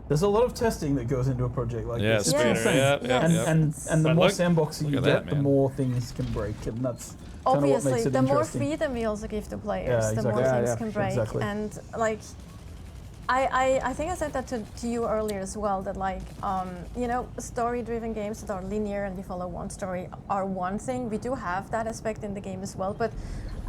There's a lot of testing that goes into a project like Yeah, this. It's Spader, insane. yeah. And the But more look sandboxy you at get, that, the man. more things can break, and that's kind of what Obviously, makes it the more interesting. freedom we also give to players, Yeah, the exactly. more Yeah, things yeah, can break. exactly. And like, I think I said that to you earlier as well, that like, story-driven games that are linear and you follow one story are one thing. We do have that aspect in the game as well, but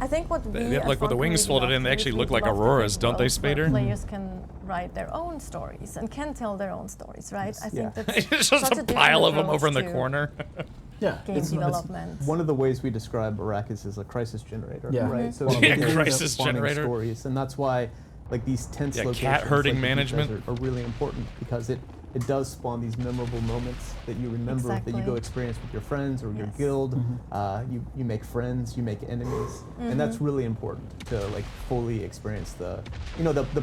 I think what we Like with the wings folded in, they actually look like auroras, don't they, Spader? Players can write their own stories and can tell their own stories, right? I think that's It's such just a different pile of them approach over in the to corner. Yeah, game development. One of the ways we describe Arrakis is a crisis generator, Yeah. right? So Yeah, it ends up crisis spawning generator. stories, and that's why like these tense Yeah, locations cat herding like the Deep management. Desert are really important, because it does spawn these memorable moments that you remember, that you go Exactly. experience with your friends or your guild. You make friends, you make enemies, and that's really important to like fully experience the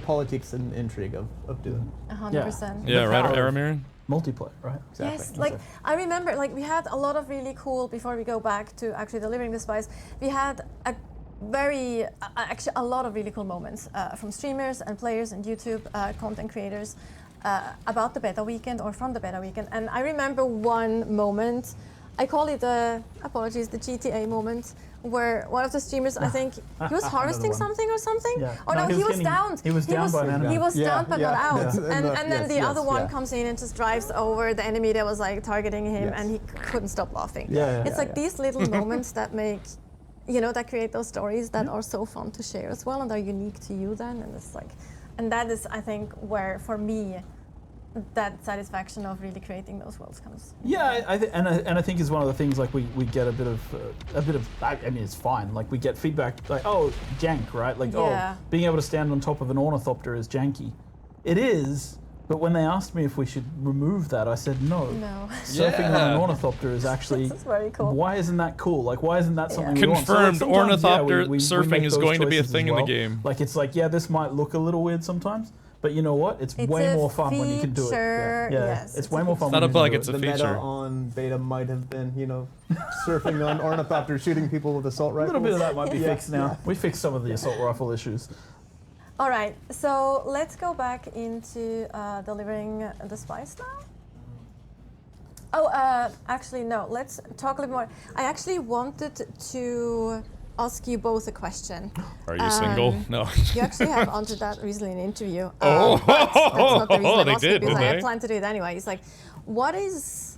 politics and intrigue of Dune. 100%. Yeah, right, power of Aramir? Multiplayer, right? Yes, like I remember, like we had a lot of really cool. Before we go back to actually delivering the spice, we had actually a lot of really cool moments from streamers and players and YouTube content creators about the beta weekend or from the beta weekend. And I remember one moment. I call it the GTA moment, where one of the streamers, I think he was harvesting something or something. Yeah. Oh no, he was getting- downed. He was downed by an enemy. He was downed but not out. Yeah. And then the Yes, other one yeah. comes in and just drives over the enemy that was like targeting him, Yes. and he couldn't stop laughing. Yeah, It's like these little moments that make you know, that create those stories that are so fun to share as well and are unique to you then. And it's like, and that is, I think, where for me, that satisfaction of really creating those worlds comes. Yeah, I think it's one of the things, like we get a bit of I mean, it's fine. Like we get feedback like, oh, jank, right? Like, Yeah. oh, being able to stand on top of an ornithopter is janky. It is, but when they asked me if we should remove that, I said no. No. Surfing on an ornithopter is actually. That's very cool. Why isn't that cool? Like, why isn't that something we want? Confirmed, So, like, sometimes, ornithopter we surfing make is those going to be a choices thing as in the well. game. Like, it's like, yeah, this might look a little weird sometimes, but you know what? It's way a more fun when you can do it. feature, Yeah, yes, it's it's way a more fun. Set when up you like can it's do a it. The meta feature. on beta might have been, you know, surfing on ornithopters, shooting people with assault A rifles. little bit of that might be Yeah. fixed now. We fixed some of the assault rifle issues. All right, so let's go back into delivering the spice now. Oh, actually, no, let's talk a little more. I actually wanted to ask you both a question. Are you single? No. You actually have answered that recently in an interview. Oh, but that's not the reason I'm they asking did, because I did had they? planned to do it anyway. It's like, what is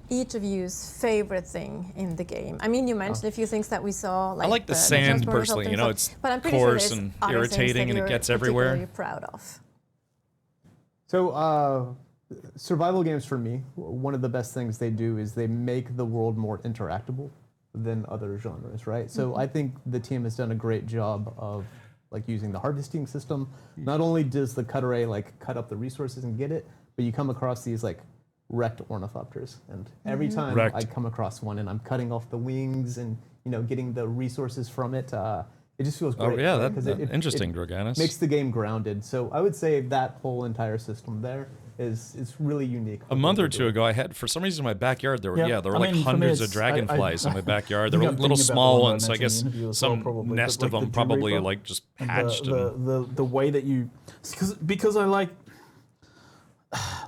each of you's favorite thing in the game? I mean, you mentioned a few things that we saw. Like I like the sand transport personally. You helicopter know, and it's stuff, but I'm pretty coarse sure and there's other things irritating, that and it you're gets everywhere. particularly proud of. So, survival games for me, one of the best things they do is they make the world more interactable than other genres, right? So I think the team has done a great job of like using the harvesting system. Not only does the cut array like cut up the resources and get it, but you come across these like wrecked ornithopters, and every time Wrecked. I come across one and I'm cutting off the wings and getting the resources from it, it just feels great. Oh yeah, right? 'Cause that, it interesting, Droganis. makes the game grounded. So I would say that whole entire system there is really unique. A month or two ago, I had, for some reason, in my backyard, there were, there were I like mean, for me, hundreds of it's- dragonflies in my backyard. I There were think I'm little thinking about small the one ones. I I guess mentioned in the interview as well, some probably, but nest like of them the Dream probably Reaper like just and hatched. the way that you, because I like,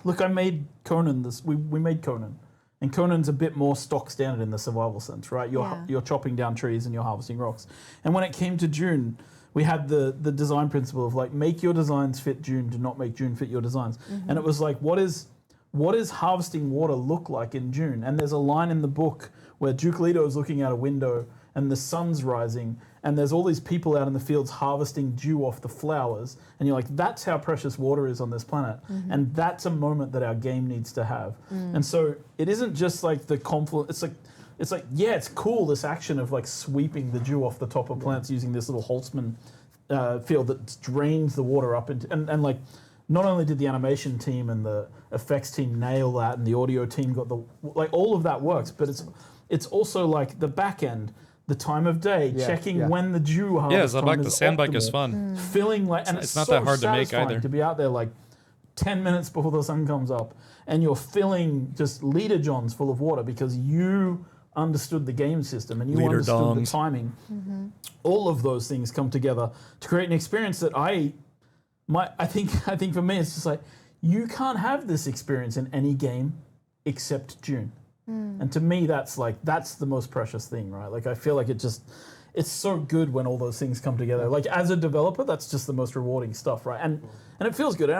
look, I made Conan we made Conan, and Conan's a bit more stock standard in the survival sense, right? You're chopping down trees and you're harvesting rocks. And when it came to Dune, we had the design principle of like, make your designs fit Dune, do not make Dune fit your designs. And it was like, what does harvesting water look like in Dune? And there's a line in the book where Duke Leto is looking out a window and the sun's rising and there's all these people out in the fields harvesting dew off the flowers. And you're like, that's how precious water is on this planet. And that's a moment that our game needs to have. And so it isn't just like the confluence, it's like, yeah, it's cool, this action of like sweeping the dew off the top of plants using this little Holtzman field that drains the water up into, and like, not only did the animation team and the effects team nail that, and the audio team got like all of that works, but it's also like the back end, the time of day, checking when the dew harvest Yeah, time the is sand bike optimal, is fun. Feeling like, and It's it's not so that hard to make satisfying either. to be out there like 10 minutes before the sun comes up, and you're filling just liter johns full of water because you understood the game system and you Liter understood dongs. the timing. All of those things come together to create an experience that I think for me it's just like, you can't have this experience in any game except Dune. And to me that's the most precious thing, right? Like I feel like it's so good when all those things come together. Like as a developer, that's just the most rewarding stuff, right? And it feels good. And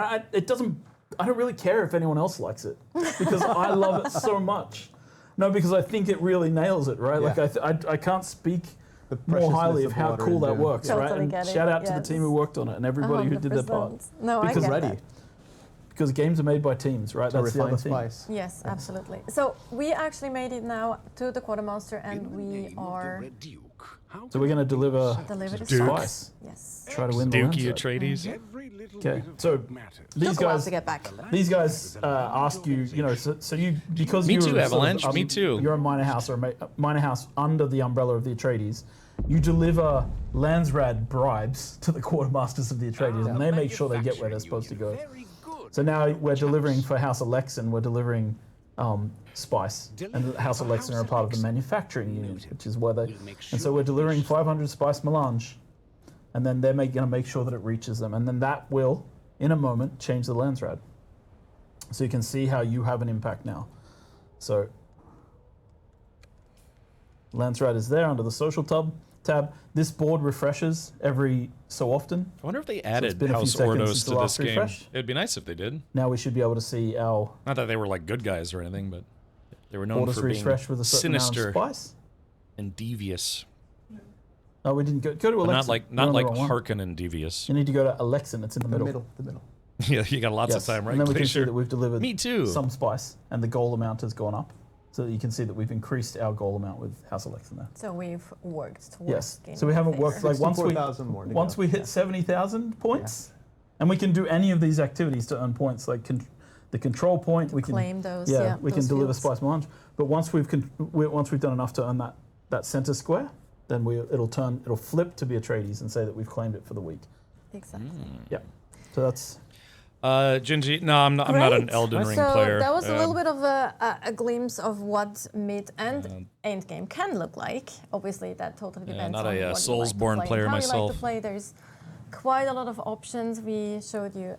I don't really care if anyone else likes it because I love it so much. No, because I think it really nails it, right? Yeah. Like I can't speak more preciousness highly of of how water cool in that Dune. works, right? Totally And get it, shout out to the yes. team who worked on it and everybody who did their part. 100%. No, I Because get ready. that. Because games are made by teams, right? To That's the other refine thing. spice. Yes, absolutely. So we actually made it now to the quartermaster, and we are So we're going to deliver delivered the Duke. spice. Yes. Try to win the Dookie Lancer. Atreides. Okay, so these Took a while guys to get back. ask you, so you, because Me you're too, sort of, Avalanche, me too. You're a minor house or minor house under the umbrella of the Atreides. You deliver Landsrad bribes to the quartermasters of the Atreides, and they make sure they get where they're supposed to go. So now we're delivering for House Alexan, we're delivering spice, and House Alexan are a part of the manufacturing unit, which is where they. And so we're delivering 500 spice melange, and then they're going to make sure that it reaches them, and then that will, in a moment, change the Landsrad. So you can see how you have an impact now. So Landsrad is there under the social tab. This board refreshes every so often. I wonder if they it's added been a few House seconds Ordos since the to this last game. refresh. It'd be nice if they did. Now we should be able to see our Not that they were like good guys or anything, but they were known orders for being refreshed with a certain amount sinister of spice. and devious. Oh, we didn't go to Alexin. But not like Harkin and Devious. You need to go to Alexin. It's in the middle. The middle. Yeah, you got lots of time, right? And then we can Glacier. see that we've delivered Me too. some spice, and the goal amount has gone up. So that you can see that we've increased our goal amount with House Alexin there. So we've worked towards. Yes. gaining So we haven't favor. worked like once 64,000 more to once go. we hit 70,000 points, and we can do any of these activities to earn points, like the control point. We can claim those, we can those deliver fields. spice melange. But once we've done enough to earn that center square, then it'll flip to be Atreides and say that we've claimed it for the week. Exactly. Yeah. So that's. Gingy, no, I'm not an Elden Ring player. So that was a little bit of a glimpse of what mid and end game can look like. Obviously, that totally depends not on a what Soulsborne you like to play, player and how myself. you like to play. There's quite a lot of options. We showed you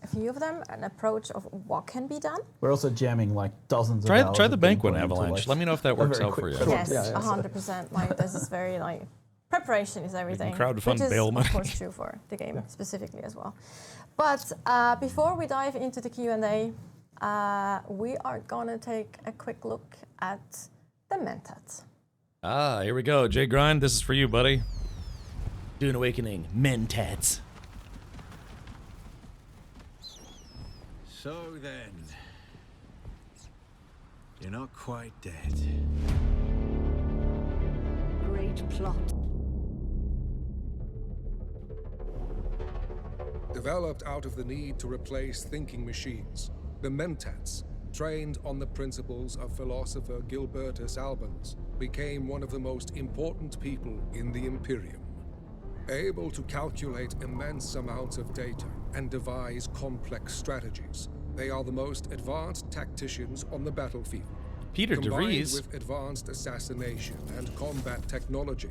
a few of them, an approach of what can be done. We're also jamming like dozens of Try hours the of gameplay Banquet into, Avalanche. like, Let me know if that a works very out for quick you. short- Yes, yeah, 100%. Like this is very like preparation is everything. crowdfund which is bail money. of course true for the game specifically as well. But before we dive into the Q&A, we are gonna take a quick look at the Mentats. Here we go. Jay Grind, this is for you, buddy. Dune Awakening, Mentats. So then, you're not quite dead. Great plot. Developed out of the need to replace thinking machines, the Mentats, trained on the principles of philosopher Gilbertus Albans, became one of the most important people in the Imperium. Able to calculate immense amounts of data and devise complex strategies, they are the most advanced tacticians on the battlefield. Peter Combined DeVries. with advanced assassination and combat technology,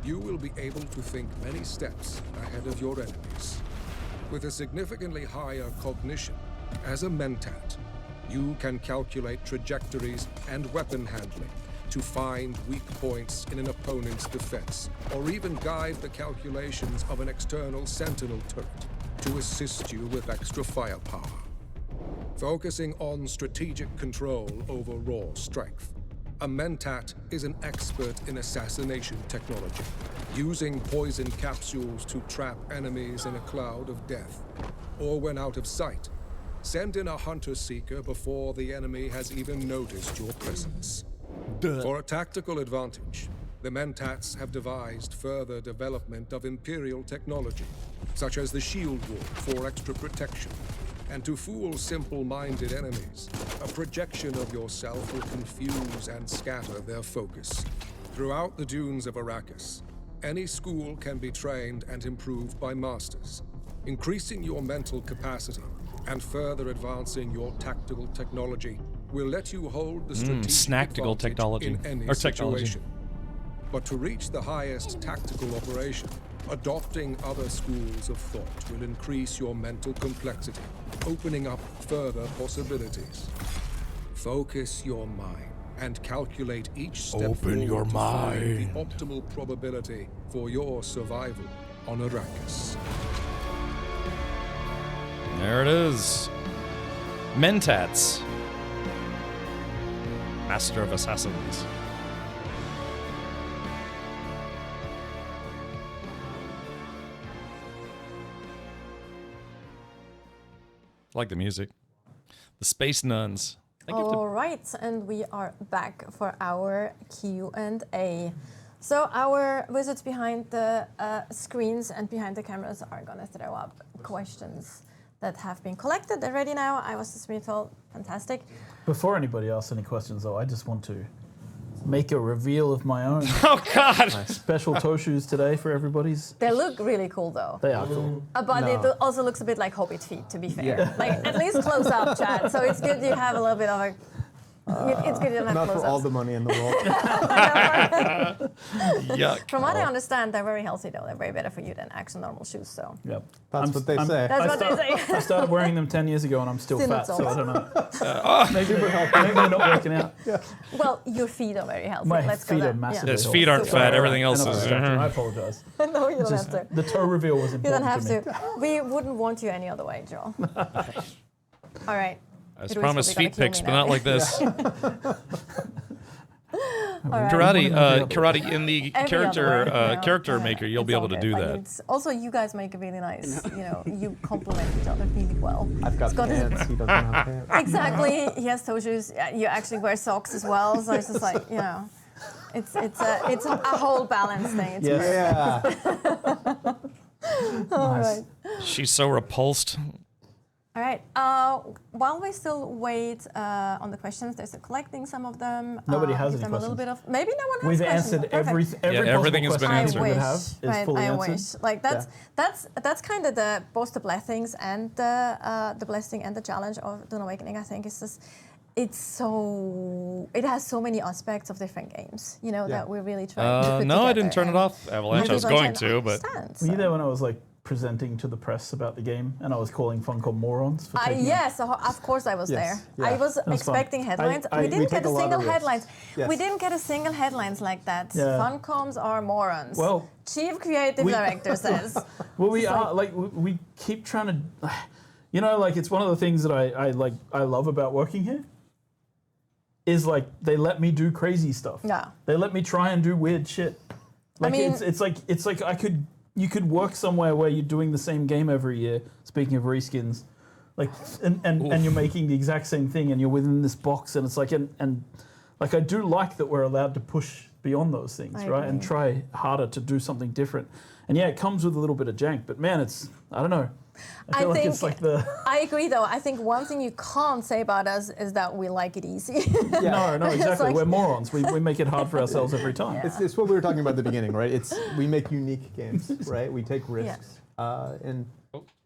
you will be able to think many steps ahead of your enemies. With a significantly higher cognition, as a Mentat, you can calculate trajectories and weapon handling to find weak points in an opponent's defense, or even guide the calculations of an external sentinel turret to assist you with extra firepower. Focusing on strategic control over raw strength, a Mentat is an expert in assassination technology, using poison capsules to trap enemies in a cloud of death. Or when out of sight, send in a hunter-seeker before the enemy has even noticed your presence. For a tactical advantage, the Mentats have devised further development of Imperial technology, such as the shield wall for extra protection. And to fool simple-minded enemies, a projection of yourself will confuse and scatter their focus. Throughout the dunes of Arrakis, any school can be trained and improved by masters, increasing your mental capacity and further advancing your tactical technology will let you hold the strategic snacktical advantage technology, in any or technology. situation. But to reach the highest tactical operation, adopting other schools of thought will increase your mental complexity, opening up further possibilities. Focus your mind and calculate each step Open forward your to find mind. the optimal probability for your survival on Arrakis. There it is. Mentats. Master of Assassins. I like the music. The Space Nuns. All right, and we are back for our Q&A. So our wizards behind the screens and behind the cameras are gonna throw up questions that have been collected. They're ready now. I was just being told, fantastic. Before anybody asks any questions, though, I just want to make a reveal of my own. Oh, God! Special toe shoes today for everybody's. They look really cool, though. They are cool. But No. it also looks a bit like Hobbit feet, to be fair. Yeah. Like, at least close up, Chad. So it's good you have a little bit of a... it's good you don't have Not close for all the money in the world. Yuck. From what I understand, they're very healthy, though. They're very better for you than actual normal shoes, so... Yep. That's what they say. That's what they say. I started wearing them 10 years ago and I'm still Still fat, not so I sold. don't know. Maybe they're not working out. Well, your feet are very healthy. My Let's go feet there. are massively His healthy. feet aren't fat, Sorry, everything else I know, is- I apologize. No, you don't have to. The toe reveal was You important don't have to me. to. We wouldn't want you any other way, Joel. All right. I was It was promised probably feet gonna pics, kill but me not now. like this. right. Karate in the character maker, you'll It's be able all to good. do Like, that. it's- also, you guys make a really nice. You complement each other really well. I've got Scott is- pants. He doesn't have pants. Exactly. He has toe shoes. You actually wear socks as well. So it's just like it's a whole balance thing. It's great. Yeah. All right. She's so repulsed. All right. While we still wait on the questions, they're still collecting some of them. Nobody has give any them a little questions. bit of maybe no one has We've questions. answered Perfect. every everything has possible been question answered. we I could wish. have is Right, fully I answered. wish. Like that's kind of the both the blessings and the blessing and the challenge of Dune Awakening. I think is just it has so many aspects of different games. That we're really trying to put No, I together, didn't turn it and off, Avalanche. I was people are going trying to, but understand, Were you so. there when I was like presenting to the press about the game and I was calling Funcom morons for taking Yes, of course I was Yes, there. yeah. I was That was fun. expecting headlines. we We didn't take get a a lot of single risks. headlines. Yes. We didn't get a single headlines like that. Yeah. Funcoms are morons. Well, Chief Creative Director says. Well, we It's are we keep trying to, like it's one of the things that I love about working here. Is like they let me do crazy stuff. Yeah. They let me try and do weird shit. Like mean- it's like you could work somewhere where you're doing the same game every year. Speaking of reskins, like and you're making the exact same thing and you're within this box and it's like and like I do like that we're allowed to push beyond those things, I right? And agree. try harder to do something different. And yeah, it comes with a little bit of jank, but man, I don't know. I feel like it's like the I agree, though. I think one thing you can't say about us is that we like it easy. No, It's exactly. like- We're morons. We make it hard for ourselves every time. It's what we were talking about at the beginning, right? We make unique games, right? We take risks, and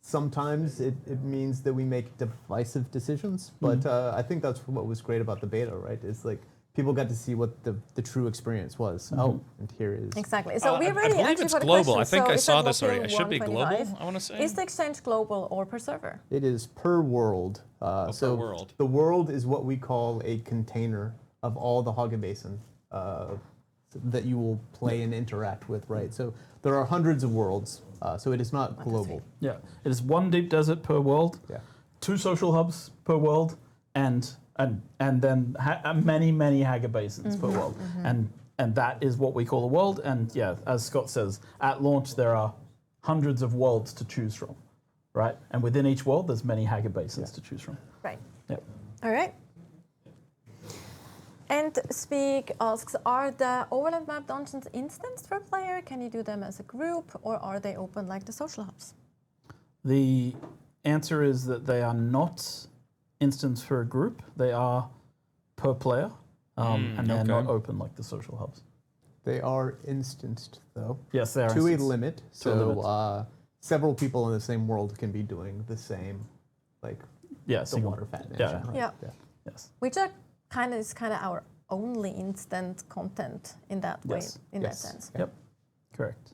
sometimes it means that we make divisive decisions. But I think that's what was great about the beta, right? Is like people got to see what the true experience was. Oh, and here is Exactly. So we're I ready believe actually it's for the global. I questions. think So I is saw that this already. Local It should be global, 125? I want to say. Is the exchange global or per server? It is per world. So per world. the world is what we call a container of all the Haga Basin that you will play and interact with, right? So there are hundreds of worlds, so it is not global. Yeah, it is one deep desert per world, Yeah. 2 social hubs per world, and then many Haga basins per world, and that is what we call a world. And yeah, as Scott says, at launch there are hundreds of worlds to choose from, right? And within each world, there's many Haga basins to choose from. Right. Yep. All right. And Speak asks, are the overland map dungeons instanced per player? Can you do them as a group, or are they open like the social hubs? The answer is that they are not instanced for a group. They are per player, and they're not open like the social hubs. They are instanced, though. Yes, they are to a instanced. limit. To a So limit. several people in the same world can be doing the same, like the single. water fat Yeah. mansion, right? Yeah. Yes. Which is kind of our only instant content in that way, Yes. in that Yes. sense. Yep. Correct.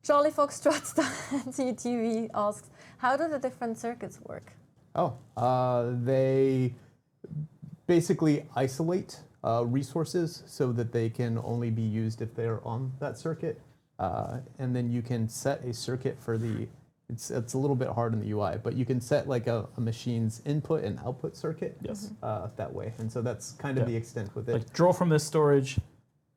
Charlie Foxtrot TV asks, how do the different circuits work? They basically isolate resources so that they can only be used if they're on that circuit. And then you can set a circuit for it's a little bit hard in the UI, but you can set like a machine's input and output circuit that way. And so that's kind of the extent with it. Like draw from this storage,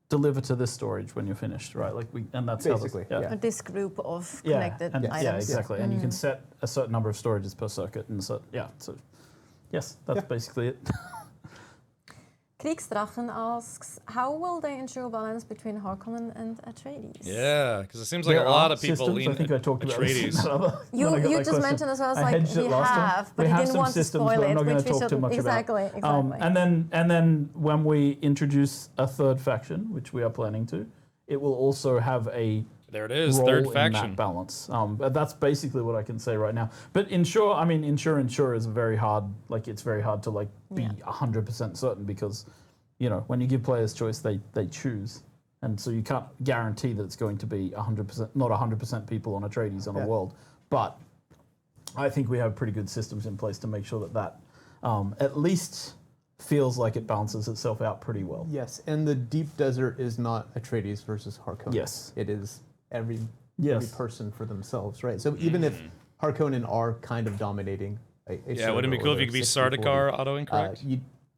deliver to this storage when you're finished, right? Like and that's Basically, how Or this group of Yeah, connected and, items. yeah, exactly. And you can set a certain number of storages per circuit, and so yes, that's basically it. Kriegsdrachen asks, how will they ensure balance between Harkonnen and Atreides? Yeah, because it seems like There a lot are of people systems. lean I think I talked about this in Atreides. that other- You when I got that just question. mentioned as well, it's I like hedged it we last time. have, but we you have didn't some want to systems, spoil but I'm it, not going which to we talk too shouldn't. much Exactly, about. exactly. And then when we introduce a third faction, which we are planning to, it will also have a There it is, role third in faction. that balance. But that's basically what I can say right now. But ensure is very hard. Like it's very hard to like be 100% certain because, when you give players choice, they choose, and so you can't guarantee that it's going to be 100%, not 100% people on Atreides on a world. But I think we have pretty good systems in place to make sure that at least feels like it balances itself out pretty well. Yes, and the deep desert is not Atreides versus Harkonnen. Yes. It is every Yes. person for themselves, right? So even if Harkonnen are kind of dominating a Yeah, wouldn't it be server cool or if you could be 60-40, Sardaukar auto-incorrect?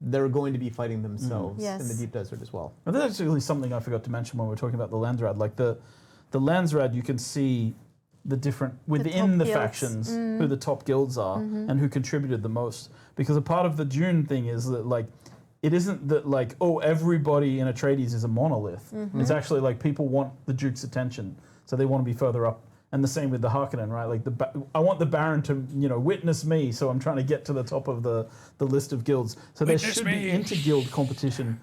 they're going to be fighting themselves Yes. in the deep desert as well. And that's actually something I forgot to mention when we were talking about the Landsrad. Like the Landsrad, you can see the different within the guilds. factions who the top guilds are and who contributed the most. Because a part of the Dune thing is that like it isn't that like everybody in Atreides is a monolith. It's actually like people want the Duke's attention, so they want to be further up. And the same with the Harkonnen, right? Like I want the Baron to witness me, so I'm trying to get to the top of the list of guilds. So there should be inter-guild competition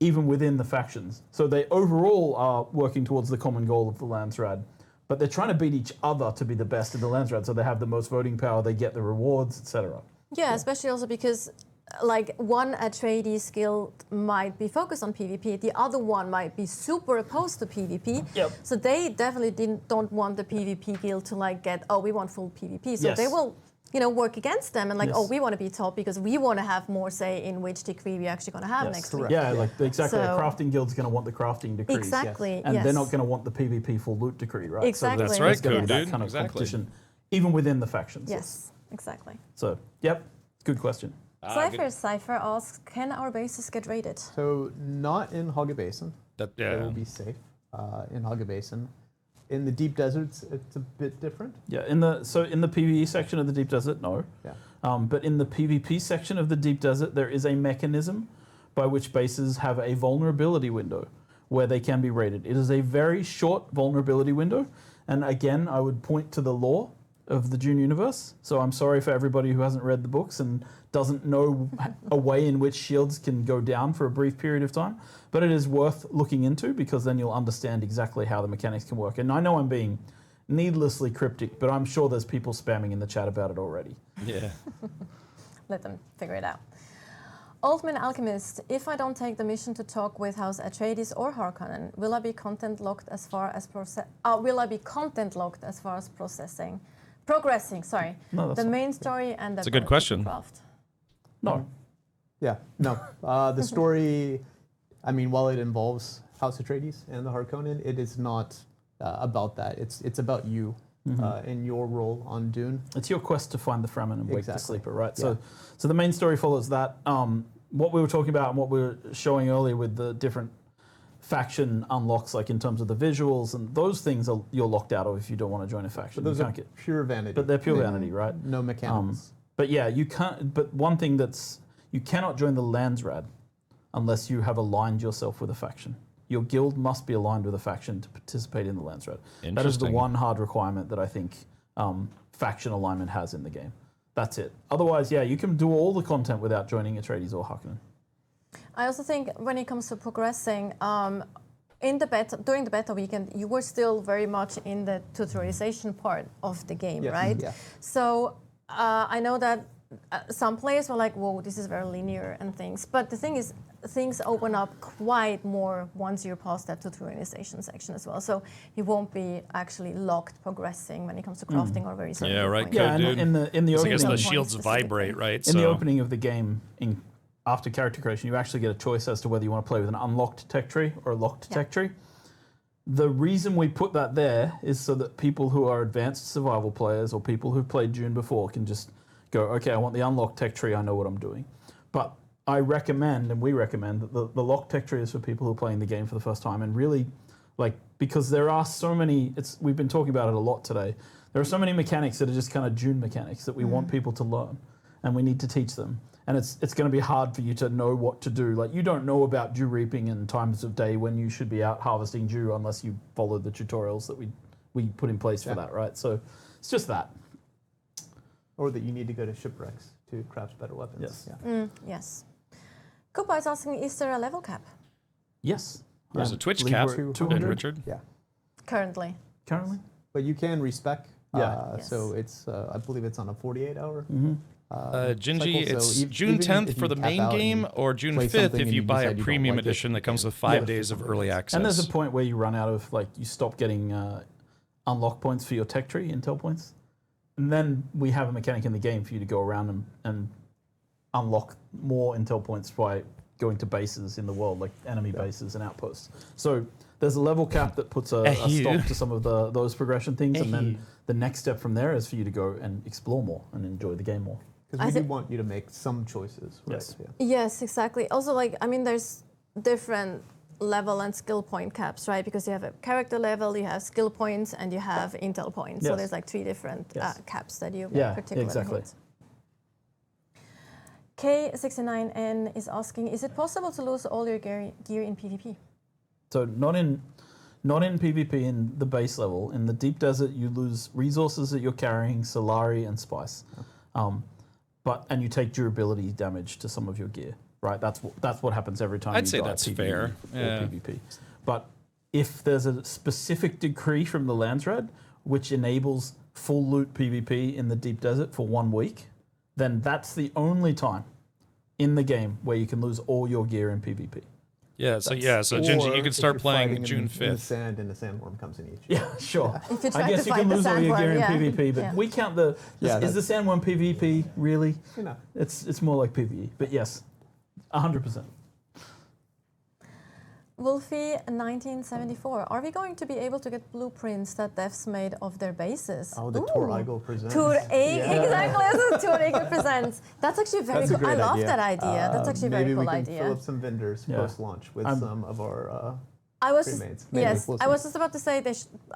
even within the factions. So they overall are working towards the common goal of the Landsrad, but they're trying to beat each other to be the best in the Landsrad. So they have the most voting power, they get the rewards, etc. Yeah, especially also because like one Atreides guild might be focused on PvP, the other one might be super opposed to PvP. Yep. So they definitely don't want the PvP guild to like get, we want full PvP. So Yes. they will, work against them and like, Yes. we want to be top because we want to have more say in which decree we're actually going to have next week. Yeah, like exactly. So- a crafting guild's going to want the crafting decrees. Exactly, And yes. they're not going to want the PvP full loot decree, right? Exactly. That's So right, there's gonna be Code that Dude. kind of Exactly. competition, even within the factions. Yes, exactly. So, yep, good question. Cypher asks, can our bases get raided? So not in Haga Basin. They Yeah. will be safe in Haga Basin. In the deep deserts, it's a bit different. Yeah, in the PvE section of the Deep Desert, no. Yeah. But in the PvP section of the Deep Desert, there is a mechanism by which bases have a vulnerability window where they can be raided. It is a very short vulnerability window, and again, I would point to the lore of the Dune universe. So I'm sorry for everybody who hasn't read the books and doesn't know a way in which shields can go down for a brief period of time. But it is worth looking into because then you'll understand exactly how the mechanics can work. And I know I'm being needlessly cryptic, but I'm sure there's people spamming in the chat about it already. Yeah. Let them figure it out. Altman Alchemist, if I don't take the mission to talk with House Atreides or Harkonnen, will I be content locked as far as progressing? Sorry, No, that's the not- main story and the It's a good question. craft? No. Yeah, no. The story, I mean, while it involves House Atreides and the Harkonnen, it is not about that. It's about you and your role on Dune. It's your quest to find the Fremen and wake the Exactly. sleeper, right? Yeah. So the main story follows that. What we were talking about and what we were showing earlier with the different faction unlocks, like in terms of the visuals and those things, you're locked out of if you don't want to join a faction. But those You are can't get, pure vanity. but they're pure vanity, right? No mechanics. But yeah, you can't. But one thing you cannot join the Landsrad unless you have aligned yourself with a faction. Your guild must be aligned with a faction to participate in the Landsrad. That is the Interesting. one hard requirement that I think faction alignment has in the game. That's it. Otherwise, yeah, you can do all the content without joining Atreides or Harkonnen. I also think when it comes to progressing, in the beta, during the beta weekend, you were still very much in the tutorialization part of the game, Yes. right? Yeah. So I know that some players were like, whoa, this is very linear and things. But the thing is, things open up quite more once you're past that tutorialization section as well. So you won't be actually locked progressing when it comes to crafting or very certain Yeah, right. points. Yeah, Code and Dude. in the So I guess opening, the shields specifically. vibrate, right? in the opening of the game, after character creation, you actually get a choice as to whether you want to play with an unlocked tech tree or a locked Yeah. tech tree. The reason we put that there is so that people who are advanced survival players or people who've played Dune before can just go, okay, I want the unlocked tech tree, I know what I'm doing. But I recommend, and we recommend, that the locked tech tree is for people who are playing the game for the first time and really, because there are so many, we've been talking about it a lot today, there are so many mechanics that are just kind of Dune mechanics that we want people to learn and we need to teach them. And it's going to be hard for you to know what to do. Like, you don't know about dew reaping and times of day when you should be out harvesting dew unless you follow the tutorials that we put in place for that, right? So it's just that. Or that you need to go to shipwrecks to craft better weapons. Yes. Yeah. Yes. Koopa is asking, is there a level cap Yes. There's a Twitch believe cap, we're Ben 200 Richard. Yeah. currently? currently. But you can respec. Yeah. Yes. So it's, I believe it's on a 48-hour. Gingy, cycle, so it's ev- June even 10th if for you the cap main out game and or June play 5th something if and you you buy decide a you don't premium like it. edition that comes with 5 days of early access. And there's a point where you run out of, you stop getting unlock points for your tech tree, intel points. And then we have a mechanic in the game for you to go around and unlock more intel points by going to bases in the world, like enemy bases and outposts. So there's a level cap that puts a stop to some of those progression things, and then the next step from there is for you to go and explore more and enjoy the game more. Because we do want you to make some choices, right? Yes. Yeah. Yes, exactly. Also, like, I mean, there's different level and skill point caps, right? Because you have a character level, you have skill points, and you have intel points. So Yes. there's like 3 different caps that you Yeah, particularly exactly. hit. K69N is asking, is it possible to lose all your gear in PvP? So not in PvP in the base level. In the deep desert, you lose resources that you're carrying, Solari and Spice, and you take durability damage to some of your gear. Right, that's what happens every time. I'd you say die that's PvE fair. Or Yeah. PvP. But if there's a specific decree from the Landsraad which enables full loot PvP in the deep desert for 1 week, then that's the only time in the game where you can lose all your gear in PvP. Yeah, so Gingy, you Or can if start you're playing fighting June in the 5th. sand and the sandworm comes and eats you. Yeah, sure. If you try I guess to you fight can the lose all your gear in sandworm, PvP, but we count the. Is the sandworm PvP really? You know. It's more like PvE, but yes, 100%. Wolfie1974, are we going to be able to get blueprints that devs made of their bases? Oh, the Tor Eagle presents. Exactly, this is Tor Eagle presents. That's actually very cool. I love that idea. That's actually a very cool Maybe we idea. can fill up some vendors post-launch with some of our I was just, crewmates. yes, We'll I see. was just about to say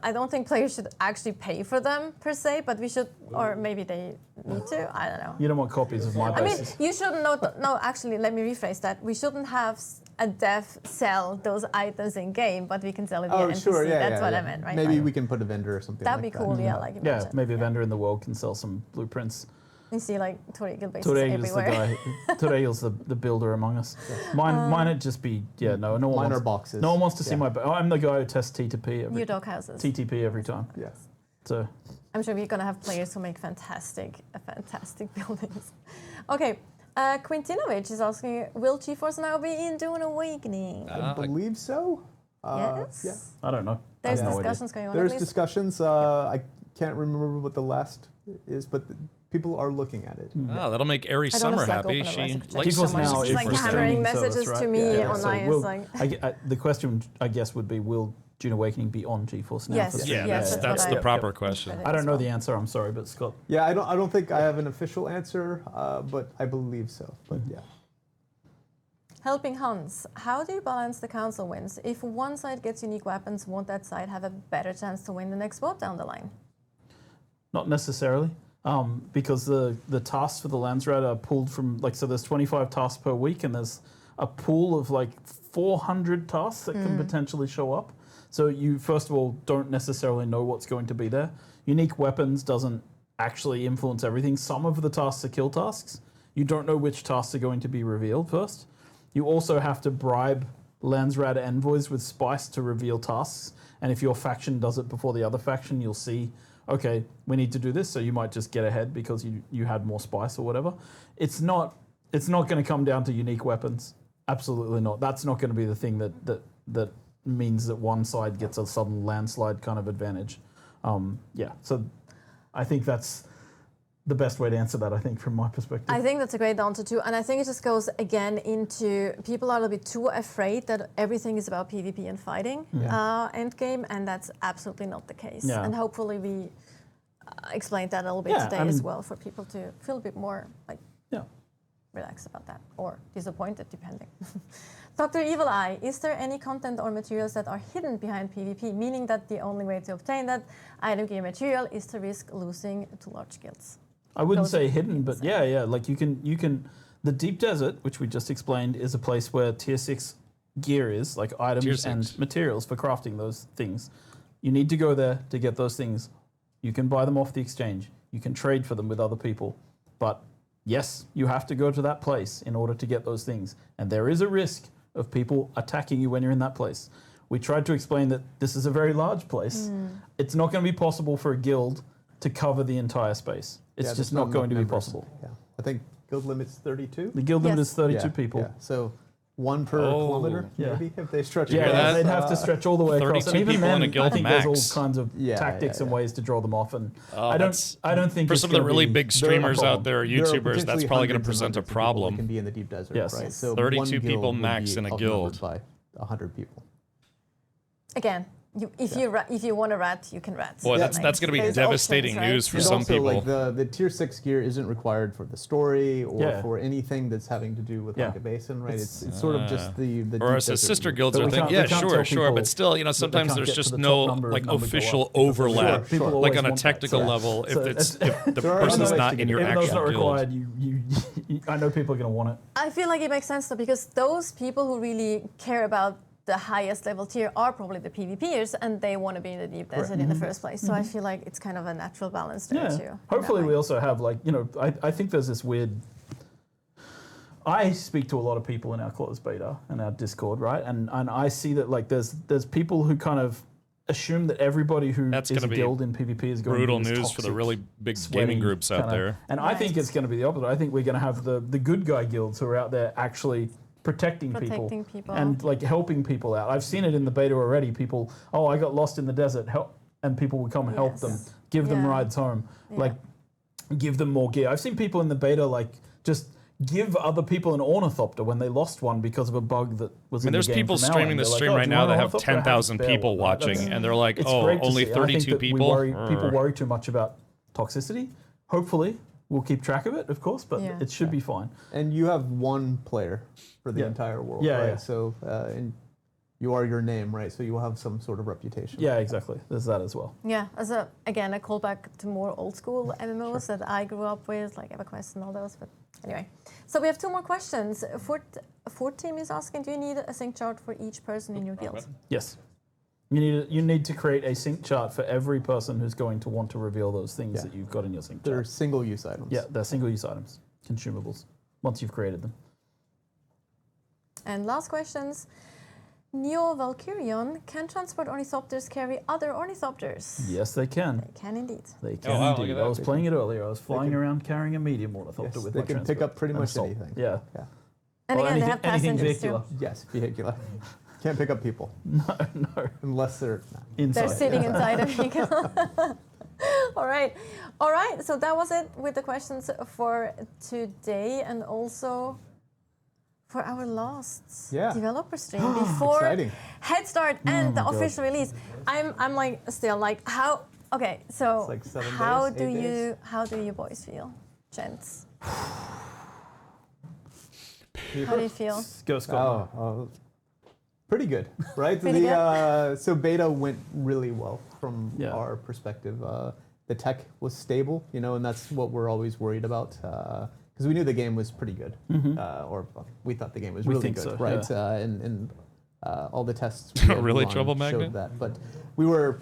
I don't think players should actually pay for them per se, but we should, or maybe they need to. I don't know. You don't want copies of my I mean, bases. you shouldn't. No, actually, let me rephrase that. We shouldn't have a dev sell those items in game, but we can sell it via NPC. Sure, yeah, That's what I meant, right? Maybe we can put a vendor or something. That'd like be cool, yeah, like you Yeah, mentioned. maybe a vendor in the world can sell some blueprints. You see, like Tor Eagle bases Tor Eagle's the everywhere. guy. Tor Eagle's the builder among us. Mine would just be no one Mine wants, are boxes. No one wants to see Yeah. my. I'm the guy who tests T2P New dog houses. TTP every time. Yes. So I'm sure we're gonna have players who make fantastic buildings. Okay, Quintinovich is asking, will GeForce now be in Dune Awakening? I believe so. Yes. Yeah. I don't know. There's I have no idea. discussions going on. There's at least. discussions. I can't remember what the last is, but people are looking at it. Oh, that'll make Ari I don't Summer just, like, happy. open a She message likes GeForce so much Now of is like GeForce the Now. hammering streaming messages service, to right? me Yeah, online. so It's like, the question, I guess, would be, will Dune Awakening be on GeForce Now? Yes. for Yeah, streaming? Yes, that's what the I- proper question. I don't know the answer. I'm sorry, but Scott. Yeah, I don't think I have an official answer, but I believe so. But yeah. Helping Hans, how do you balance the council wins? If one side gets unique weapons, won't that side have a better chance to win the next vote down the line? Not necessarily, because the tasks for the Landsraad are pulled from, so there's 25 tasks per week, and there's a pool of 400 tasks that can potentially show up. So you, first of all, don't necessarily know what's going to be there. Unique weapons doesn't actually influence everything. Some of the tasks are kill tasks. You don't know which tasks are going to be revealed first. You also have to bribe Landsraad envoys with spice to reveal tasks. And if your faction does it before the other faction, you'll see, okay, we need to do this. So you might just get ahead because you had more spice or whatever. It's not going to come down to unique weapons. Absolutely not. That's not going to be the thing that means that one side gets a sudden landslide kind of advantage. So I think that's the best way to answer that, I think, from my perspective. I think that's a great answer too, and I think it just goes again into people are a little bit too afraid that everything is about PvP and fighting endgame, and that's absolutely not the case. Yeah. And hopefully we explained that a little bit today as well for people to feel a bit more relaxed about that, or disappointed, depending. Dr. Evil Eye, is there any content or materials that are hidden behind PvP, meaning that the only way to obtain that item gear material is to risk losing to large guilds? I wouldn't say hidden, but yeah. Like you can. The Deep Desert, which we just explained, is a place where tier 6 gear is, like items and materials for crafting those things. You need to go there to get those things. You can buy them off the exchange. You can trade for them with other people, but yes, you have to go to that place in order to get those things, and there is a risk of people attacking you when you're in that place. We tried to explain that this is a very large place. It's not going to be possible for a guild to cover the entire space. It's just not going to be possible. Yeah, I think guild limit's 32. The guild limit is 32 people. Yeah. So one per kilometer, maybe, if they stretch it. Yeah, they'd have to stretch all the way across. And even then, I think max. there's all kinds of tactics and ways to draw them off. And I don't think for it's some of the gonna really be big streamers out there, There are YouTubers, that's potentially probably going to hundreds and present a hundreds of people that problem. can be in the deep desert, Yes. right? So 32 one people guild would max be in a outnumbered guild. by 100 people. Again, if you want to rat, you can rat. Boy, that's going to be there's devastating options, right? news for And some also, people. like the tier 6 gear isn't required for the story or Yeah. for anything that's having to do with Yeah. like a basin, right? It's sort of just the or deep as desert sister route. guilds But are we thinking, can't- yeah, we can't sure, tell but people still, that they sometimes can't there's get to just the no top number like of number go official up because overlap, people like always on a want that, technical so- level. so If it's- the there are person's other not ways to in get your it. Even though it's actual not guild. required, I know people are going to want it. I feel like it makes sense though, because those people who really care about the highest level tier are probably the PvPers, and they want to be in the deep desert in the first place. So I feel like it's kind of a natural balance there too. in Hopefully, that we way. also have like I think there's this weird. I speak to a lot of people in our closed beta and our Discord, right? And I see that like there's people who kind of assume that everybody who That's is gonna a be guild in PvP is going brutal to be this news for the toxic, really big sweaty gaming groups out kinda- there. And I think Right. it's going to be the opposite. I think we're going to have the good guy guilds who are out there actually protecting people. and like helping people out. I've seen it in the beta already. People, oh, I got lost in the desert, help, and people would come and help them, give them Yeah. rides home, Yeah. like give them more gear. I've seen people in the beta like just give other people an ornithopter when they lost one because of a bug that was I mean, in there's the game people from our streaming end. the They're like, stream "Oh, right do you now want that an have ornithopter? I 10,000 a spare people one." Right? watching, That's- and they're like, it's oh, great to only see. And I think 32 that people? People worry too much about toxicity. Hopefully, we'll keep track of it, of course, but Yeah. it should be fine. And you have one player for the Yeah. entire world, Yeah, right? yeah. So and you are your name, right? So you will have some sort of reputation. Yeah, exactly. There's that as well. Yeah, as a callback to more old school MMOs that I grew up with, like EverQuest and all those. But anyway, so we have two more questions. Fort Team is asking, do you need a sync chart for each person in your guild? Yes. You need to create a sync chart for every person who's going to want to reveal those things that you've got in your sync They're chart. single-use items. Yeah, they're single-use items, consumables, once you've created them. And last questions. Neo Valkyrion, can transport ornithopters carry other ornithopters? Yes, they can. They can indeed. They can wow, look indeed. at that. I was playing it earlier. I was flying around carrying a medium ornithopter Yes, with they my can pick transport up pretty and much assault. anything. Yeah. Yeah. And Well, again, they anything- have anything passengers vehicular. too. Yes, vehicular. Can't pick up people No. unless they're. Inside. They're sitting inside a vehicle. All right. So that was it with the questions for today, and also for our last developer stream before Exciting. Head Start and the official release. I'm like still like how. Okay, so It's like 7 how days, do 8 you days? how do you boys feel, gents? How do you feel? Go, Scott. Pretty good, right? Pretty good? So beta went really well from Yeah. our perspective. The tech was stable, and that's what we're always worried about. Because we knew the game was pretty good, or we thought the game was We really think good, so, right? yeah. And all the tests we had Really, run Trouble showed Magnet? that. But we were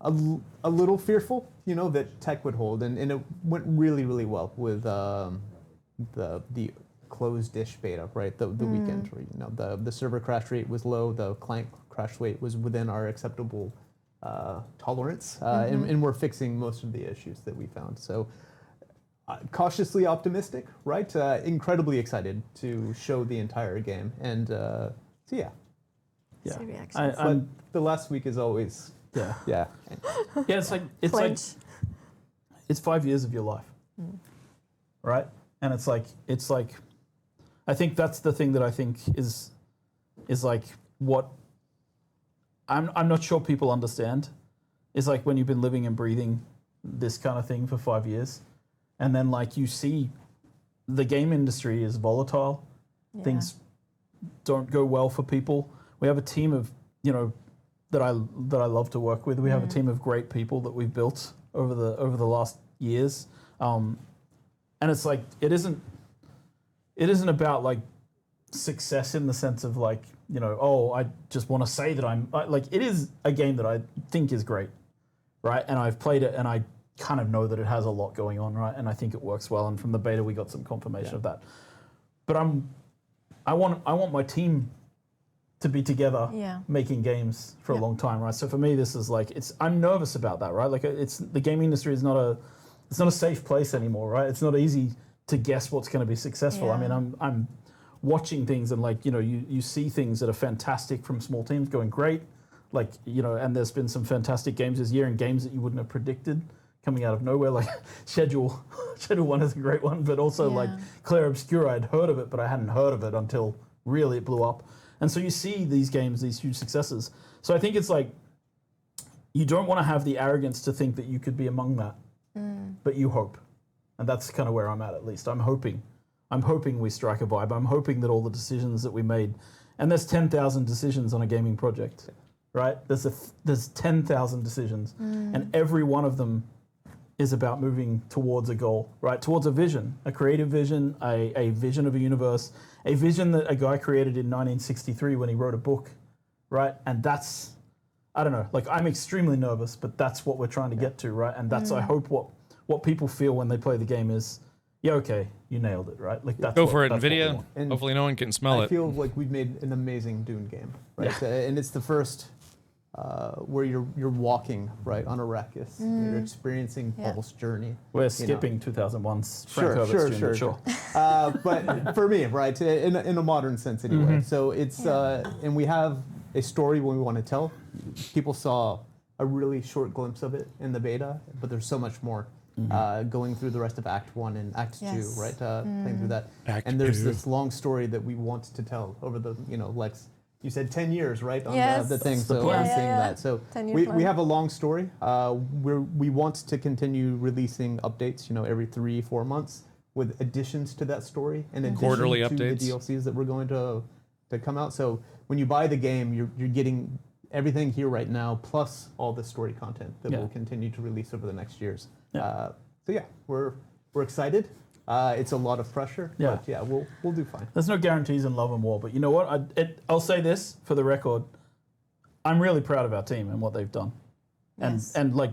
a little fearful, that tech would hold, and it went really, really well with the closed-ish beta, right? The weekend, where, the server crash rate was low, the client crash rate was within our acceptable tolerance, and we're fixing most of the issues that we found. So cautiously optimistic, right? Incredibly excited to show the entire game, and so yeah. Yeah. See reactions. But the last week is always Yeah. yeah. Yeah, it's like it's 5 years of your life, right? And it's like I think that's the thing that I think is like what I'm not sure people understand. Is like when you've been living and breathing this kind of thing for 5 years, and then like you see the game industry is volatile. Yeah. Things don't go well for people. We have a team of that I love to work with. We have a team of great people that we've built over the last years, and it's like it isn't about like success in the sense of like I just want to say that like it is a game that I think is great, right? And I've played it and I kind of know that it has a lot going on, right? And I think it works well. And from the beta we got some confirmation of that. But I want my team to be together making games for a long time, right? So for me, this is like I'm nervous about that, right? Like the gaming industry is not a safe place anymore, right? It's not easy to guess what's going to be successful. I mean, I'm watching things and like you see things that are fantastic from small teams going great, like and there's been some fantastic games this year and games that you wouldn't have predicted coming out of nowhere, like Schedule 1 is a great one, but also like Clair Obscura, I'd heard of it, but I hadn't heard of it until really it blew up. And so you see these games, these huge successes. So I think it's like, you don't want to have the arrogance to think that you could be among that, but you hope. And that's kind of where I'm at least. I'm hoping we strike a vibe. I'm hoping that all the decisions that we made, and there's 10,000 decisions on a gaming project, right? There's 10,000 decisions, and every one of them is about moving towards a goal, right? Towards a vision, a creative vision, a vision of a universe, a vision that a guy created in 1963 when he wrote a book, right? And that's, I don't know, like I'm extremely nervous, but that's what we're trying to get to, right? And that's, I hope, what people feel when they play the game is, yeah, okay, you nailed it, right? Like that's Go for it, NVIDIA. Hopefully no one can smell it. I feel like we've made an amazing Dune game, right? And it's the first where you're walking, right, on Arrakis. You're experiencing Paul's journey. We're skipping 2001's Frank Herbert's Dune, sure. But for me, right, in a modern sense anyway. So it's, and we have a story when we want to tell. People saw a really short glimpse of it in the beta, but there's so much more going through the rest of Act 1 and Act 2, right? Playing through that. And there's this long story that we want to tell over the, Lex, you said 10 years, right? On the thing, so I'm saying that. So we have a long story. We want to continue releasing updates, every 3-4 months with additions to that story and additions quarterly to updates. the DLCs that we're going to come out. So when you buy the game, you're getting everything here right now, plus all the story content that we'll continue to release over the next years. We're excited. It's a lot of pressure, but we'll do fine. There's no guarantees in love and war, but you know what? I'll say this for the record. I'm really proud of our team and what they've done. And like,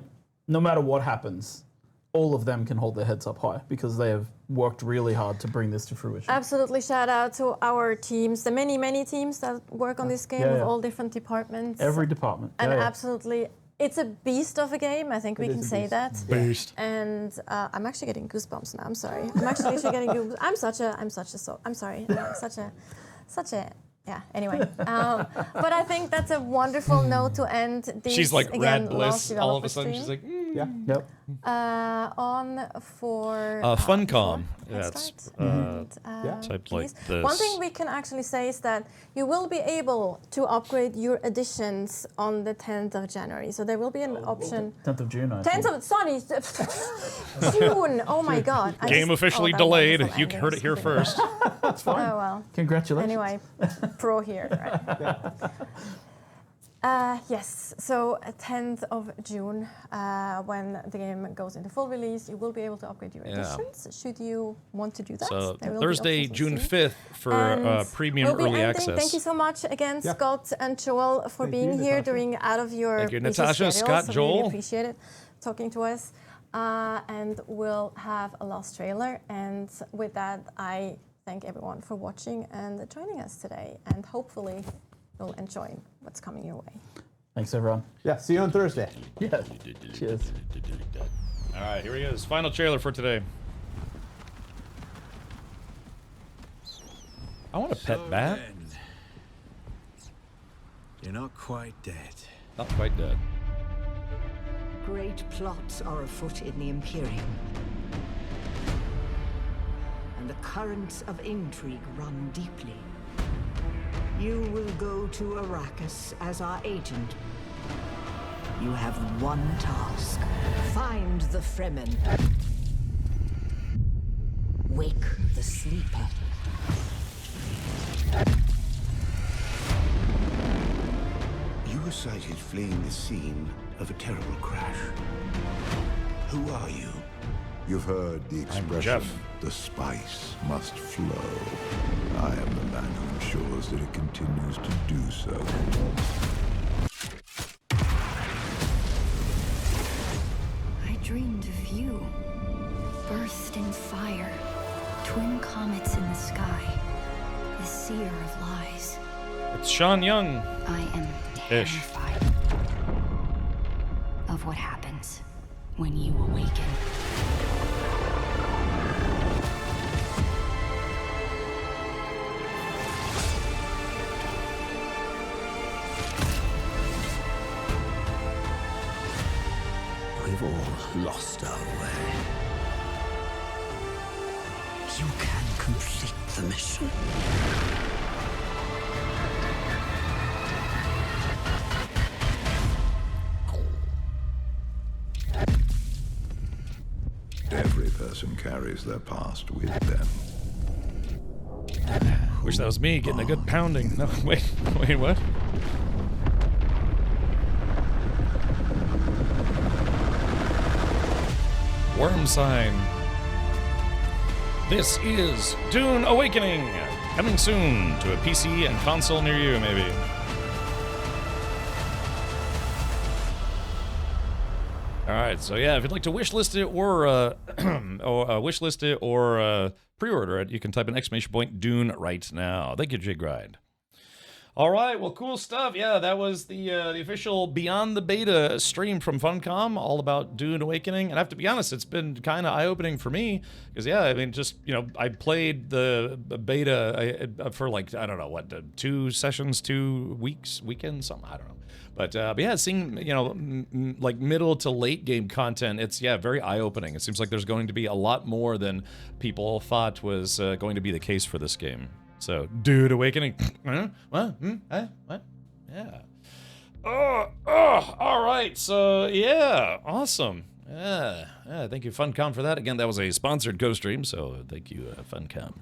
no matter what happens, all of them can hold their heads up high because they have worked really hard to bring this to fruition. Absolutely. Shout out to our teams, the many teams that work on this game with all different departments. Every department. And absolutely, it's a beast of a game. I think we can say that. Beast. And I'm actually getting goosebumps now. I'm sorry. I'm actually getting goosebumps. I'm such a. Yeah, anyway. But I think that's a wonderful note to end these. She's like again, Rad Bliss. All of a sudden, she's like, on for Funcom. That's typed like this. One thing we can actually say is that you will be able to upgrade your editions on the 10th of January. So there will be an option. 10th of June. 10th of June. Oh my God. Game officially delayed. You heard it here first. That's fine. Oh well. Congratulations. Anyway, pro here. Right? Yes, so 10th of June, when the game goes into full release, you will be able to upgrade your editions, should you want to do that. So Thursday, June 5th for premium early access. Thank you so much again, Scott and Joel, for being here during out of your Thank you, Natasha, Scott, so Joel. Really appreciate it, talking to us. And we'll have a last trailer. And with that, I thank everyone for watching and joining us today. And hopefully you'll enjoy what's coming your way. Thanks, everyone. Yeah, see you on Thursday. Yeah. Cheers. All right, here he is. Final trailer for today. I want a pet bat. You're not quite dead. Not quite dead. Great plots are afoot in the Imperium. And the currents of intrigue run deeply. You will go to Arrakis as our agent. You have one task. Find the Fremen. Wake the sleeper. You were sighted fleeing the scene of a terrible crash. Who are you? You've heard the expression, the spice must flow. I am the man who ensures that it continues to do so. I dreamed of you. Burst in fire. Twin comets in the sky. The seer of lies. It's Sean Young. I am terrified of what happens when you awaken. We've all lost our way. You can complete the mission. person carries their past with them. Wish that was me getting a good pounding. No, wait, what? Worm sign. This is Dune Awakening, coming soon to a PC and console near you, maybe. All right, so yeah, if you'd like to wishlist it or wishlist it or pre-order it, you can type in !Dune right now. Thank you, Jigrind. All right, well, cool stuff. Yeah, that was the official Beyond the Beta stream from Funcom, all about Dune Awakening. And I have to be honest, it's been kind of eye-opening for me, because, yeah, I mean, just, you know, I played the beta for, like, I don't know, what, 2 sessions, 2 weeks, weekends, something, I don't know. But yeah, seeing, you know, like middle to late game content, it's, yeah, very eye-opening. It seems like there's going to be a lot more than people thought was going to be the case for this game. So, Dune Awakening. What? What? Yeah. All right. So, yeah, awesome. Yeah, thank you, Funcom, for that. Again, that was a sponsored co-stream, so thank you, Funcom.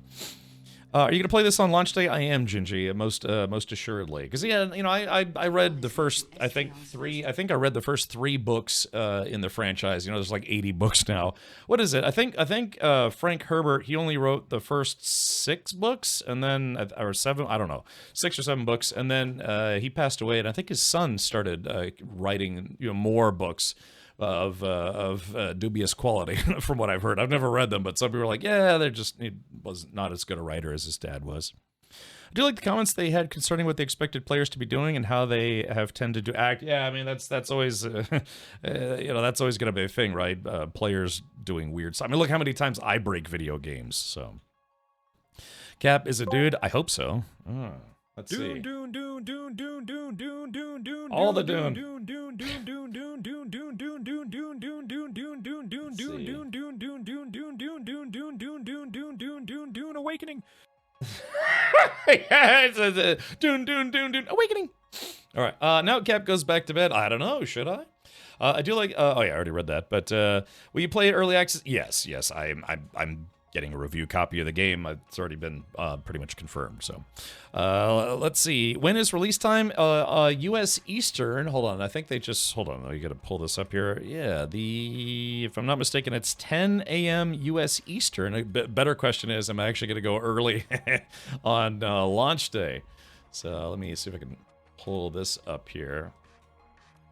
Are you gonna play this on launch day? I am, Gingy, most assuredly. Because yeah, you know, I read the first, I think I read the first 3 books in the franchise. You know, there's like 80 books now. What is it? I think Frank Herbert, he only wrote the first 6 books, and then or 7, I don't know, 6 or 7 books, and then he passed away, and I think his son started writing, you know, more books of dubious quality, from what I've heard. I've never read them, but some people are like, yeah, he was not as good a writer as his dad was. I do like the comments they had concerning what they expected players to be doing and how they have tended to act. Yeah, I mean, that's always, you know, that's always going to be a thing, right? Players doing weird stuff. I mean, look how many times I break video games, so. Cap is a dude? I hope so. Let's see. All the Dune. Dune Awakening. Yeah, it's Dune Awakening. All right. Now Cap goes back to bed. I don't know. Should I? I do like. Oh yeah, I already read that. But will you play it early access? Yes. I'm getting a review copy of the game. It's already been pretty much confirmed. So let's see. When is release time? U.S. Eastern. Hold on. I think they just... Hold on. You got to pull this up here. Yeah, if I'm not mistaken, it's 10 a.m. U.S. Eastern. A better question is, am I actually going to go early on launch day? So let me see if I can pull this up here.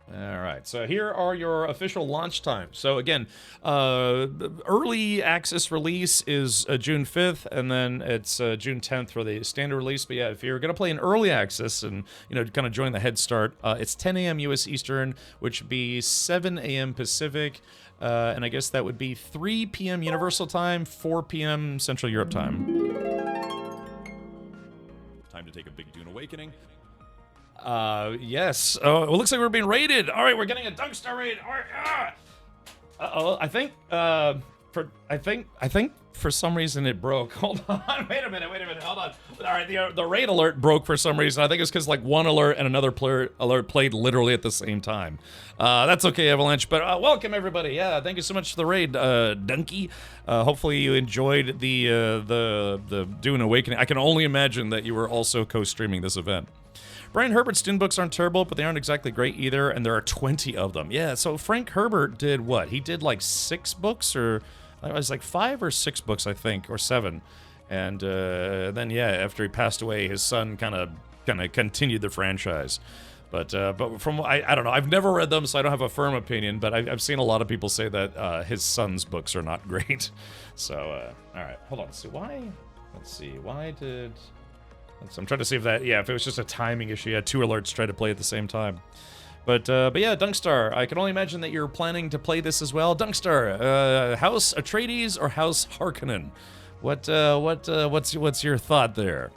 All right, so here are your official launch times. So again, early access release is June 5th, and then it's June 10th for the standard release. But yeah, if you're gonna play in early access and, you know, kind of join the head start, it's 10 a.m. U.S. Eastern, which would be 7 a.m. Pacific, and I guess that would be 3 p.m. Universal Time, 4 p.m. Central Europe Time. Time to take a big Dune Awakening. Yes. Oh, it looks like we're being raided. All right, we're getting a Dunkstar raid. All right. Uh-oh, I think for some reason it broke. Hold on. Wait a minute. Hold on. All right, the raid alert broke for some reason. I think it's because like one alert and another alert played literally at the same time. That's okay, Avalanche. But welcome everybody. Yeah, thank you so much for the raid, Dunky. Hopefully you enjoyed the Dune Awakening. I can only imagine that you were also co-streaming this event. Brian Herbert's Dune books aren't terrible, but they aren't exactly great either, and there are 20 of them. Yeah, so Frank Herbert did what? He did like 6 books, or it was like 5 or 6 books, I think, or 7. And then, yeah, after he passed away, his son kind of continued the franchise. But from I don't know, I've never read them, so I don't have a firm opinion. But I've seen a lot of people say that his son's books are not great. So all right, hold on. So let's see, why did? So I'm trying to see if that, yeah, if it was just a timing issue. Yeah, 2 alerts try to play at the same time. But yeah, Dunkstar, I can only imagine that you're planning to play this as well. Dunkstar, House Atreides or House Harkonnen? What's your thought there?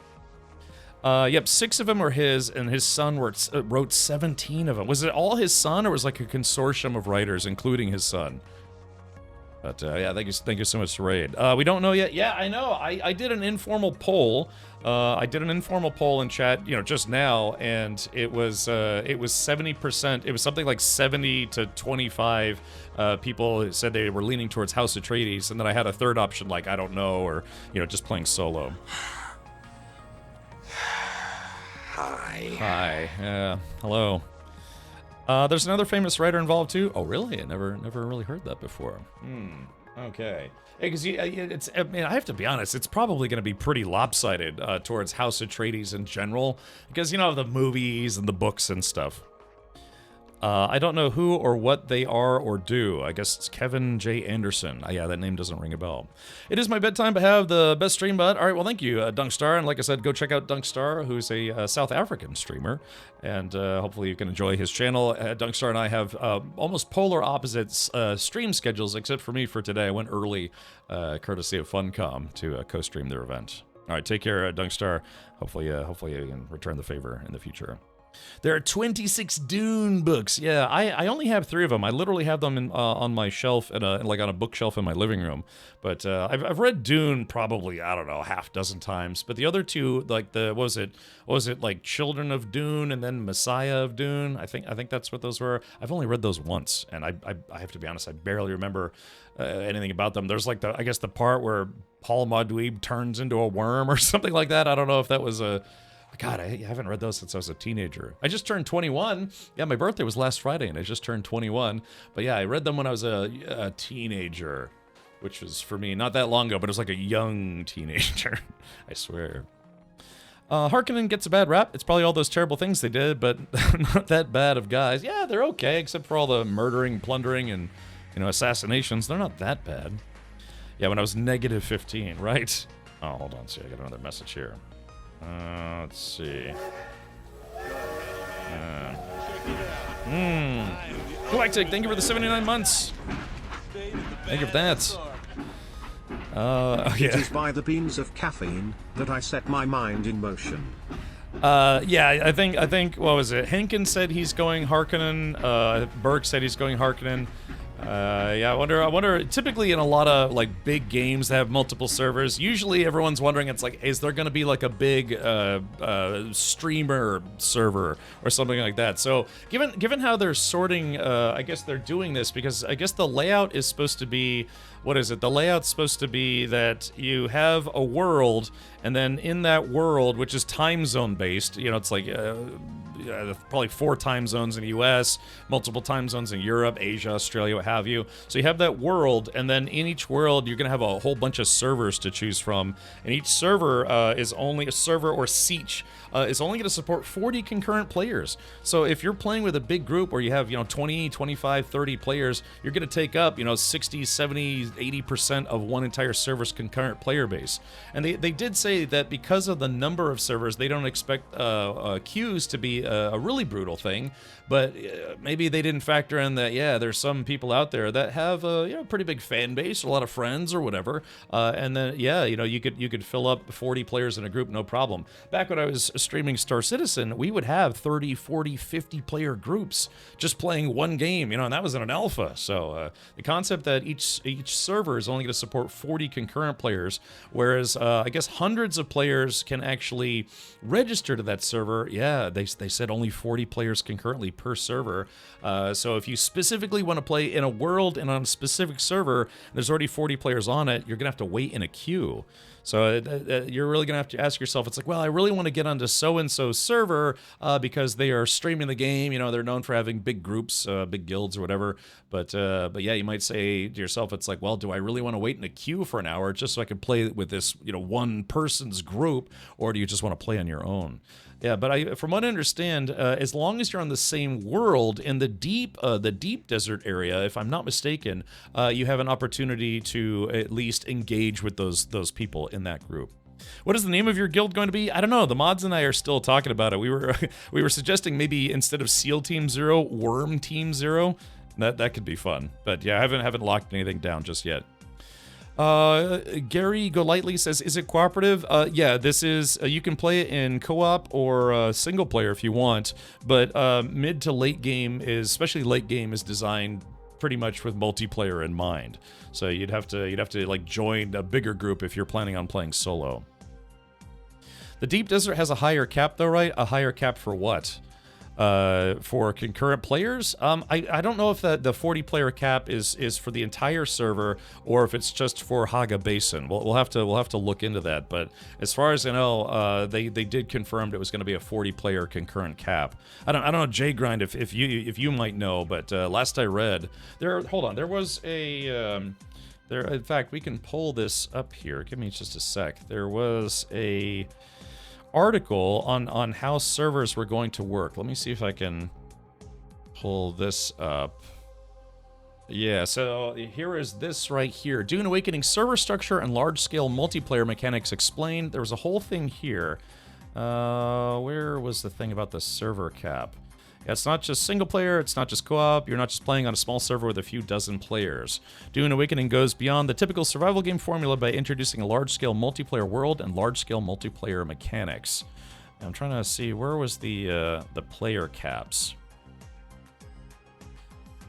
Yep, 6 of them were his, and his son wrote 17 of them. Was it all his son, or was it like a consortium of writers, including his son? But yeah, thank you so much, Raid. We don't know yet. Yeah, I know. I did an informal poll. I did an informal poll in chat, just now, and it was 70%. It was something like 70 to 25 people said they were leaning towards House Atreides, and then I had a third option like I don't know, or just playing solo. Hi. Yeah. Hello. There's another famous writer involved too. Oh, really? I never really heard that before. Okay. Because I have to be honest. It's probably going to be pretty lopsided towards House Atreides in general, because the movies and the books and stuff. I don't know who or what they are or do. I guess it's Kevin J. Anderson. Yeah, that name doesn't ring a bell. It is my bedtime to have the best stream, bud. All right, well, thank you, Dunkstar. And like I said, go check out Dunkstar, who's a South African streamer. And hopefully you can enjoy his channel. Dunkstar and I have almost polar opposites stream schedules, except for me for today. I went early, courtesy of Funcom, to co-stream their event. All right, take care, Dunkstar. Hopefully you can return the favor in the future. There are 26 Dune books. Yeah, I only have 3 of them. I literally have them on my shelf, like on a bookshelf in my living room. But I've read Dune probably, I don't know, half dozen times. But the other 2, like what was it like Children of Dune and then Messiah of Dune? I think that's what those were. I've only read those once, and I have to be honest, I barely remember anything about them. There's like I guess the part where Paul Maudweeb turns into a worm or something like that. I don't know if that was a... God, I haven't read those since I was a teenager. I just turned 21. Yeah, my birthday was last Friday, and I just turned 21. But yeah, I read them when I was a teenager, which was, for me, not that long ago, but it was like a young teenager. I swear. Harkonnen gets a bad rap. It's probably all those terrible things they did, but not that bad of guys. Yeah, they're okay, except for all the murdering, plundering, and, assassinations. They're not that bad. Yeah, when I was negative 15, right? Oh, hold on. See, I got another message here. Let's see. Galactic, thank you for the 79 months. Thank you for that. Yeah. It is by the beans of caffeine that I set my mind in motion. Yeah, I think what was it? Henkin said he's going Harkonnen. Berg said he's going Harkonnen. Yeah, I wonder, typically in a lot of, like, big games that have multiple servers, usually everyone's wondering, it's like, is there gonna be, like, a big, streamer server or something like that? So, given how they're sorting, I guess they're doing this, because I guess the layout is supposed to be, what is it? The layout's supposed to be that you have a world, and then in that world, which is time zone based, it's like, probably 4 time zones in the US, multiple time zones in Europe, Asia, Australia, what have you. So you have that world, and then in each world, you're going to have a whole bunch of servers to choose from. And each server is only a server, or siege, is only going to support 40 concurrent players. So if you're playing with a big group where you have, 20, 25, 30 players, you're going to take up, 60, 70, 80% of one entire server's concurrent player base. And they did say that because of the number of servers, they don't expect queues to be a really brutal thing, but maybe they didn't factor in that, yeah, there's some people out there that have a pretty big fan base, a lot of friends or whatever, and then, yeah, you could fill up 40 players in a group, no problem. Back when I was streaming Star Citizen, we would have 30, 40, 50 player groups just playing one game, and that was in an alpha. So the concept that each server is only going to support 40 concurrent players, whereas I guess hundreds of players can actually register to that server. Yeah, they said only 40 players concurrently per server. So if you specifically want to play in a world and on a specific server, there's already 40 players on it, you're going to have to wait in a queue. So you're really going to have to ask yourself, it's like, well, I really want to get onto so-and-so server because they are streaming the game. They're known for having big groups, big guilds or whatever. But yeah, you might say to yourself, it's like, well, do I really want to wait in a queue for an hour just so I can play with this, one person's group, or do you just want to play on your own? Yeah, but from what I understand, as long as you're on the same world in the deep desert area, if I'm not mistaken, you have an opportunity to at least engage with those people in that group. What is the name of your guild going to be? I don't know. The mods and I are still talking about it. We were suggesting maybe instead of SEAL Team 0, Worm Team 0. That could be fun. But yeah, I haven't locked anything down just yet. Gary Golightly says, is it cooperative? Yeah, this is, you can play it in co-op or single player if you want, but mid to late game especially late game, is designed pretty much with multiplayer in mind. So you'd have to like join a bigger group if you're planning on playing solo. The Deep Desert has a higher cap though, right? A higher cap for what? For concurrent players? I don't know if the 40-player cap is for the entire server or if it's just for Haga Basin. We'll have to look into that. But as far as I know, they did confirm it was going to be a 40-player concurrent cap. I don't know, J Grind, if you might know, but last I read, there was a there. In fact, we can pull this up here. Give me just a sec. There was a article on how servers were going to work. Let me see if I can pull this up. Yeah, so here is this right here. Dune Awakening server structure and large-scale multiplayer mechanics explained. There was a whole thing here. Where was the thing about the server cap? Yeah, it's not just single player, it's not just co-op, you're not just playing on a small server with a few dozen players. Dune Awakening goes beyond the typical survival game formula by introducing a large-scale multiplayer world and large-scale multiplayer mechanics. I'm trying to see, where was the player caps?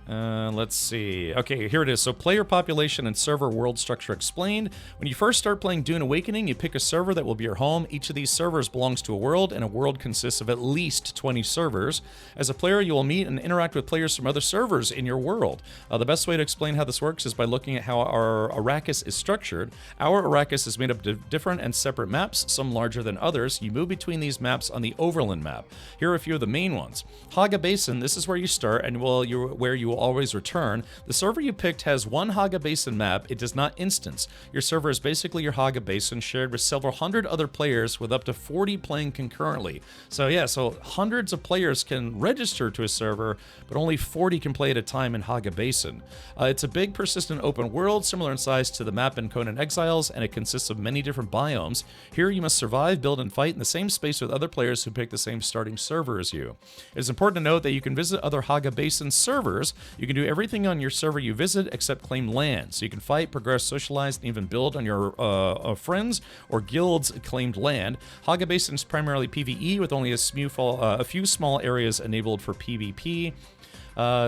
Let's see. Okay, here it is. So player population and server world structure explained. When you first start playing Dune Awakening, you pick a server that will be your home. Each of these servers belongs to a world, and a world consists of at least 20 servers. As a player, you will meet and interact with players from other servers in your world. The best way to explain how this works is by looking at how our Arrakis is structured. Our Arrakis is made up of different and separate maps, some larger than others. You move between these maps on the Overland map. Here are a few of the main ones. Haga Basin, this is where you start and where you will always return. The server you picked has one Haga Basin map. It does not instance. Your server is basically your Haga Basin shared with several hundred other players with up to 40 playing concurrently. So yeah, so hundreds of players can register to a server, but only 40 can play at a time in Haga Basin. It's a big, persistent open world, similar in size to the map in Conan Exiles, and it consists of many different biomes. Here you must survive, build, and fight in the same space with other players who pick the same starting server as you. It is important to note that you can visit other Haga Basin servers. You can do everything on your server you visit except claim land. So you can fight, progress, socialize, and even build on your friends or guilds' claimed land. Haga Basin is primarily PvE with only a few small areas enabled for PvP.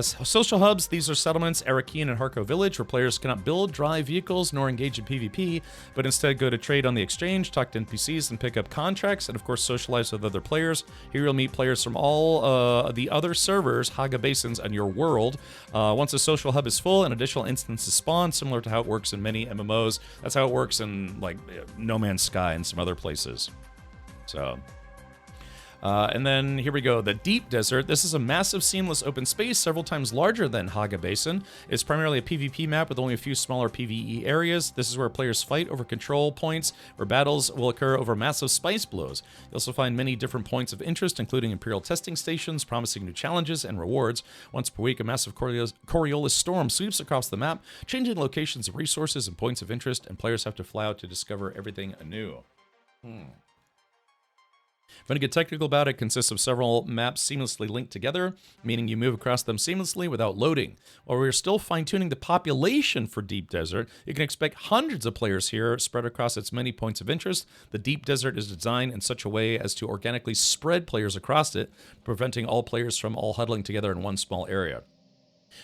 Social hubs, these are settlements, Arakian and Harko Village, where players cannot build, drive vehicles, nor engage in PvP, but instead go to trade on the exchange, talk to NPCs, and pick up contracts, and of course socialize with other players. Here you'll meet players from all the other servers, Haga Basins, and your world. Once a social hub is full, an additional instances spawn, similar to how it works in many MMOs. That's how it works in like No Man's Sky and some other places. So... and then here we go, the Deep Desert. This is a massive seamless open space, several times larger than Haga Basin. It's primarily a PvP map with only a few smaller PvE areas. This is where players fight over control points, where battles will occur over massive spice blows. You'll also find many different points of interest, including Imperial testing stations, promising new challenges and rewards. Once per week, a massive Coriolis storm sweeps across the map, changing locations of resources and points of interest, and players have to fly out to discover everything anew. If I want to get technical about it, it consists of several maps seamlessly linked together, meaning you move across them seamlessly without loading. While we're still fine-tuning the population for Deep Desert, you can expect hundreds of players here spread across its many points of interest. The Deep Desert is designed in such a way as to organically spread players across it, preventing all players from all huddling together in one small area.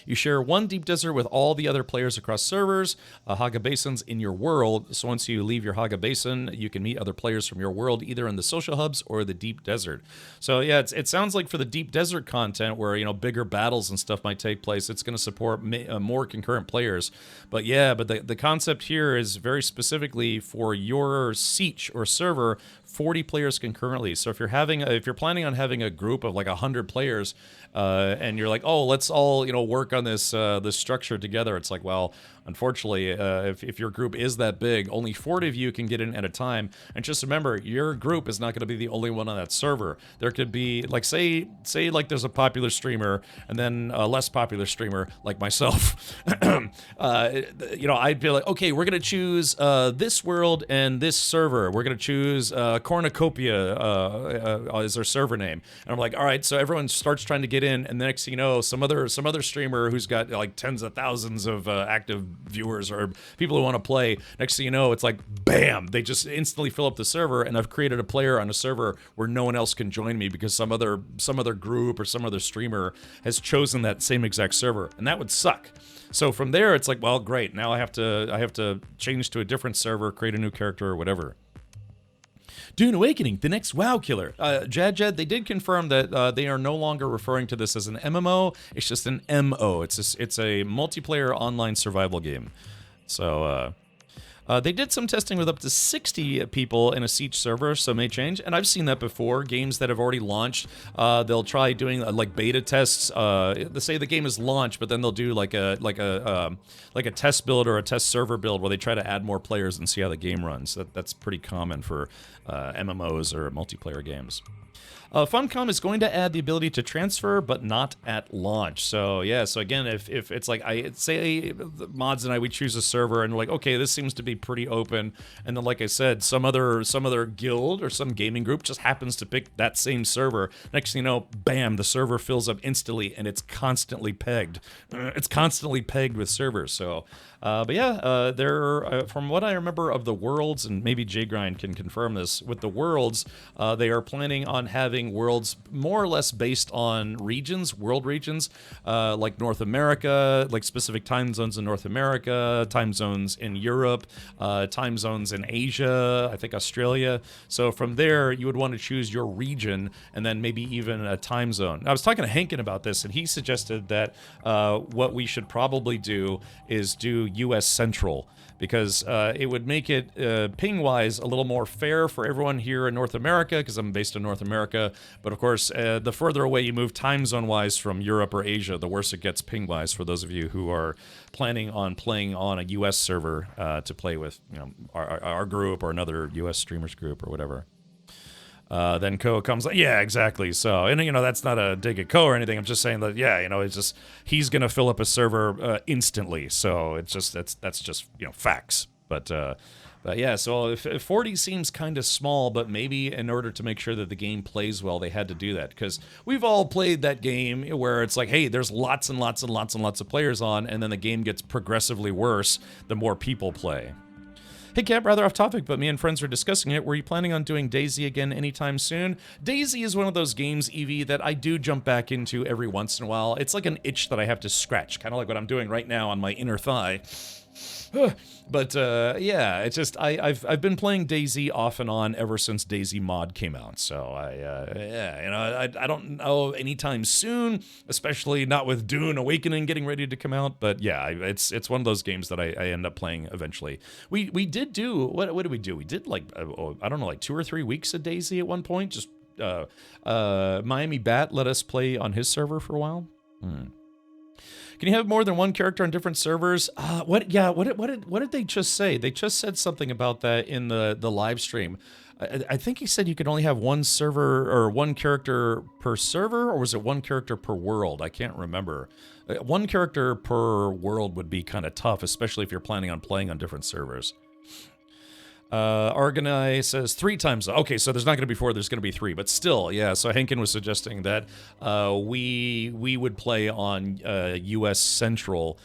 You share one Deep Desert with all the other players across servers, Haga Basins in your world. So once you leave your Haga Basin, you can meet other players from your world, either in the social hubs or the Deep Desert. So yeah, it sounds like for the Deep Desert content, where, you know, bigger battles and stuff might take place, it's going to support more concurrent players. But yeah, but the concept here is very specifically for your siege or server, 40 players concurrently. So if you're planning on having a group of like 100 players, and you're like, oh, let's all, you know, work on this structure together. It's like, well, unfortunately, if your group is that big, only 40 of you can get in at a time. And just remember, your group is not going to be the only one on that server. There could be, like, say like there's a popular streamer and then a less popular streamer like myself. You know, I'd be like, okay, we're going to choose this world and this server. We're going to choose Cornucopia as our server name. And I'm like, all right, so everyone starts trying to get in, and the next thing you know, some other streamer who's got like tens of thousands of active viewers or people who want to play. Next thing you know, it's like, bam, they just instantly fill up the server, and I've created a player on a server where no one else can join me because some other group or some other streamer has chosen that same exact server, and that would suck. So from there, it's like, well, great. Now I have to change to a different server, create a new character or whatever. Dune Awakening, the next WoW killer. Jad, they did confirm that they are no longer referring to this as an MMO. It's just an MO. It's a multiplayer online survival game. So they did some testing with up to 60 people in a siege server, so may change. And I've seen that before. Games that have already launched, they'll try doing like beta tests. They say the game is launched, but then they'll do like a test build or a test server build where they try to add more players and see how the game runs. That's pretty common for MMOs or multiplayer games. Funcom is going to add the ability to transfer, but not at launch. So yeah, so again, if it's like, I say the mods and we choose a server and we're like, okay, this seems to be pretty open, and then like I said, some other guild or some gaming group just happens to pick that same server. Next thing you know, bam, the server fills up instantly, and it's constantly pegged. It's constantly pegged with servers. So. But yeah, from what I remember of the worlds, and maybe J-Grind can confirm this, with the worlds, they are planning on having worlds more or less based on regions, world regions, like North America, like specific time zones in North America, time zones in Europe, time zones in Asia, I think Australia. So from there, you would want to choose your region and then maybe even a time zone. I was talking to Hankin about this, and he suggested that what we should probably do is do U.S. Central, because it would make it ping-wise a little more fair for everyone here in North America, because I'm based in North America. But of course, the further away you move time zone-wise from Europe or Asia, the worse it gets ping-wise for those of you who are planning on playing on a U.S. server to play with, you know, our group or another U.S. streamers group or whatever. Then Ko comes like, yeah, exactly. So, and you know, that's not a dig at Ko or anything. I'm just saying that, yeah, you know, it's just, he's going to fill up a server instantly. So it's just, that's just, you know, facts. But yeah, so if 40 seems kind of small, but maybe in order to make sure that the game plays well, they had to do that, because we've all played that game where it's like, hey, there's lots and lots and lots and lots of players on, and then the game gets progressively worse the more people play. Hey Cap, rather off topic, but me and friends were discussing it. Were you planning on doing DayZ again anytime soon? DayZ is one of those games, Evie, that I do jump back into every once in a while. It's like an itch that I have to scratch, kind of like what I'm doing right now on my inner thigh. But yeah, it's just I've been playing DayZ off and on ever since DayZ mod came out. So yeah, you know, I don't know anytime soon, especially not with Dune Awakening getting ready to come out. But yeah, it's one of those games that I end up playing eventually. We did do what did we do? We did like I don't know, like 2 or 3 weeks of DayZ at one point. Just Miami Bat let us play on his server for a while. Can you have more than one character on different servers? What did they just say? They just said something about that in the live stream. I think he said you could only have one server or one character per server, or was it one character per world? I can't remember. One character per world would be kind of tough, especially if you're planning on playing on different servers. Argonai says 3 times. Okay, so there's not going to be 4, there's going to be 3, but still, yeah. So Hankin was suggesting that we would play on U.S. Central,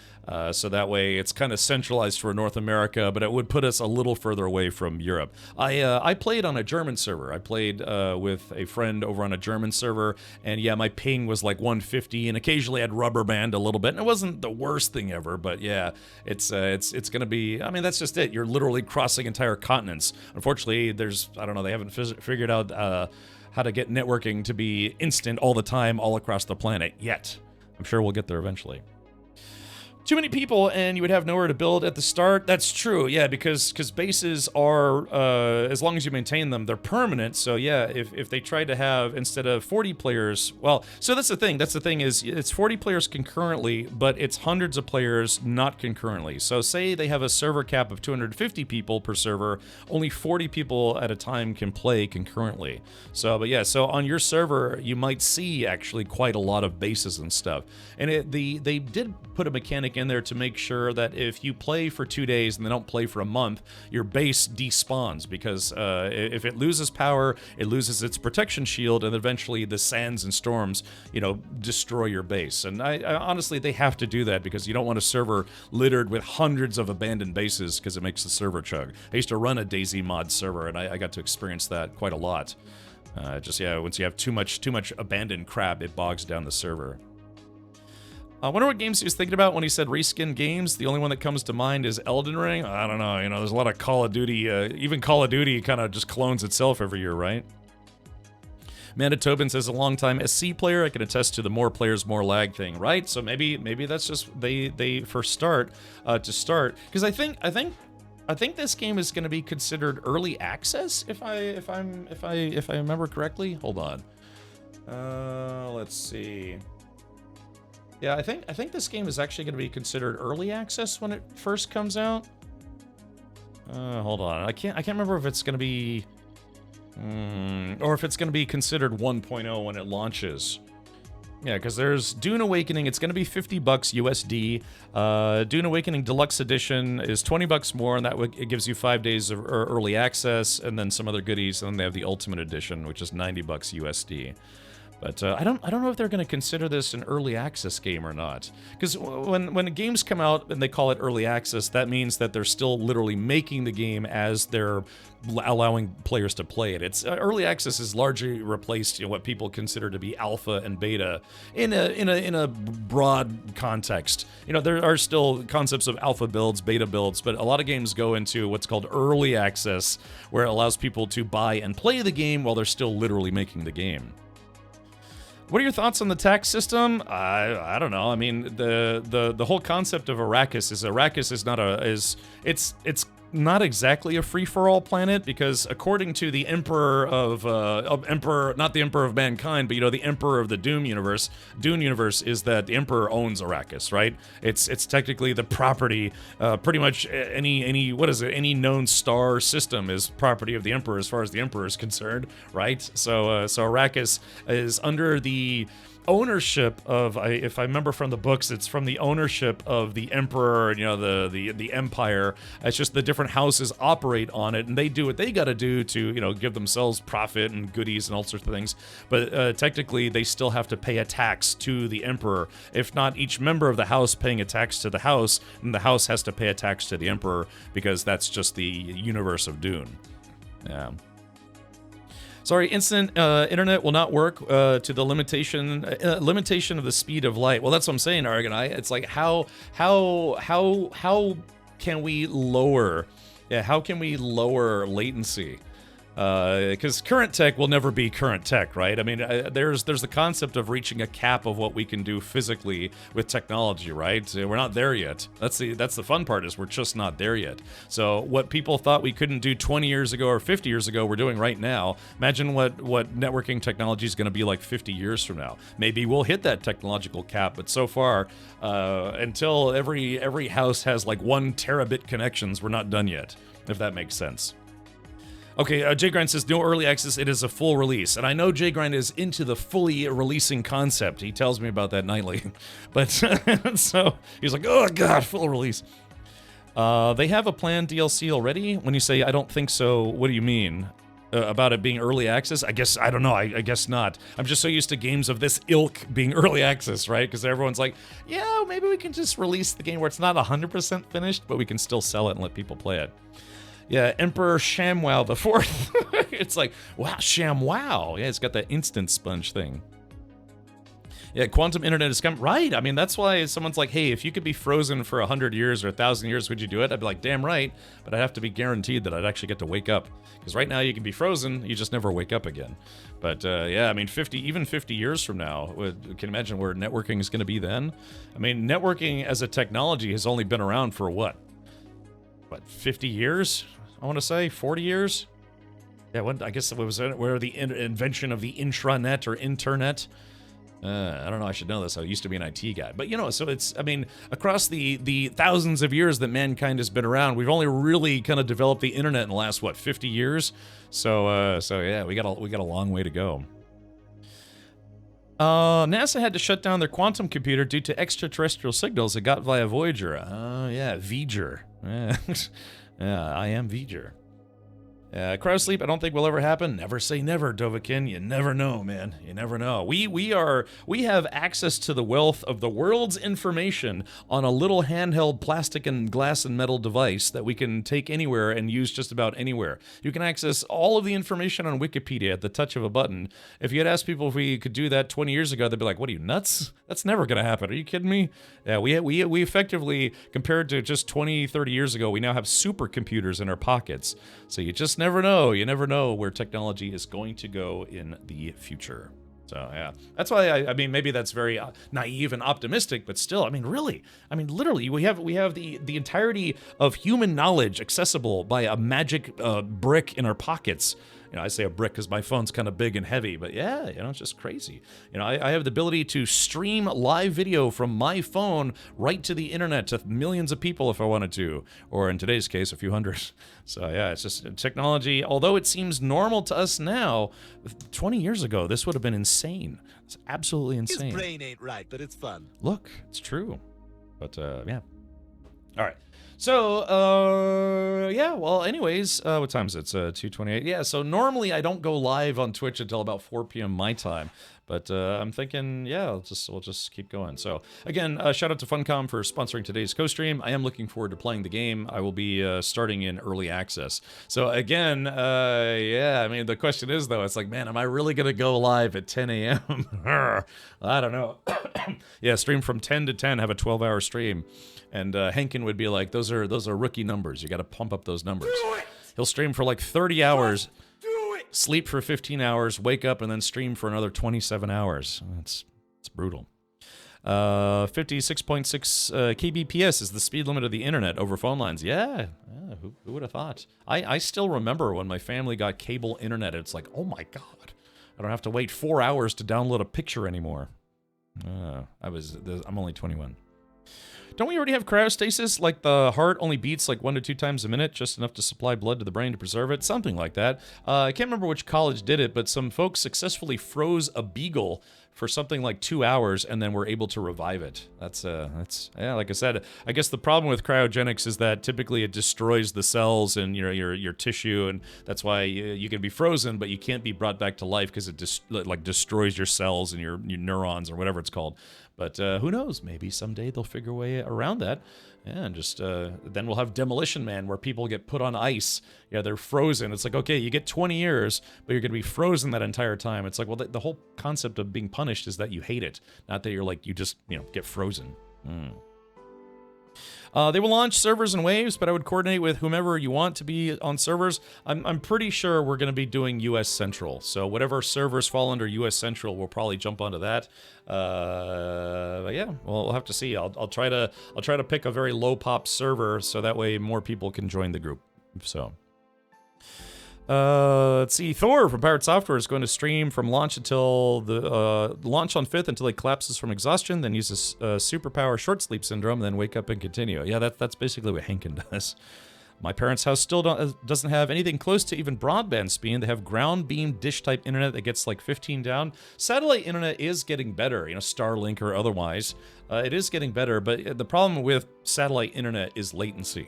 so that way it's kind of centralized for North America, but it would put us a little further away from Europe. I played on a German server. I played with a friend over on a German server, and yeah, my ping was like 150, and occasionally I'd rubber band a little bit, and it wasn't the worst thing ever, but yeah, it's going to be, I mean, that's just it. You're literally crossing entire continents. Unfortunately, I don't know, they haven't figured out how to get networking to be instant all the time all across the planet yet. I'm sure we'll get there eventually. Too many people and you would have nowhere to build at the start. That's true, yeah, because bases are, as long as you maintain them, they're permanent. So yeah, if they tried to have, instead of 40 players, well, so that's the thing. That's the thing is, it's 40 players concurrently, but it's hundreds of players not concurrently. So say they have a server cap of 250 people per server, only 40 people at a time can play concurrently. So, but yeah, so on your server, you might see actually quite a lot of bases and stuff. And they did put a mechanic mechanic in there to make sure that if you play for 2 days and they don't play for a month, your base despawns, because if it loses power, it loses its protection shield, and eventually the sands and storms, you know, destroy your base. And I honestly, they have to do that because you don't want a server littered with hundreds of abandoned bases because it makes the server chug. I used to run a DayZ mod server, and I got to experience that quite a lot. Just, yeah, once you have too much abandoned crap, it bogs down the server. I wonder what games he was thinking about when he said reskin games. The only one that comes to mind is Elden Ring. I don't know, you know, there's a lot of Call of Duty, even Call of Duty kind of just clones itself every year, right? Manitoban says, a long-time SC player, I can attest to the more players, more lag thing, right? So maybe that's just they first start, because I think this game is going to be considered early access, if I remember correctly. Hold on, let's see. Yeah, I think this game is actually going to be considered early access when it first comes out. Hold on, I can't remember if it's going to be, or if it's going to be considered 1.0 when it launches. Yeah, because there's Dune Awakening. It's going to be $50 USD. Dune Awakening Deluxe Edition is $20 more, and it gives you 5 days of early access, and then some other goodies. And then they have the Ultimate Edition, which is $90 USD. But I don't know if they're going to consider this an early access game or not. Because when games come out and they call it early access, that means that they're still literally making the game as they're allowing players to play it. It's early access has largely replaced, you know, what people consider to be alpha and beta in a broad context. You know, there are still concepts of alpha builds, beta builds, but a lot of games go into what's called early access, where it allows people to buy and play the game while they're still literally making the game. What are your thoughts on the tax system? I don't know. I mean, the whole concept of Arrakis is not it's not exactly a free-for-all planet, because according to the Emperor of not the Emperor of Mankind, but, you know, the Emperor of the Dune universe is that the Emperor owns Arrakis, right? It's technically the property, pretty much any known star system is property of the Emperor as far as the Emperor is concerned, right? So Arrakis is under the ownership of, if I remember from the books, it's from the ownership of the Emperor, you know, the Empire. It's just the different houses operate on it, and they do what they got to do to, you know, give themselves profit and goodies and all sorts of things. But technically, they still have to pay a tax to the Emperor. If not each member of the house paying a tax to the house, then the house has to pay a tax to the Emperor, because that's just the universe of Dune. Yeah. Sorry, instant internet will not work to the limitation of the speed of light. Well, that's what I'm saying, Argonite. It's like how can we lower? Yeah, how can we lower latency? Because current tech will never be current tech, right? I mean, there's the concept of reaching a cap of what we can do physically with technology, right? We're not there yet. That's the fun part, is we're just not there yet. So what people thought we couldn't do 20 years ago or 50 years ago, we're doing right now. Imagine what networking technology is going to be like 50 years from now. Maybe we'll hit that technological cap, but so far, until every house has like 1 terabit connections, we're not done yet, if that makes sense. Okay, Jay Grind says, no early access, it is a full release. And I know Jay Grind is into the fully releasing concept. He tells me about that nightly. But, so, he's like, oh god, full release. They have a planned DLC already? When you say, I don't think so, what do you mean? About it being early access? I guess, I don't know, I guess not. I'm just so used to games of this ilk being early access, right? Because everyone's like, yeah, maybe we can just release the game where it's not 100% finished, but we can still sell it and let people play it. Yeah, Emperor Shamwow the Fourth. It's like, wow, Shamwow. Yeah, it's got that instant sponge thing. Yeah, quantum internet is coming. Right, I mean, that's why someone's like, hey, if you could be frozen for 100 years or 1,000 years, would you do it? I'd be like, damn right, but I'd have to be guaranteed that I'd actually get to wake up. Because right now you can be frozen, you just never wake up again. But yeah, I mean, even 50 years from now, can you imagine where networking is going to be then? I mean, networking as a technology has only been around for what, 50 years? I want to say 40 years. Yeah, I guess it was where the invention of the intranet or internet. I don't know. I should know this. I used to be an IT guy, but you know. So it's. I mean, across the thousands of years that mankind has been around, we've only really kind of developed the internet in the last 50 years. So yeah, we got a long way to go. NASA had to shut down their quantum computer due to extraterrestrial signals it got via Voyager. Oh, yeah, Voyager. Yeah, yeah, I am Voyager. Cryo sleep, I don't think will ever happen. Never say never, Dovahkiin. You never know, man. You never know. We have access to the wealth of the world's information on a little handheld plastic and glass and metal device that we can take anywhere and use just about anywhere. You can access all of the information on Wikipedia at the touch of a button. If you had asked people if we could do that 20 years ago, they'd be like, "What are you, nuts? That's never going to happen. Are you kidding me?" Yeah, we effectively, compared to just 20, 30 years ago, we now have supercomputers in our pockets. So you just never know. You never know where technology is going to go in the future. So, yeah. That's why, I mean, maybe that's very naive and optimistic, but still, I mean, really. I mean, literally, we have the entirety of human knowledge accessible by a magic brick in our pockets. You know, I say a brick because my phone's kind of big and heavy, but yeah, you know, it's just crazy. You know, I have the ability to stream live video from my phone right to the internet to millions of people if I wanted to, or in today's case, a few hundred. So yeah, it's just technology. Although it seems normal to us now, 20 years ago, this would have been insane. It's absolutely insane. His brain ain't right, but it's fun. Look, it's true. But yeah. All right. So, yeah, well, anyways, what time is it? It's 2:28. Yeah, so normally I don't go live on Twitch until about 4 p.m. my time. But I'm thinking, yeah, we'll just keep going. So, again, shout out to Funcom for sponsoring today's co-stream. I am looking forward to playing the game. I will be starting in early access. So, again, yeah, I mean, the question is, though, it's like, man, am I really going to go live at 10 a.m.? I don't know. Yeah, stream from 10 to 10, have a 12-hour stream. And Henkin would be like, those are rookie numbers. You got to pump up those numbers. He'll stream for like 30 hours, sleep for 15 hours, wake up, and then stream for another 27 hours. It's brutal. 56.6 kbps is the speed limit of the internet over phone lines. Yeah, who would have thought? I still remember when my family got cable internet. It's like, oh my God, I don't have to wait 4 hours to download a picture anymore. I'm only 21. Don't we already have cryostasis? Like the heart only beats like 1 to 2 times a minute, just enough to supply blood to the brain to preserve it? Something like that. I can't remember which college did it, but some folks successfully froze a beagle for something like 2 hours and then were able to revive it. That's yeah, like I said, I guess the problem with cryogenics is that typically it destroys the cells and your tissue, and that's why you can be frozen, but you can't be brought back to life because it destroys your cells and your neurons or whatever it's called. But who knows? Maybe someday they'll figure a way around that. Yeah, and just then we'll have Demolition Man, where people get put on ice. Yeah, they're frozen. It's like, okay, you get 20 years, but you're going to be frozen that entire time. It's like, well, the whole concept of being punished is that you hate it, not that you're like, you just, get frozen. They will launch servers and waves, but I would coordinate with whomever you want to be on servers. I'm pretty sure we're going to be doing US Central. So whatever servers fall under US Central, we'll probably jump onto that. But yeah, we'll have to see. I'll try to pick a very low pop server so that way more people can join the group. So. Let's see. Thor from Pirate Software is going to stream from launch until the launch on 5th until he collapses from exhaustion, then uses superpower short sleep syndrome, then wake up and continue. Yeah, that's basically what Henkin does. My parents' house still doesn't have anything close to even broadband speed. They have ground beam dish type internet that gets like 15 down. Satellite internet is getting better, Starlink or otherwise. It is getting better, but the problem with satellite internet is latency.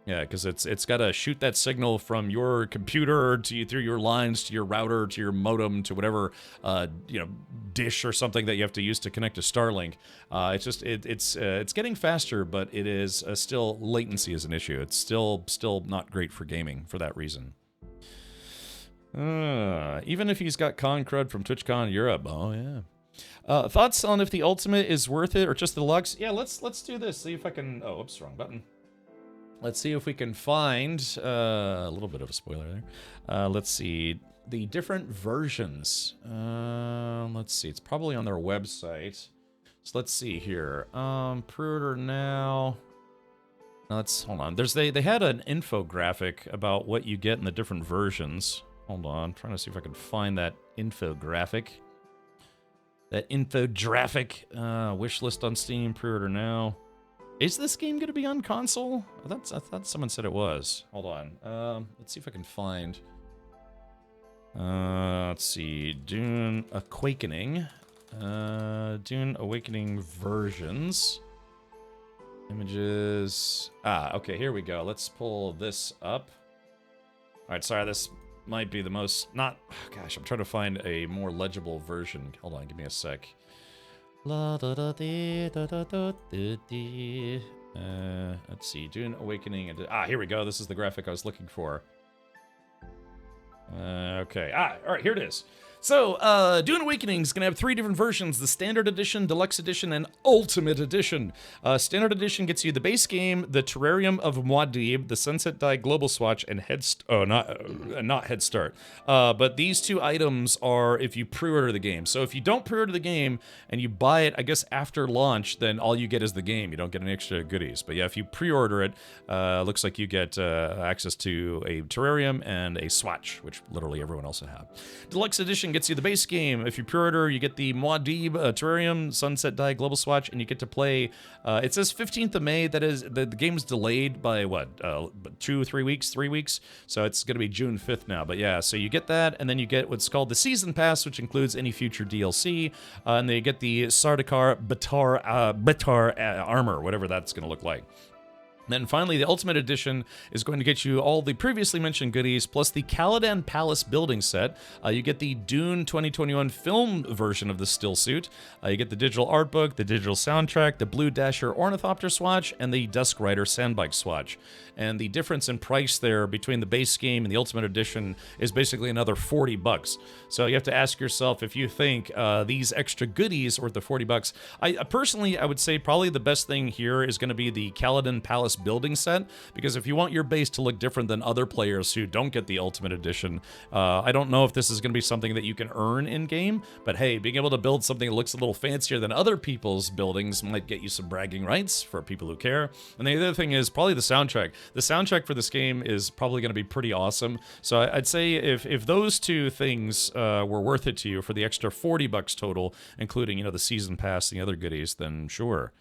Yeah, because it's got to shoot that signal from your computer through your lines to your router to your modem to whatever dish or something that you have to use to connect to Starlink. It's getting faster, but it is still latency is an issue. It's still not great for gaming for that reason. Even if he's got con crud from TwitchCon Europe, oh yeah. Thoughts on if the Ultimate is worth it or just the Deluxe? Yeah, let's do this. See if I can. Oh, oops, wrong button. Let's see if we can find a little bit of a spoiler there. Let's see the different versions. Let's see. It's probably on their website. So let's see here. Pre-order now. Hold on. They had an infographic about what you get in the different versions. Hold on. I'm trying to see if I can find that infographic. Wish list on Steam. Pre-order now. Is this game going to be on console? I thought someone said it was. Hold on. Let's see if I can find. Let's see. Dune Awakening. Dune Awakening versions. Images. Okay, here we go. Let's pull this up. All right, sorry, this might be the most, not, gosh, I'm trying to find a more legible version. Hold on, give me a sec. Let's see, Dune Awakening. Here we go. This is the graphic I was looking for. Okay. All right, here it is. So, Dune Awakening is going to have 3 different versions: the Standard Edition, Deluxe Edition, and Ultimate Edition. Standard Edition gets you the base game, the Terrarium of Muad'Dib, the Sunset Dye Global Swatch, and not Head Start. But these 2 items are if you pre-order the game. So if you don't pre-order the game and you buy it, I guess, after launch, then all you get is the game. You don't get any extra goodies. But yeah, if you pre-order it, looks like you get access to a Terrarium and a Swatch, which literally everyone else will have. Deluxe Edition gets you the base game. If you pre-order, you get the Muad'Dib Terrarium, Sunset Dye Global Swatch, and you get to play. It says 15th of May. That is, the game's delayed by what? 2, 3 weeks, 3 weeks. So it's going to be June 5th now. But yeah, so you get that, and then you get what's called the Season Pass, which includes any future DLC, and then you get the Sardaukar Batar armor, whatever that's going to look like. Then finally, the Ultimate Edition is going to get you all the previously mentioned goodies, plus the Caladan Palace building set. You get the Dune 2021 film version of the still suit. You get the digital art book, the digital soundtrack, the Blue Dasher Ornithopter Swatch, and the Dusk Rider Sandbike Swatch. And the difference in price there between the base game and the Ultimate Edition is basically another $40. So you have to ask yourself if you think these extra goodies are worth the $40. Personally, I would say probably the best thing here is going to be the Caladan Palace building set, because if you want your base to look different than other players who don't get the Ultimate Edition, I don't know if this is going to be something that you can earn in-game, but hey, being able to build something that looks a little fancier than other people's buildings might get you some bragging rights for people who care. And the other thing is probably the soundtrack. The soundtrack for this game is probably going to be pretty awesome, so I'd say if those 2 things were worth it to you for the extra $40 total, including, the season pass and the other goodies, then sure.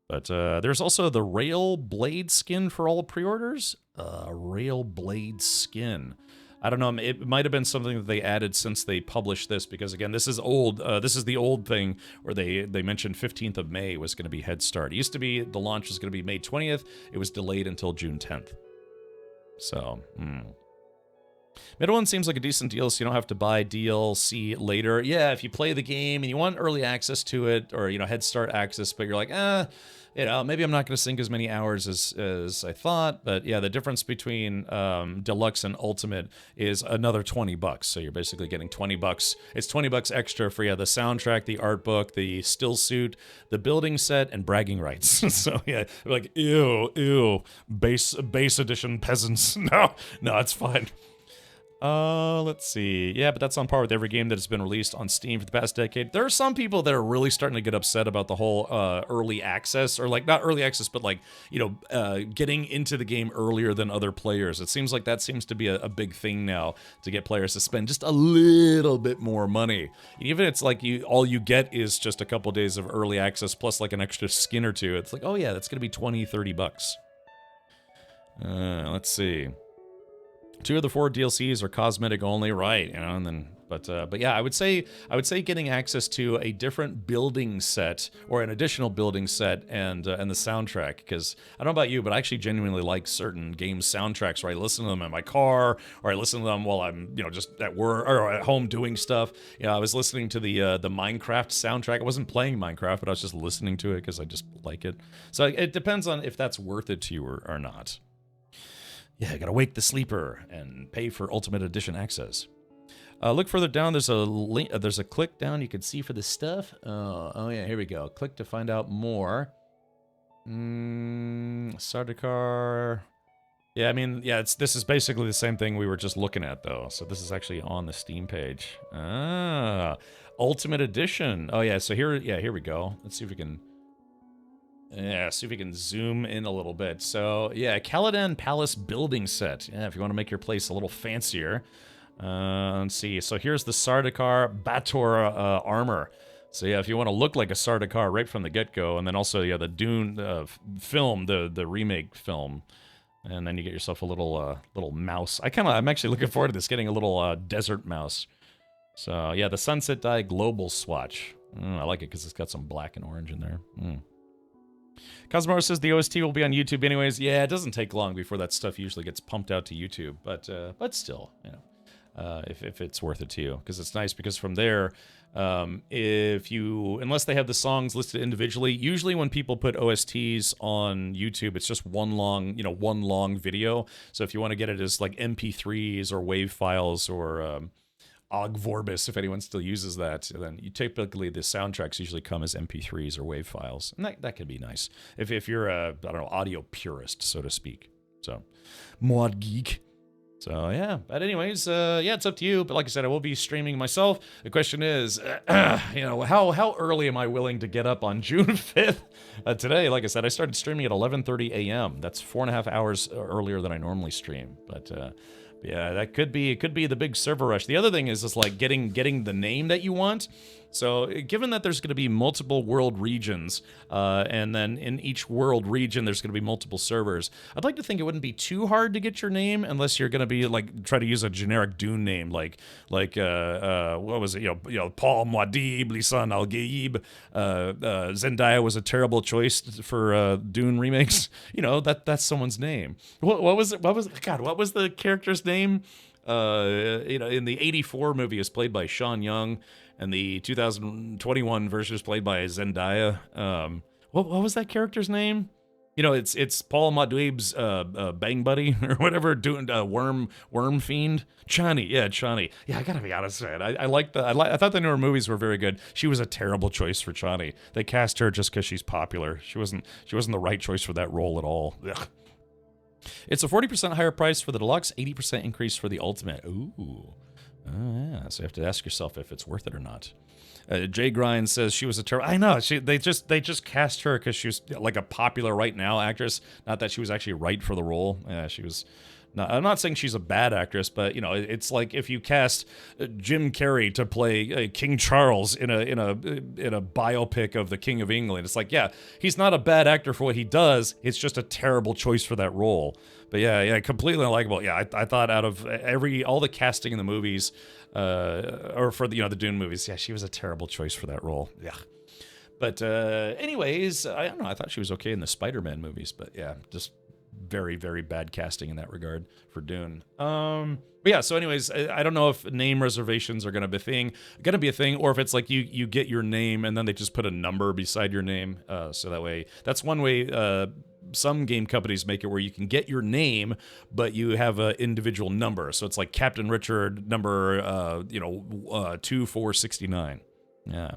But there's also the Rail Blade skin for all pre-orders. Rail Blade skin. I don't know. It might have been something that they added since they published this, because again, this is old. This is the old thing where they mentioned 15th of May was going to be Head Start. It used to be the launch was going to be May 20th. It was delayed until June 10th. So, Middle one seems like a decent deal, so you don't have to buy DLC later. Yeah, if you play the game and you want early access to it, or, Head Start access, but you're like, maybe I'm not going to sink as many hours as I thought. But yeah, the difference between Deluxe and Ultimate is another $20. So you're basically getting $20. It's $20 extra for, the soundtrack, the art book, the still suit, the building set, and bragging rights. So yeah, like, ew, base edition peasants. No, it's fine. Let's see. Yeah, but that's on par with every game that has been released on Steam for the past decade. There are some people that are really starting to get upset about the whole early access, or like not early access, but like, getting into the game earlier than other players. It seems like that seems to be a big thing now, to get players to spend just a little bit more money. Even if it's like all you get is just a couple days of early access plus like an extra skin or 2. It's like, oh yeah, that's going to be $20-$30. Let's see. 2 of the 4 DLCs are cosmetic only, right? And then, but yeah, I would say getting access to a different building set, or an additional building set, and the soundtrack, because I don't know about you, but I actually genuinely like certain game soundtracks where I listen to them in my car, or I listen to them while I'm just at work or at home doing stuff. I was listening to the Minecraft soundtrack. I wasn't playing Minecraft, but I was just listening to it because I just like it. So it depends on if that's worth it to you or not. Yeah, I gotta wake the sleeper and pay for Ultimate Edition access. Look further down. There's a link. There's a click down you can see for this stuff. Oh yeah, here we go. Click to find out more. Sardaukar. Yeah, I mean, yeah. This is basically the same thing we were just looking at, though. So this is actually on the Steam page. Ultimate Edition. Oh yeah. So here we go. Let's see if we can. Yeah, see if we can zoom in a little bit. So, yeah, Caladan Palace building set. Yeah, if you want to make your place a little fancier. Let's see. So here's the Sardaukar Bator armor. So, yeah, if you want to look like a Sardaukar right from the get-go. And then also, yeah, the Dune film, the remake film. And then you get yourself a little mouse. I'm actually looking forward to this, getting a little desert mouse. So, yeah, the Sunset Dye Global Swatch. I like it because it's got some black and orange in there. Cosmoro says the OST will be on YouTube anyways. Yeah, it doesn't take long before that stuff usually gets pumped out to YouTube, but still, you know, if it's worth it to you, because it's nice because from there, unless they have the songs listed individually, usually when people put OSTs on YouTube, it's just one long video. So if you want to get it as like MP3s or WAV files or Ogg Vorbis, if anyone still uses that, then typically the soundtracks usually come as MP3s or WAV files, and that can be nice if you're a, I don't know, audio purist, so to speak. So, mod geek. So yeah, but anyways, yeah, it's up to you. But like I said, I will be streaming myself. The question is, you know, how early am I willing to get up on June 5th? Today, like I said, I started streaming at 11:30 a.m. That's 4.5 hours earlier than I normally stream, but. Yeah, it could be the big server rush. The other thing is like getting the name that you want. So given that there's going to be multiple world regions, and then in each world region there's going to be multiple servers, I'd like to think it wouldn't be too hard to get your name unless you're going to be like try to use a generic Dune name like what was it? You know Paul Muad'Dib, Lisan Al Gaib. Zendaya was a terrible choice for Dune remakes. You know that's someone's name. What was the character's name? You know, in the '84 movie, is played by Sean Young. And the 2021 version is played by Zendaya. What was that character's name? You know, it's Paul Muad'Dib's bang buddy or whatever, doing worm fiend. Chani, yeah, Chani. Yeah, I gotta be honest, man. I thought the newer movies were very good. She was a terrible choice for Chani. They cast her just because she's popular. She wasn't the right choice for that role at all. Ugh. It's a 40% higher price for the deluxe, 80% increase for the ultimate. Ooh. Oh, yeah, so you have to ask yourself if it's worth it or not. Jay Grind says she was a terrible... I know, they just cast her because she was like a popular right now actress. Not that she was actually right for the role. Yeah, she was... No, I'm not saying she's a bad actress, but, you know, it's like if you cast Jim Carrey to play King Charles in a biopic of the King of England. It's like, yeah, he's not a bad actor for what he does. It's just a terrible choice for that role. But yeah, completely unlikable. Yeah, I thought out of all the casting in the movies, or for the Dune movies, yeah, she was a terrible choice for that role. Yeah. But anyways, I don't know. I thought she was okay in the Spider-Man movies, but yeah, just very, very bad casting in that regard for Dune. But yeah, so anyways, I don't know if name reservations are gonna be a thing, or if it's like you get your name and then they just put a number beside your name. So that way, that's one way some game companies make it where you can get your name, but you have an individual number. So it's like Captain Richard number 2469. Yeah.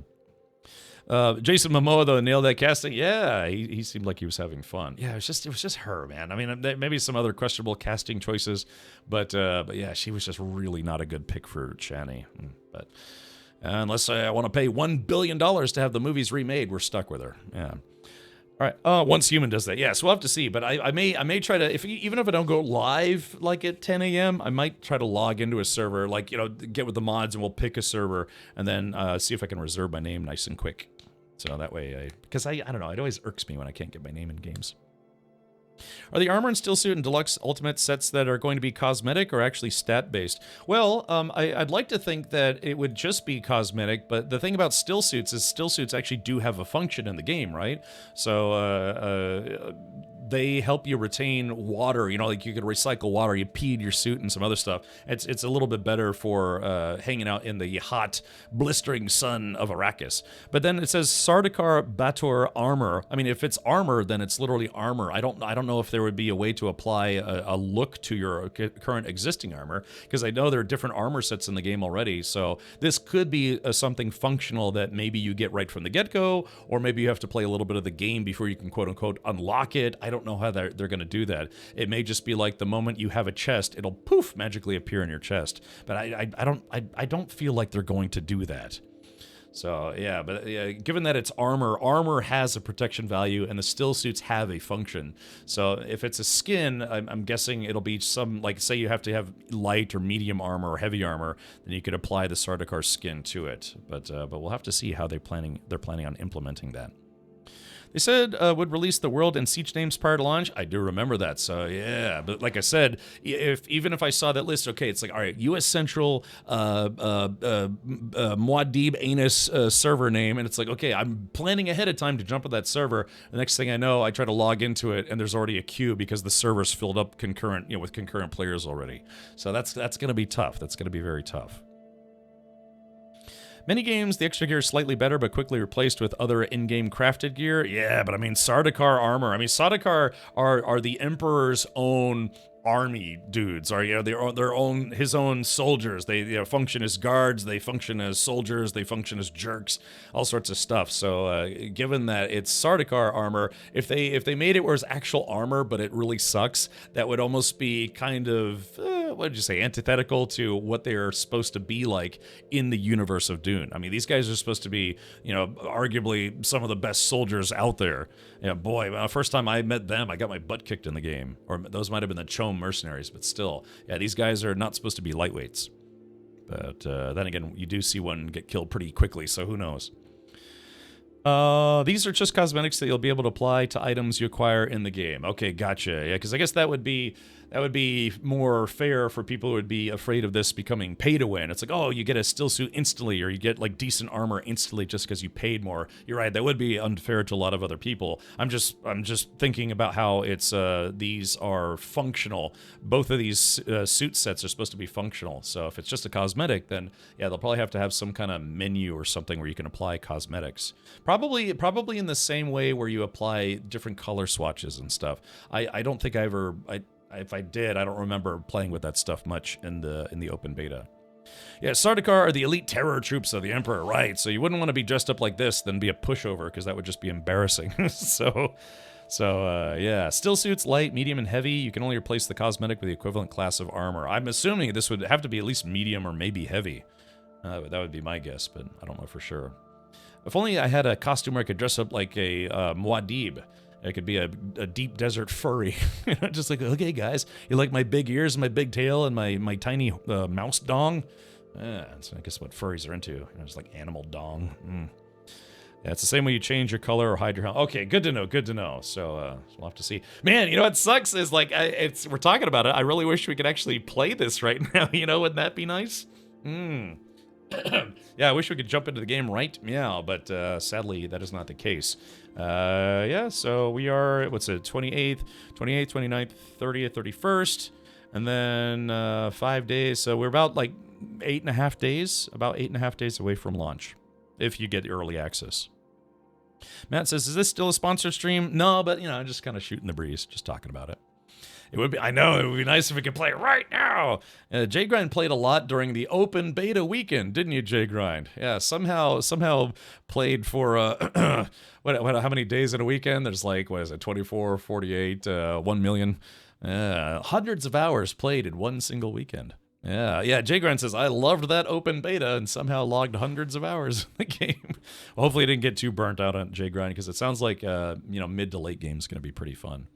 Jason Momoa, though, nailed that casting. Yeah, he seemed like he was having fun. Yeah, it was just her, man. I mean, maybe some other questionable casting choices, but yeah, she was just really not a good pick for Chani. But unless I want to pay $1 billion to have the movies remade, we're stuck with her. Yeah. All right. Once Human does that, yeah. So we'll have to see. But I may try to, even if I don't go live like at 10 a.m., I might try to log into a server, like, get with the mods and we'll pick a server and then see if I can reserve my name nice and quick. So that way, because I don't know, it always irks me when I can't get my name in games. Are the armor and still suit and deluxe ultimate sets that are going to be cosmetic or actually stat based? Well, I'd like to think that it would just be cosmetic, but the thing about still suits is still suits actually do have a function in the game, right? So they help you retain water. Like you could recycle water. You peed your suit and some other stuff. It's a little bit better for hanging out in the hot, blistering sun of Arrakis. But then it says Sardaukar Bator armor. I mean, if it's armor, then it's literally armor. I don't know if there would be a way to apply a look to your current existing armor, because I know there are different armor sets in the game already. So this could be something functional that maybe you get right from the get-go, or maybe you have to play a little bit of the game before you can quote-unquote unlock it. I don't know how they're going to do that. It may just be like the moment you have a chest, it'll poof magically appear in your chest. But I don't feel like they're going to do that. So yeah, but given that it's armor has a protection value, and the still suits have a function. So if it's a skin, I'm guessing it'll be some, like, say you have to have light or medium armor or heavy armor, then you could apply the Sardaukar skin to it. But we'll have to see how they're planning on implementing that. They said would release the world and siege names prior to launch. I do remember that, so yeah. But like I said, even if I saw that list, okay, it's like, all right, U.S. Central Muad'Dib Anus server name, and it's like, okay, I'm planning ahead of time to jump on that server. The next thing I know, I try to log into it, and there's already a queue because the server's filled up concurrent, with concurrent players already. So that's going to be tough. That's going to be very tough. Many games, the extra gear is slightly better, but quickly replaced with other in-game crafted gear. Yeah, but I mean, Sardaukar armor. I mean, Sardaukar are the Emperor's own army dudes, are his own soldiers. They function as guards, they function as soldiers, they function as jerks, all sorts of stuff. So given that it's Sardaukar armor, if they made it where it's actual armor but it really sucks, that would almost be kind of what did you say, antithetical to what they are supposed to be like in the universe of Dune. I mean, these guys are supposed to be, arguably some of the best soldiers out there. Yeah, boy, first time I met them, I got my butt kicked in the game. Or those might have been the Chom mercenaries, but still. Yeah, these guys are not supposed to be lightweights. But then again, you do see one get killed pretty quickly, so who knows? These are just cosmetics that you'll be able to apply to items you acquire in the game. Okay, gotcha. Yeah, because I guess that would be more fair for people who would be afraid of this becoming pay to win. It's like, oh, you get a still suit instantly, or you get like decent armor instantly just because you paid more. You're right. That would be unfair to a lot of other people. I'm just thinking about how it's these are functional. Both of these suit sets are supposed to be functional. So if it's just a cosmetic, then yeah, they'll probably have to have some kind of menu or something where you can apply cosmetics. Probably in the same way where you apply different color swatches and stuff. I don't think if I did, I don't remember playing with that stuff much in the open beta. Yeah, Sardaukar are the elite terror troops of the Emperor, right? So you wouldn't want to be dressed up like this, then be a pushover, because that would just be embarrassing. So yeah, still suits light, medium, and heavy. You can only replace the cosmetic with the equivalent class of armor. I'm assuming this would have to be at least medium or maybe heavy. That would be my guess, but I don't know for sure. If only I had a costume where I could dress up like a Muad'Dib. I could be a deep desert furry. Just like, okay, guys, you like my big ears and my big tail and my tiny mouse dong? That's, I guess, what furries are into. Just like animal dong. Yeah, it's the same way you change your color or hide your helmet. Okay, good to know. So we'll have to see. Man, what sucks is like we're talking about it. I really wish we could actually play this right now. Wouldn't that be nice? Yeah, I wish we could jump into the game right meow, but sadly that is not the case. Yeah, so we are, what's it, 28th, 29th, 30th, 31st, and then 5 days. So we're about like 8.5 days away from launch, if you get early access. Matt says, is this still a sponsored stream? No, but just kind of shooting the breeze, just talking about it. It would be, I know, it would be nice if we could play it right now. J-Grind played a lot during the open beta weekend, didn't you, J-Grind? Yeah, somehow played for, how many days in a weekend? There's like, 24, 48, 1 million. Hundreds of hours played in one single weekend. Yeah, J-Grind says, I loved that open beta and somehow logged hundreds of hours in the game. Well, hopefully I didn't get too burnt out on J-Grind, because it sounds like, mid to late game is going to be pretty fun.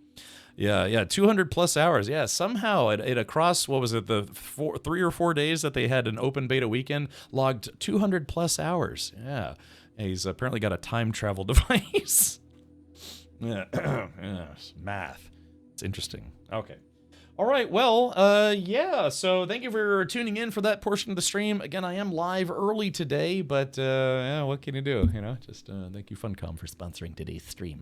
Yeah, 200 plus hours. Yeah, somehow it across, what was it, the 3 or 4 days that they had an open beta weekend, logged 200 plus hours. Yeah, he's apparently got a time travel device. Yeah, math. It's interesting. Okay. All right, well, yeah, so thank you for tuning in for that portion of the stream. Again, I am live early today, but yeah, what can you do? Just thank you, Funcom, for sponsoring today's stream.